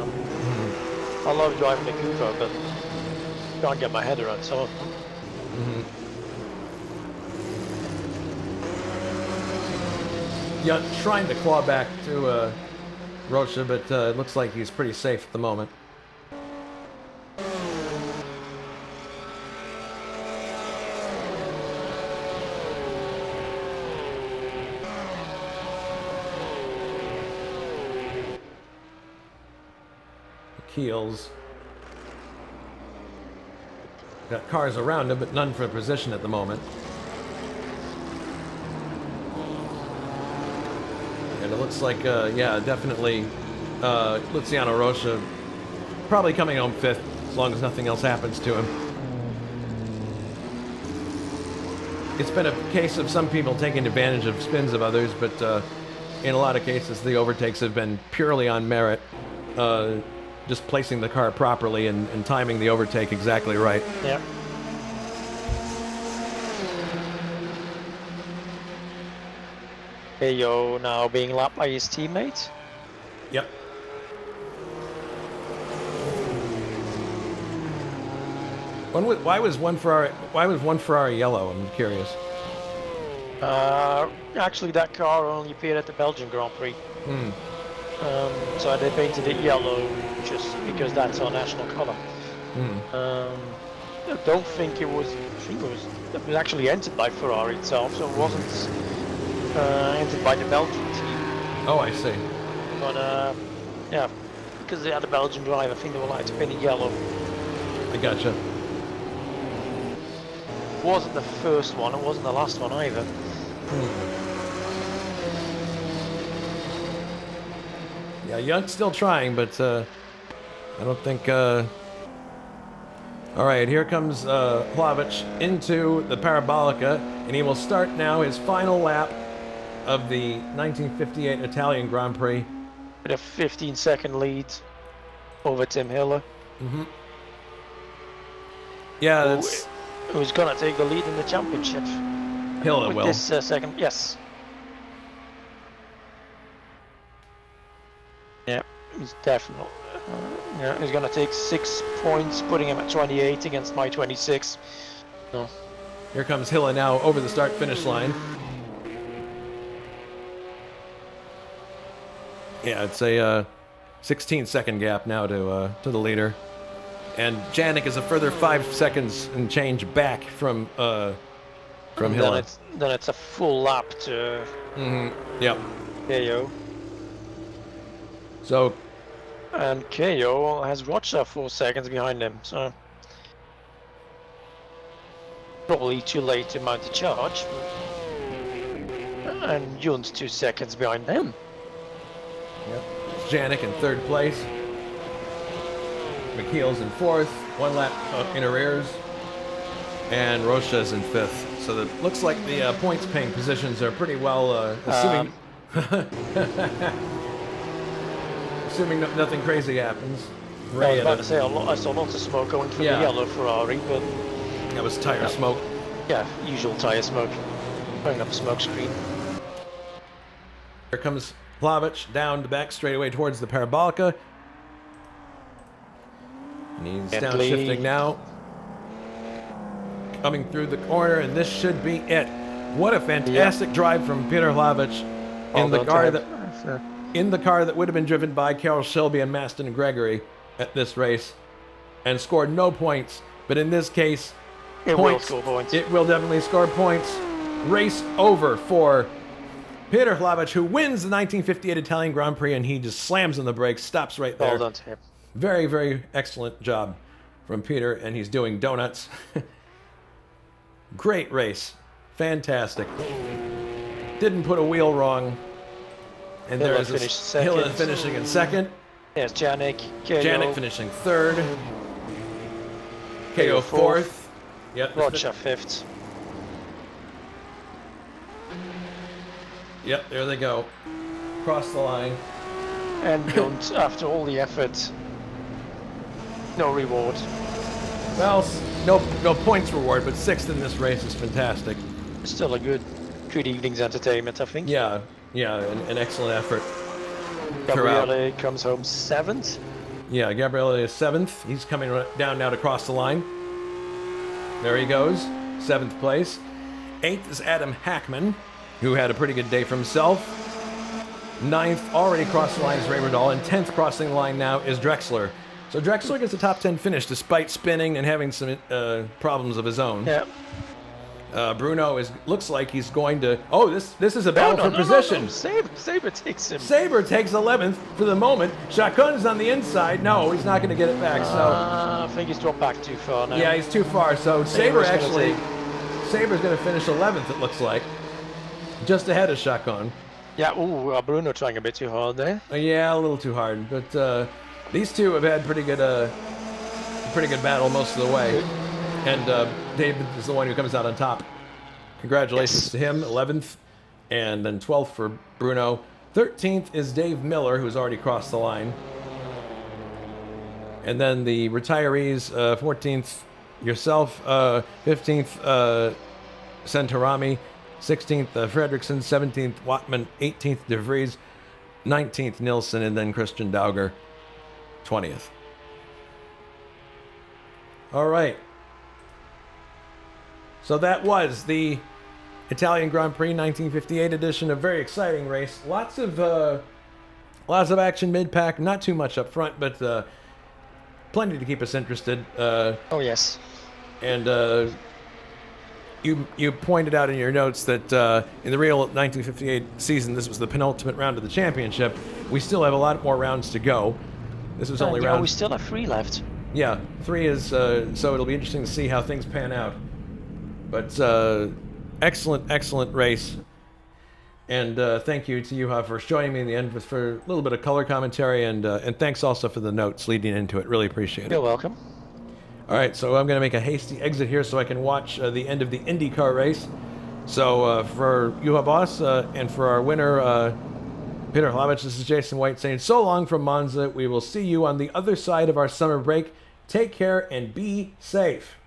I love driving the Cougar, but can't get my head around some of them. Yeah, trying to claw back to Rocha, but it looks like he's pretty safe at the moment. Keels. Got cars around him, but none for position at the moment. And it looks like, yeah, definitely Luciano Rocha probably coming home fifth, as long as nothing else happens to him. It's been a case of some people taking advantage of spins of others, but in a lot of cases the overtakes have been purely on merit. Just placing the car properly and timing the overtake exactly right. Yeah. Ayo now being lapped by his teammates. Yep. Why was one Ferrari yellow? I'm curious. Actually, that car only appeared at the Belgian Grand Prix. So they painted it yellow just because that's our national color. I don't think it was. It was actually entered by Ferrari itself, so it wasn't entered by the Belgian team. Oh, I see. But yeah, because they had a Belgian driver, I think they were like to paint it yellow. I gotcha. It wasn't the first one. It wasn't the last one either. Yeah, Young's still trying, but I don't think... Alright, here comes Vlahovic into the Parabolica, and he will start now his final lap of the 1958 Italian Grand Prix. With a 15-second lead over Tim Hiller. Yeah, that's... Who's going to take the lead in the championship. Hiller will. This second, yes. Yeah, he's definitely. Yeah, he's going to take 6 points, putting him at 28 against my 26. So. Here comes Hiller now over the start-finish line. Yeah, it's a 16-second gap now to the leader, and Janik is a further 5 seconds and change back from Hiller. Then it's a full lap to. Yep. KO. So. And KO has Rocha 4 seconds behind him, so probably too late to mount the charge. And Jun's 2 seconds behind them. Yep. Janik in third place. McKeel's in fourth, 1 lap in arrears, and Rocha's in fifth. So it looks like the points-paying positions are pretty well, assuming assuming nothing crazy happens. I was about to say, I saw lots of smoke going through the yellow Ferrari, but that was tire smoke. Yeah, usual tire smoke. Putting up a smoke screen. Here comes Vlahovic down the back straightaway towards the Parabolica. And he's Gently. downshifting now. Coming through the corner, and this should be it. What a fantastic drive from Peter Hlavich in the car that would have been driven by Carroll Shelby and Maston Gregory at this race, and scored no points. But in this case, It will score points. It will definitely score points. Race over for Peter Hlavich, who wins the 1958 Italian Grand Prix, and he just slams on the brakes, stops right there. Well done to him. Very, very excellent job from Peter, and he's doing donuts. Great race. Fantastic. Didn't put a wheel wrong. And Hiller there's finished second. Hiller finishing in second. Yes, Janik. Janik finishing third. KO fourth. Yep. Roger fifth. Yep, there they go. Cross the line. And Bjorn, after all the effort, no reward. Well, no points reward, but sixth in this race is fantastic. Still a good evening's entertainment, I think. Yeah, an excellent effort. Gabriele comes home seventh. Yeah, Gabriele is seventh. He's coming down now to cross the line. There he goes, seventh place. Eighth is Adam Hackman, who had a pretty good day for himself. Ninth, already crossed the line, is Ray Riddall, and 10th crossing the line now is Drexler. So Drexler gets a top 10 finish despite spinning and having some problems of his own. Yeah. Bruno looks like he's going to. Oh, this is a battle for position. No. Saber takes him. Saber takes 11th for the moment. Chacon's on the inside. No, he's not going to get it back. So I think he's dropped back too far now. yeah, he's too far. So Saber's going to finish 11th. It looks like, just ahead of Chacon. Yeah. Ooh, Bruno trying a bit too hard there. Yeah, a little too hard. But these two have had pretty good battle most of the way. And David is the one who comes out on top. Congratulations to him, 11th, and then 12th for Bruno. 13th is Dave Miller, who's already crossed the line. And then the retirees, 14th, yourself, 15th, Santarami, 16th, Fredrickson, 17th, Wattman, 18th, De Vries, 19th, Nilsson, and then Christian Dauger, 20th. All right. So that was the Italian Grand Prix 1958 edition, a very exciting race. Lots of action mid-pack, not too much up front, but plenty to keep us interested. Oh yes. And you pointed out in your notes that in the real 1958 season, this was the penultimate round of the championship. We still have a lot more rounds to go. This was only round. We still have 3 left. Yeah, 3 is so it'll be interesting to see how things pan out. But excellent race. And thank you to Juha for joining me in the end for a little bit of color commentary, and thanks also for the notes leading into it. Really appreciate it. You're welcome. All right, so I'm going to make a hasty exit here so I can watch the end of the IndyCar race. So for Juha Bos and for our winner, Peter Hlavich, this is Jason White saying so long from Monza. We will see you on the other side of our summer break. Take care and be safe.